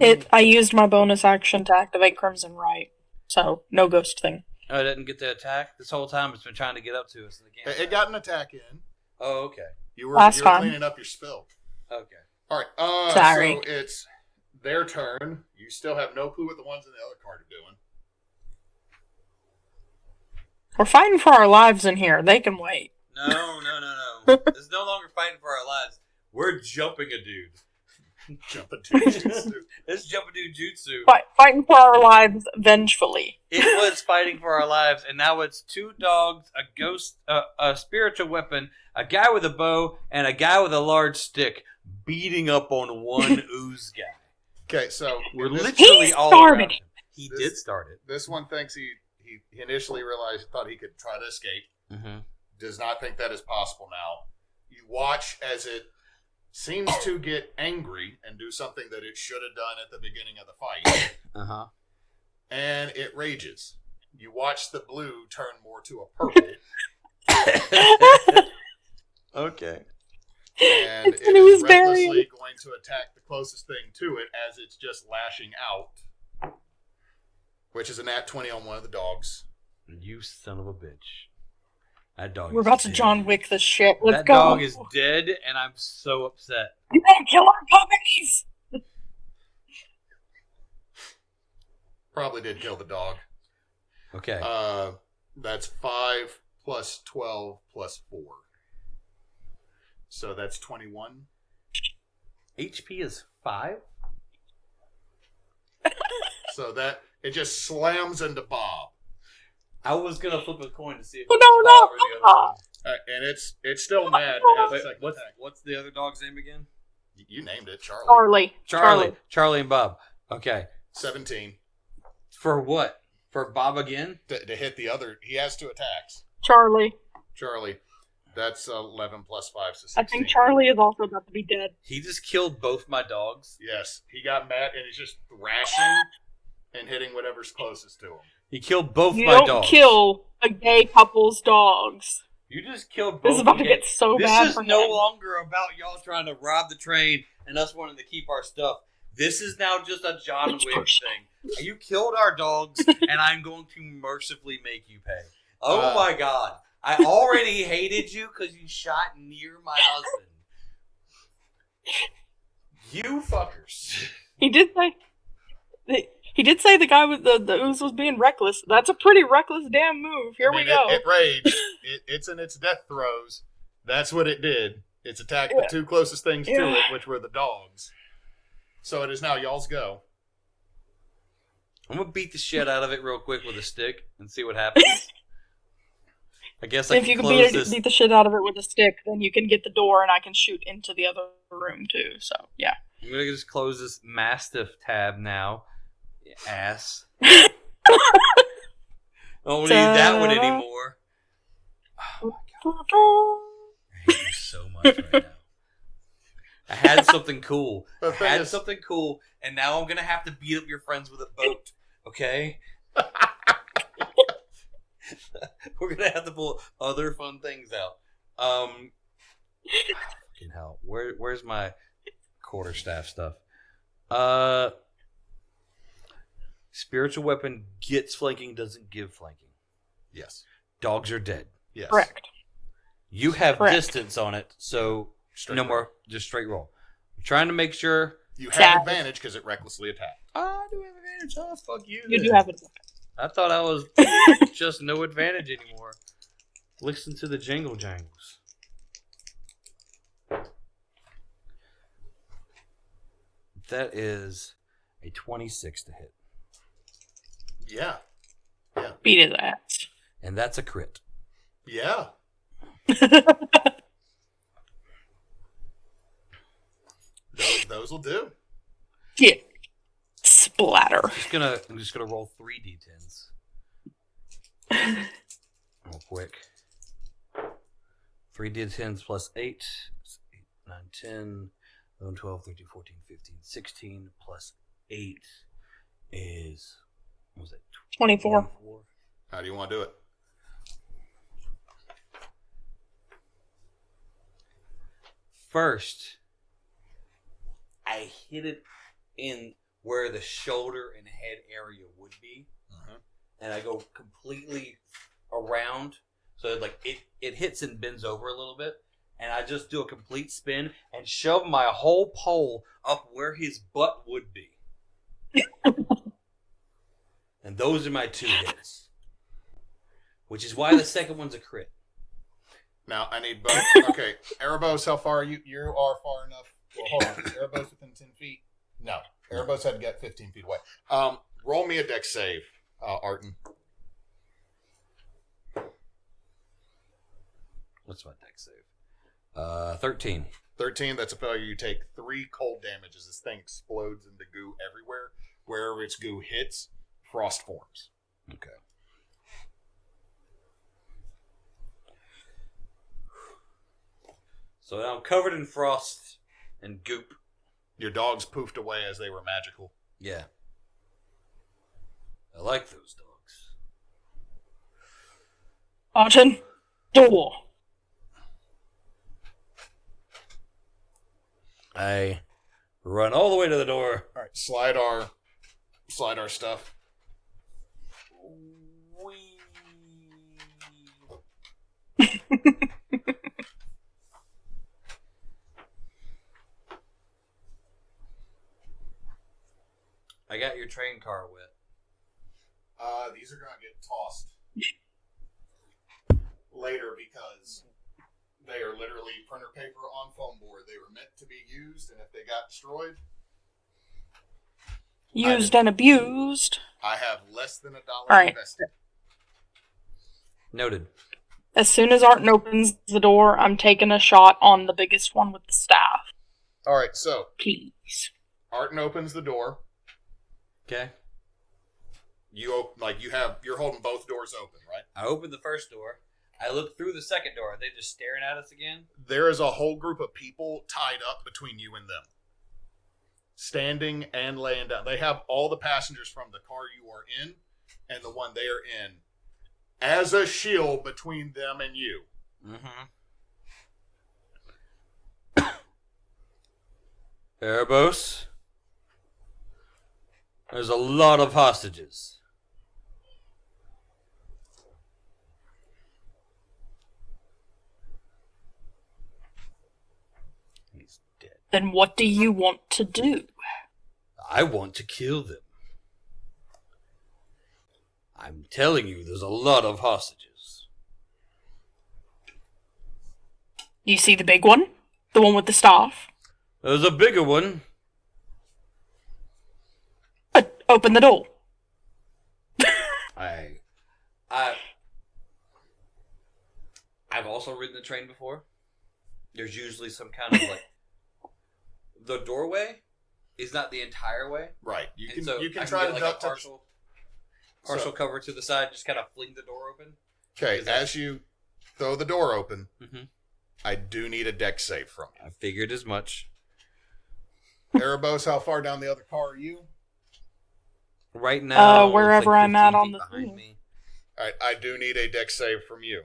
I used my bonus action to activate Crimson Right, so no ghost thing. Oh, it didn't get the attack this whole time. It's been trying to get up to us. And It got an attack in. Oh, okay. You were time. cleaning up your spill. Okay. All right. Sorry. So it's their turn. You still have no clue what the ones in the other card are doing. We're fighting for our lives in here. They can wait. No. It's no longer fighting for our lives. We're jumping a dude. Jumping to jutsu. It's jumping dude jutsu. Fighting for our lives vengefully. It was fighting for our lives, and now it's 2 dogs, a ghost, a spiritual weapon, a guy with a bow, and a guy with a large stick beating up on one ooze guy. Okay, so We're literally He all started around him. He did start it. This one thinks he he initially thought he could try to escape. Mm-hmm. Does not think that is possible now. You watch as it seems to get angry and do something that it should have done at the beginning of the fight. Uh-huh. And it rages. You watch the blue turn more to a purple. Okay. And it is recklessly going to attack the closest thing to it as it's just lashing out. Which is a nat 20 on one of the dogs. You son of a bitch. That dog We're is about to dead. John Wick this shit. Let's that go. dog is dead, and I'm so upset. You gotta kill our puppies! Probably did kill the dog. Okay. That's 5 plus 12 plus 4. So that's 21. HP is 5? So that it just slams into Bob. I was gonna flip a coin to see if Oh, it was no, Bob or the other one. And it's still mad. It has a Wait, second what's, attack. what's the other dog's name again? You named it, Charlie. Charlie and Bob. Okay. 17. For what? For Bob again? To hit the other. He has 2 attacks. Charlie. That's 11 plus 5, so 16. I think Charlie is also about to be dead. He just killed both my dogs. Yes. He got mad and he's just thrashing and hitting whatever's closest to him. He killed both You my don't dogs. kill a gay couple's dogs. You just killed both. This is about to get so bad This for is no him. longer about y'all trying to rob the train and us wanting to keep our stuff. This is now just a John Wick thing. You killed our dogs, and I'm going to mercifully make you pay. Oh my God. I already hated you because you shot near my husband. You fuckers. He did say the guy with the ooze was being reckless. That's a pretty reckless damn move. Here we go. It raged. It's in its death throes. That's what it did. It's attacked the 2 closest things to it, which were the dogs. So it is now y'all's go. I'm going to beat the shit out of it real quick with a stick and see what happens. I guess If you can beat the shit out of it with a stick, then you can get the door and I can shoot into the other room too. So, yeah. I'm going to just close this Mastiff tab now. Ass. Don't need that one anymore. Oh my God. I hate you so much right now. I had something cool. And now I'm going to have to beat up your friends with a boat. Okay? We're going to have to pull other fun things out. Fucking hell. Where's my quarterstaff stuff? Spiritual weapon gets flanking, doesn't give flanking. Yes. Dogs are dead. Yes. Correct. You have distance on it, so no more. Just straight roll. I'm trying to make sure. You have advantage because it recklessly attacked. I do have advantage. Oh, fuck you. You do have it. I thought I was just no advantage anymore. Listen to the jingle jangles. That is a 26 to hit. Yeah. Beat his ass. And that's a crit. Yeah. Those will do. Yeah. Splatter. I'm just gonna roll 3 d10s. Real quick. 3 d10s plus 8. 8, 9, 10, 11, 12, 13, 14, 15, 16 plus 8 is, what was it? 24. How do you want to do it? First, I hit it in where the shoulder and head area would be, and I go completely around, so it hits and bends over a little bit, and I just do a complete spin and shove my whole pole up where his butt would be. And those are my 2 hits, which is why the second one's a crit. Now, I need both. Okay, Erobos, how far are you? You are far enough. Well, hold on. Is Erobos within 10 feet? No. Erobos had to get 15 feet away. Roll me a dex save, Artent. What's my dex save? 13. 13, that's a failure. You take 3 cold damage as this thing explodes into goo everywhere. Wherever its goo hits, frost forms. Okay. So now I'm covered in frost and goop. Your dogs poofed away as they were magical. Yeah. I like those dogs. Artent, door. I run all the way to the door. All right, slide our stuff. I got your train car wet. These are gonna get tossed later because they are literally printer paper on foam board. They were meant to be used, and if they got destroyed, Used and abused. I have less than $1 Alright. invested. Noted. As soon as Artent opens the door, I'm taking a shot on the biggest one with the staff. All right, so Please. Artent opens the door. Okay. You're holding both doors open, right? I open the first door. I look through the second door. Are they just staring at us again? There is a whole group of people tied up between you and them. Standing and laying down. They have all the passengers from the car you are in and the one they are in as a shield between them and you. Mm-hmm. Erobos. There's a lot of hostages. He's dead. Then what do you want to do? I want to kill them. I'm telling you, there's a lot of hostages. You see the big one? The one with the staff? There's a bigger one. Open the door. I've also ridden the train before. There's usually some kind of the doorway is not the entire way. Right. You can I try get to a duck partial cover to the side, just kind of fling the door open. Okay, as you throw the door open, Mm-hmm. I do need a deck save from you. I figured as much. Erobos, how far down the other car are you? Right now, wherever it's I'm at 15 on feet the behind thing. me. All right, I do need a deck save from you.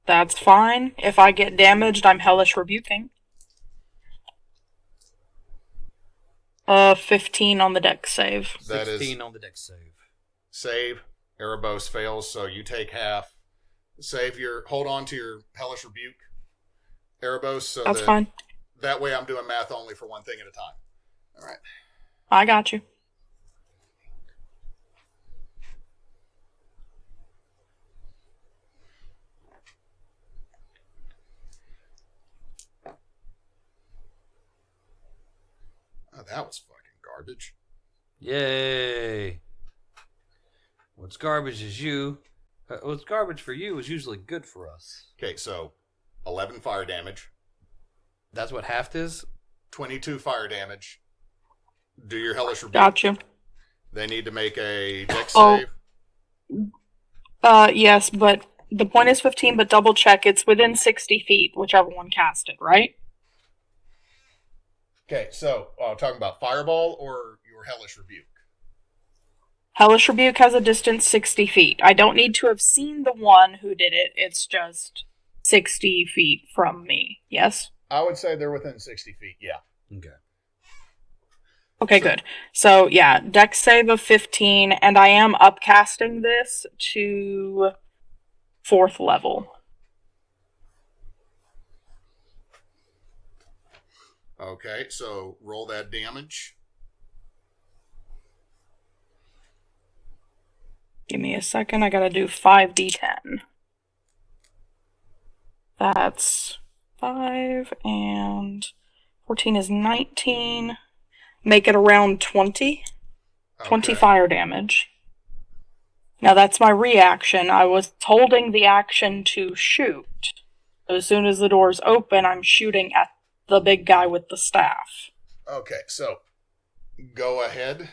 That's fine. If I get damaged, I'm hellish rebuking. 15 on the deck save. That is 16 on the deck save. save. Erobos fails, so you take half. Hold on to your hellish rebuke, Erobos. So That's fine. That way I'm doing math only for one thing at a time. All right. I got you. Oh, that was fucking garbage. Yay! What's garbage for you is usually good for us. Okay, so 11 fire damage, That's what half is? 22 fire damage. Do your hellish rebuke. Got you. They need to make a dex Oh. save. Yes, but the point is 15, but double check. It's within 60 feet, whichever one cast it, right? Okay, so talking about fireball or your hellish rebuke. Hellish Rebuke has a distance 60 feet. I don't need to have seen the one who did it. It's just 60 feet from me. Yes? I would say they're within 60 feet, yeah. Okay. Okay, good. So, yeah, dex save of 15, and I am upcasting this to 4th level. Okay, so roll that damage. Give me a second, I gotta do 5d10. That's 5, and 14 is 19. Make it around 20. 20 Okay. fire damage. Now that's my reaction. I was holding the action to shoot. As soon as the doors open, I'm shooting at the big guy with the staff. Okay, so go ahead.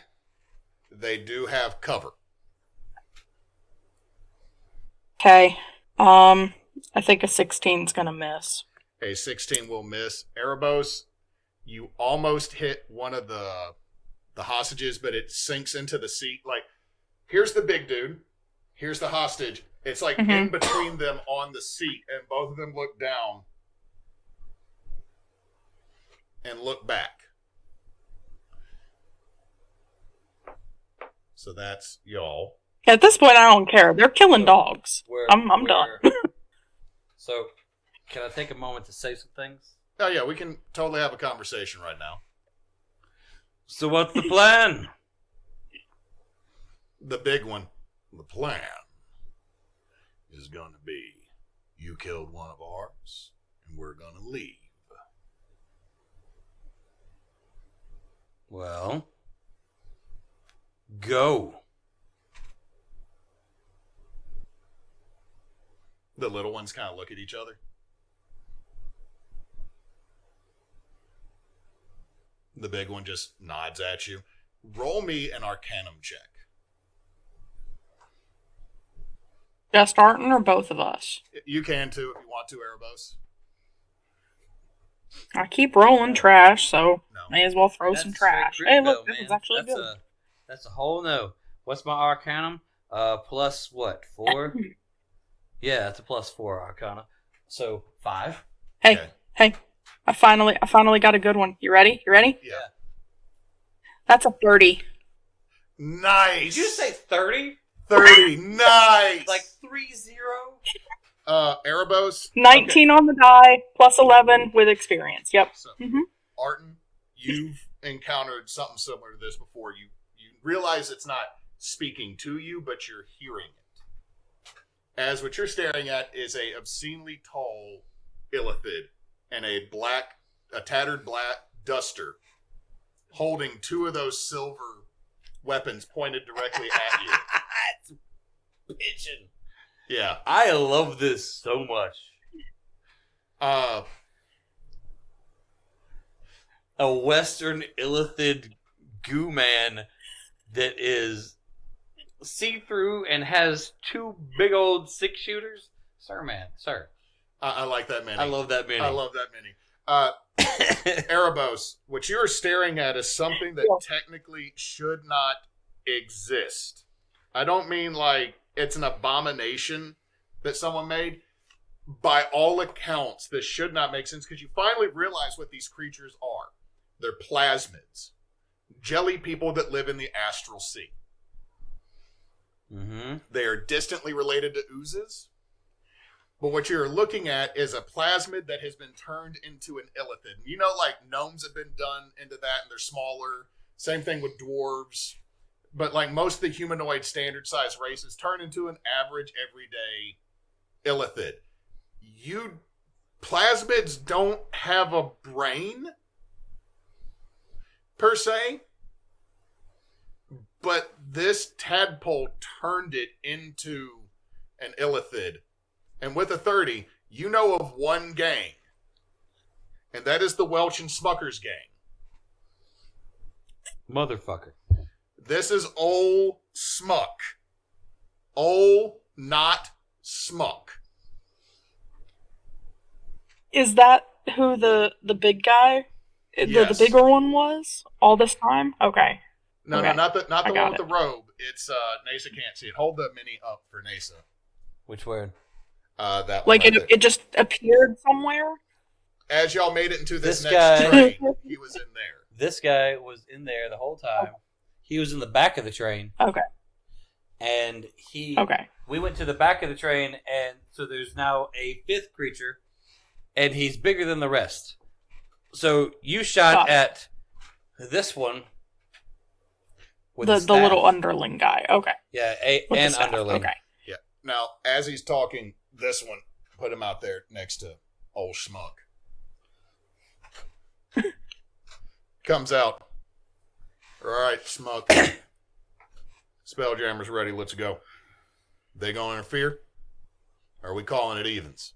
They do have cover. Okay. I think a 16's gonna miss. A 16 will miss. Erobos, you almost hit one of the hostages, but it sinks into the seat. Like, here's the big dude. Here's the hostage. It's like in between them on the seat, and both of them look down and look back. So that's y'all. At this point, I don't care. They're killing dogs. I'm done. So, can I take a moment to say some things? Oh yeah, we can totally have a conversation right now. So what's the plan? The big one. The plan is going to be, you killed one of ours, and we're going to leave. Well, go. The little ones kind of look at each other. The big one just nods at you. Roll me an Arcanum check. Just Artent or both of us? You can too if you want to, Erobos. I keep rolling trash, so No. may as well throw some trash. Hey, look, this man. is actually That's good. That's a whole no. What's my Arcanum? Plus what? 4? Yeah, that's a plus 4 Arcana. So 5. Hey, Okay. hey! I finally got a good one. You ready? Yeah. That's a 30. Nice. Did you say 30? 30. Nice. Like 3-0? Erobos. 19 on the die, plus 11 with experience. Yep. So, Mhm. Artent, you've encountered something similar to this before. You realize it's not speaking to you, but you're hearing it. As what you're staring at is a obscenely tall illithid and a tattered black duster holding 2 of those silver weapons pointed directly at you. It's bitchin'. Yeah. I love this so much. A Western illithid goo man that is see-through and has 2 big old 6-shooters. Sir. I like that mini. I love that mini. I love that mini. Erobos, what you're staring at is something that technically should not exist. I don't mean like it's an abomination that someone made. By all accounts, this should not make sense because you finally realize what these creatures are. They're plasmids. Jelly people that live in the astral sea. Mm-hmm. They are distantly related to oozes. But what you're looking at is a plasmid that has been turned into an illithid. You know, like gnomes have been done into that and they're smaller. Same thing with dwarves. But like most of the humanoid standard size races turn into an average everyday illithid. You plasmids don't have a brain per se. But this tadpole turned it into an illithid. And with a 30, you know of one gang. And that is the Welch and Smuckers gang. Motherfucker. This is Ol' Smuck. Ol', not Smuck. Is that who the big guy, Yes. the bigger one was all this time? Okay. No, Okay. not the I one got with the robe. It's Neysa can't see it. Hold the mini up for Neysa. Which word? That one Like right it there. just appeared somewhere? As y'all made it into this This next guy- train, he was in there. This guy was in there the whole time. He was in the back of the train. Okay. And Okay. we went to the back of the train, and so there's now a 5th creature, and he's bigger than the rest. So you shot at this one with The staff. little underling guy. Okay. Yeah, With the and staff. underling. Okay. Yeah. Now, as he's talking, this one, put him out there next to Old Schmuck. Comes out. All right, Schmuck. Spelljammer's ready. Let's go. They gonna interfere? Or are we calling it evens?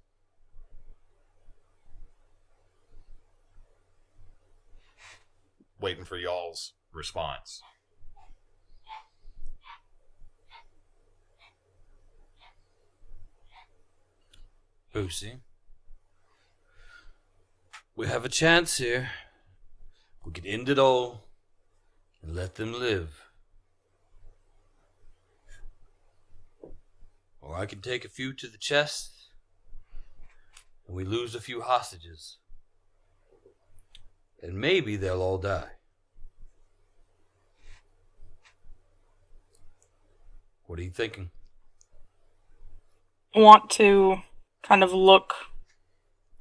Waiting for y'all's response. Lucy, we have a chance here. We could end it all and let them live. Or I can take a few to the chest and we lose a few hostages. And maybe they'll all die. What are you thinking? I want to kind of look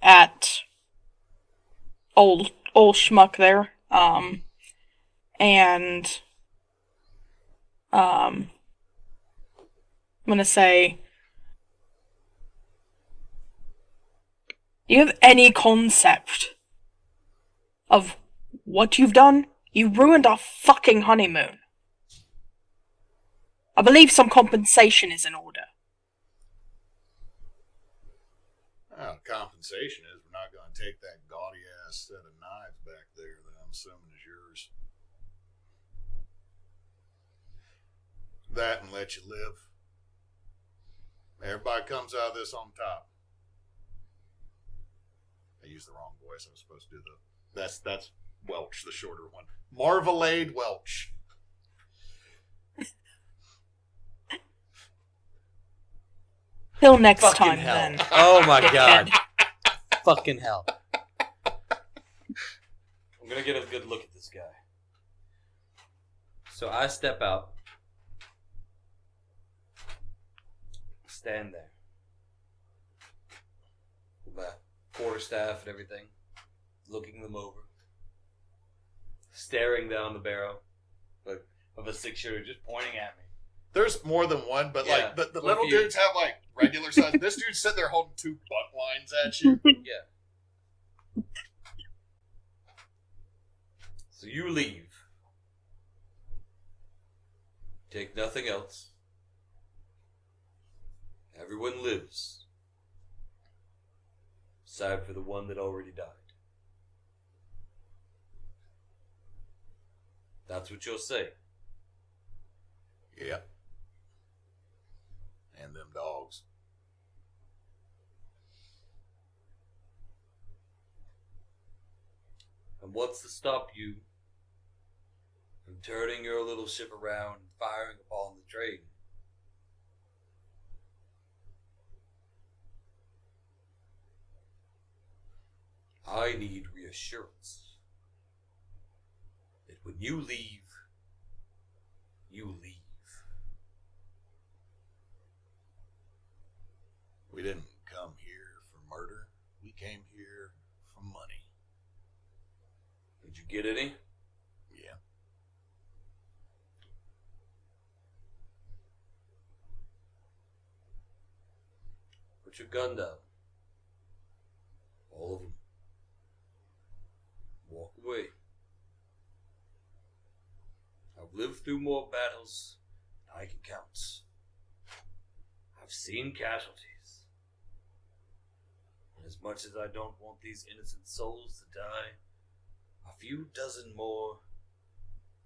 at old schmuck there, and I'm gonna say, do you have any concept of what you've done? You ruined our fucking honeymoon. I believe some compensation is in order. Well, compensation is we're not going to take that gaudy ass set of knives back there that I'm assuming is yours. That and let you live. Everybody comes out of this on top. I used the wrong voice. I was supposed to do that's Welch, the shorter one. Marmalade Welch. Till next Fucking time, hell. then. Oh my god. Fucking hell. I'm gonna get a good look at this guy. So I step out. Stand there. With my quarterstaff and everything. Looking them over. Staring down the barrel of a 6-shooter just pointing at me. There's more than one, but Yeah, like the what little if you- dudes have like regular size. This dude's sitting there holding 2 butt lines at you. Yeah. So you leave. Take nothing else. Everyone lives. Aside for the one that already died. That's what you'll say. Yep. And them dogs. And what's to stop you from turning your little ship around and firing upon the train? I need reassurance that when you leave, you leave. We didn't come here for murder. We came here for money. Did you get any? Yeah. Put your gun down. All of them. Walk away. I've lived through more battles than I can count. I've seen casualties. And as much as I don't want these innocent souls to die, a few dozen more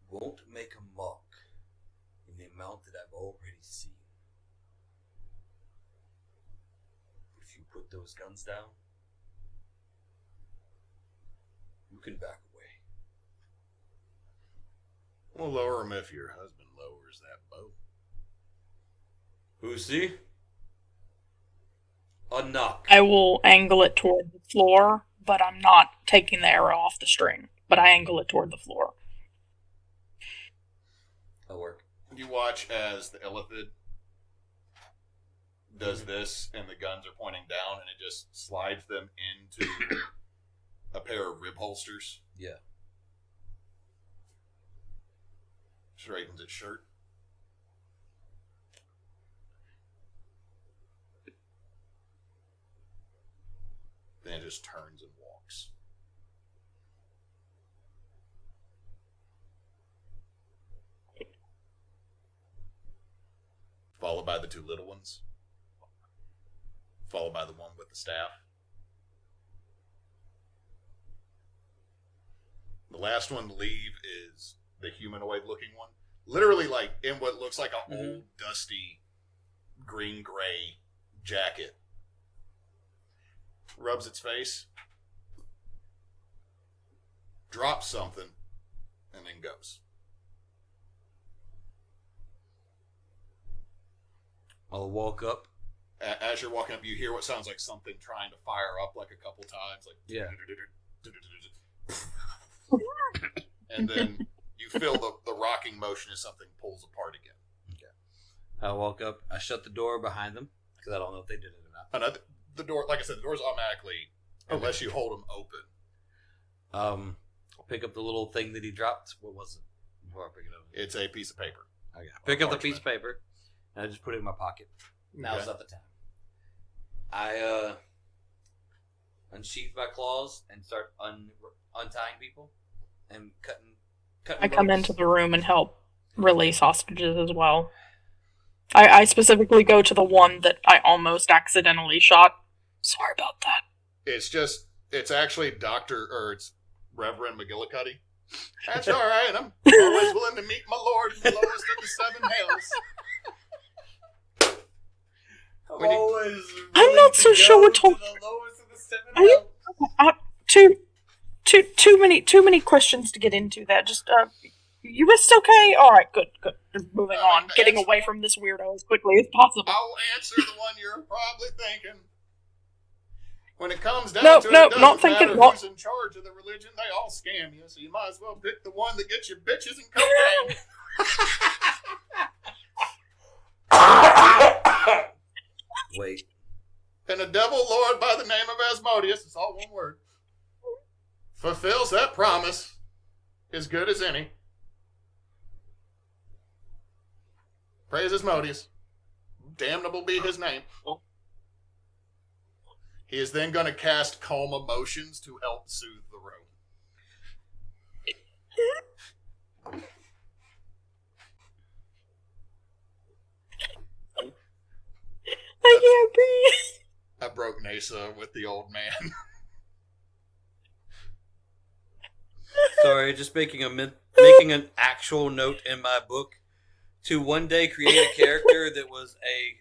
won't make a mark in the amount that I've already seen. If you put those guns down, you can back away. We'll lower him if your husband lowers that boat. Who see? A knock. I will angle it toward the floor, but I'm not taking the arrow off the string. But I angle it toward the floor. That'll work. You watch as the Illithid does this, and the guns are pointing down, and it just slides them into a pair of rib holsters. Yeah. Straightens its shirt. Then it just turns and walks. Followed by the 2 little ones. Followed by the one with the staff. The last one to leave is the humanoid looking one. Literally like in what looks like an old dusty green-gray jacket. rubs its face, drops something, and then goes. I'll walk up. As you're walking up, you hear what sounds like something trying to fire up like a couple times. Like Yeah. And then you feel the rocking motion as something pulls apart again. Okay. I walk up. I shut the door behind them because I don't know if they did it or not. And the door, like I said, the door's automatically, unless you hold them open. I'll pick up the little thing that he dropped. What was it? Before I pick it up. It's a piece of paper. Okay. I pick up the piece of paper and I just put it in my pocket. Now's not the time. I unsheath my claws and start untying people and cutting. I come into the room and help release hostages as well. I specifically go to the one that I almost accidentally shot. Sorry about that. It's actually it's Reverend McGillicuddy. That's all right. I'm always willing to meet my lord in the lowest of the seven hells. I'm not so sure we're talking. Too many questions to get into there. Just you rest okay? All right, good. Just moving on, getting away from this weirdo as quickly as possible. I'll answer the one you're probably thinking. When it comes down to it, not doesn't thinking. matter who's in charge of the religion. They all scam you, so you might as well pick the one that gets you bitches and cocaine. Wait. And a devil lord by the name of Asmodeus, it's all one word, fulfills that promise as good as any. Praise Asmodeus. Damnable be his name. He is then going to cast calm emotions to help soothe the room. I can't breathe. I broke Neysa with the old man. Sorry, just making an actual note in my book to one day create a character that was a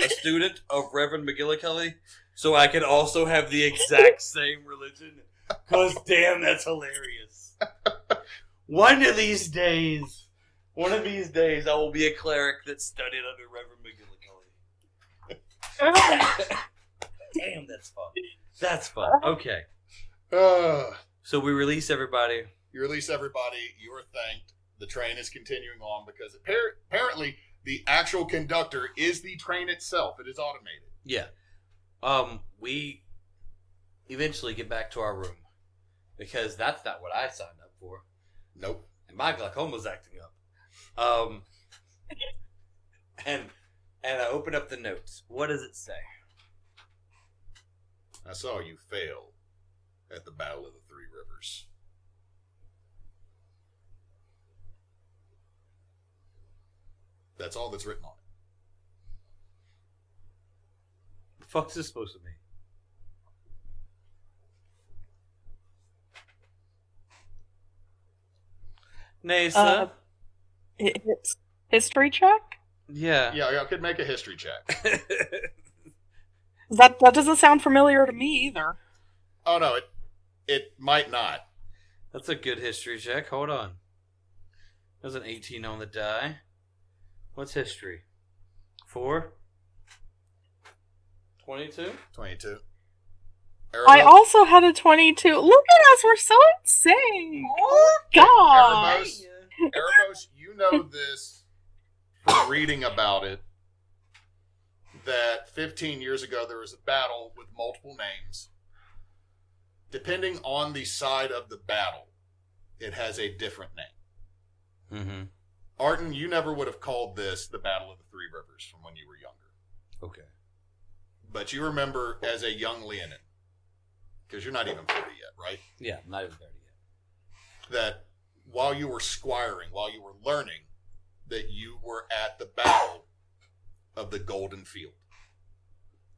student of Reverend McGillicuddy, so I could also have the exact same religion. Because damn, that's hilarious. One of these days, I will be a cleric that studied under Reverend McGillicuddy. Damn, that's fun. That's fun. Okay. So we release everybody. You release everybody. You are thanked. The train is continuing on because apparently the actual conductor is the train itself. It is automated. Yeah. We eventually get back to our room because that's not what I signed up for. Nope. And my glaucoma's acting up. And I open up the notes. What does it say? I saw you fail at the Battle of the Three Rivers. That's all that's written on it. The fuck's this supposed to mean? Neysa? It's history check? Yeah. Yeah, I could make a history check. That doesn't sound familiar to me either. Oh, no, it might not. That's a good history check. Hold on. There's an 18 on the die. What's history? 4? 22? 22. I also had a 22. Look at us, we're so insane. Oh, God. Erobos, you know this from reading about it, that 15 years ago there was a battle with multiple names. Depending on the side of the battle, it has a different name. Mm-hmm. Artent, you never would have called this the Battle of the Three Rivers from when you were younger. Okay. But you remember as a young Leonin, because you're not even 40 yet, right? Yeah, not even 30 yet. That while you were squiring, while you were learning, that you were at the Battle of the Golden Field.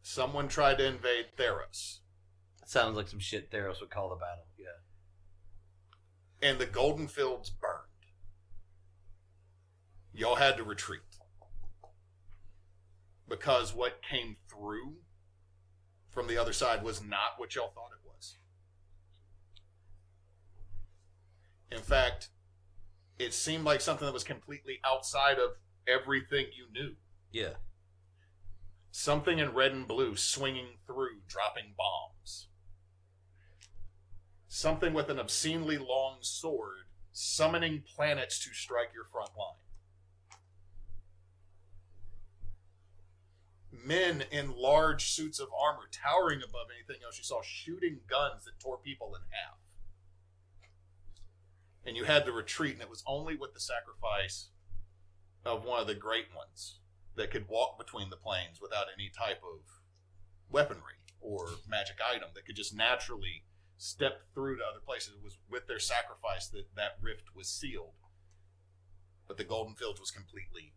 Someone tried to invade Theros. That sounds like some shit Theros would call the battle, yeah. And the Golden Fields burned. Y'all had to retreat. Because what came through from the other side was not what y'all thought it was. In fact, it seemed like something that was completely outside of everything you knew. Yeah. Something in red and blue swinging through, dropping bombs. Something with an obscenely long sword summoning planets to strike your front line. Men in large suits of armor, towering above anything else you saw, shooting guns that tore people in half. And you had to retreat, and it was only with the sacrifice of one of the great ones that could walk between the planes without any type of weaponry or magic item that could just naturally step through to other places. It was with their sacrifice that that rift was sealed. But the Golden Fields was completely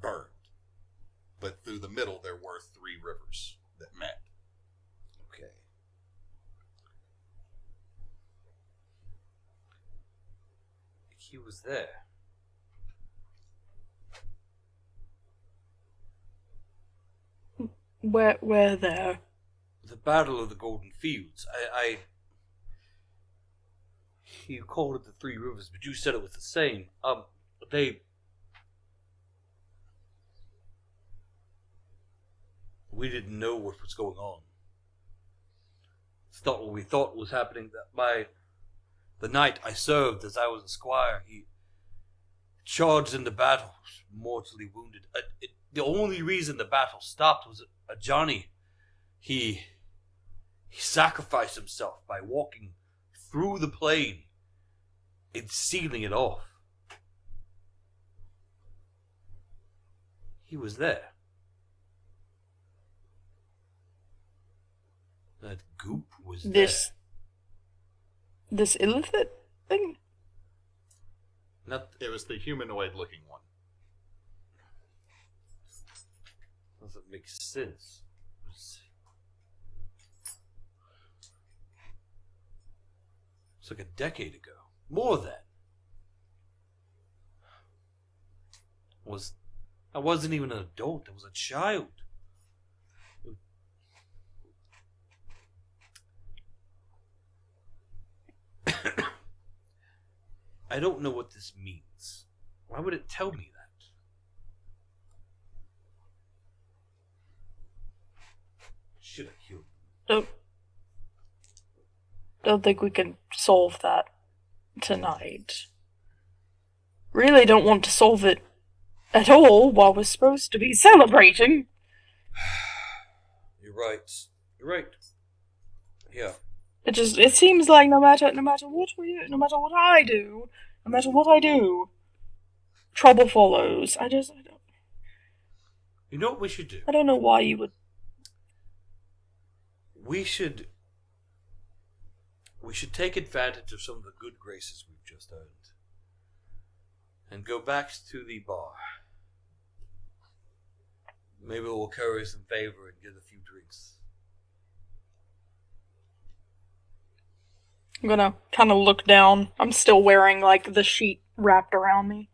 burned. But through the middle, there were 3 rivers that met. Okay. He was there. Where there? The Battle of the Golden Fields. You called it the 3 rivers, but you said it was the same. We didn't know what was going on. It's not what we thought was happening. That the knight I served as I was a squire, he charged into battle, mortally wounded. The only reason the battle stopped was a Johnny. He sacrificed himself by walking through the plain and sealing it off. He was there. That goop was there. This illithid thing? It was the humanoid-looking one. Doesn't make sense. It's like a decade ago. More than. I wasn't even an adult. I was a child. I don't know what this means. Why would it tell me that? Should have killed him. Don't think we can solve that tonight. Really don't want to solve it at all while we're supposed to be celebrating. You're right. You're right. Yeah. It seems like no matter what I do, trouble follows. I don't. You know what we should do? I don't know why you would. We should take advantage of some of the good graces we've just earned and go back to the bar. Maybe we'll curry some favor and get a few drinks. I'm gonna kind of look down. I'm still wearing, like, the sheet wrapped around me.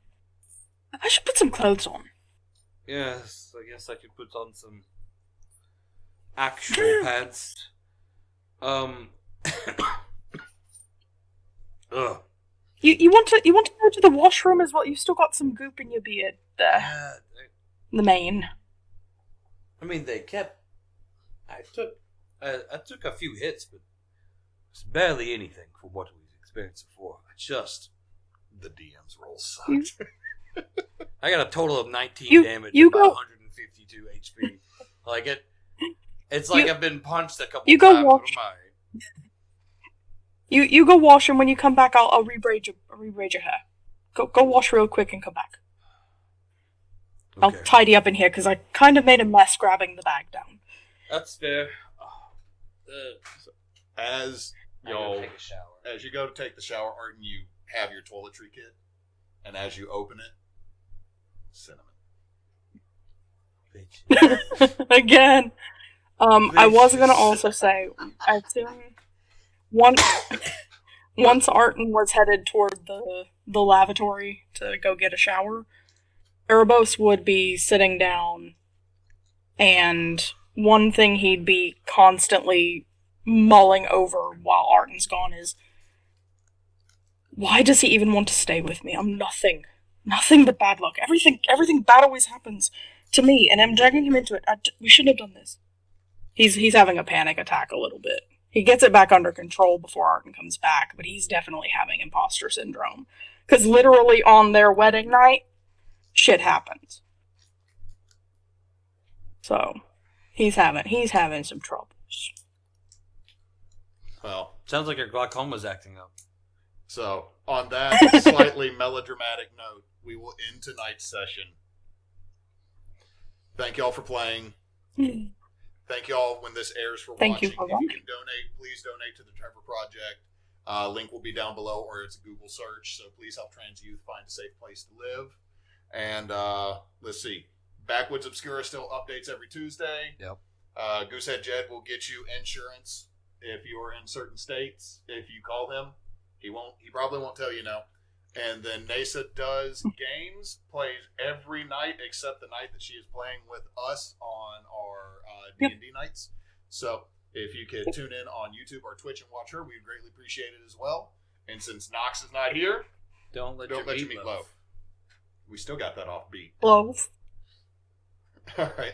I should put some clothes on. Yes, I guess I could put on some actual pants. Ugh. You want to go to the washroom as well? You've still got some goop in your beard there. The mane. I mean, they kept. I took a few hits, but it's barely anything for what we've experienced before. The DM's roll sucked. I got a total of 19 damage and about 152 HP. Like it's like I've been punched a couple times. Go wash. You go wash, and when you come back, I'll rebraid your hair. Go wash real quick and come back. Okay. I'll tidy up in here because I kind of made a mess grabbing the bag down. That's fair. As you go to take the shower, Artent, you have your toiletry kit, and as you open it, cinnamon. Again. I was gonna also say, I assume once Artent was headed toward the lavatory to go get a shower, Erobos would be sitting down and one thing he'd be constantly mulling over while Artent's gone is, why does he even want to stay with me? I'm nothing but bad luck. Everything bad always happens to me, and I'm dragging him into it. We shouldn't have done this. He's having a panic attack a little bit. He gets it back under control before Artent comes back, but he's definitely having imposter syndrome. Because literally on their wedding night, shit happens. So, he's having some troubles. Well, sounds like your glaucoma's acting up. So, on that slightly melodramatic note, we will end tonight's session. Thank y'all for playing. Thank y'all when this airs for Thank watching. you for If you can donate, please donate to the Trevor Project. Link will be down below, or it's a Google search. So please help trans youth find a safe place to live. And let's see. Backwoods Obscura still updates every Tuesday. Yep. Goosehead Jed will get you insurance if you're in certain states. If you call him, he probably won't tell you no. And then Neysadoes games plays every night except the night that she is playing with us on our D&D nights. So if you could tune in on YouTube or Twitch and watch her, we'd greatly appreciate it as well. And since Nox is not here, don't let your meat loaf. We still got that off beat. Loaf. All right.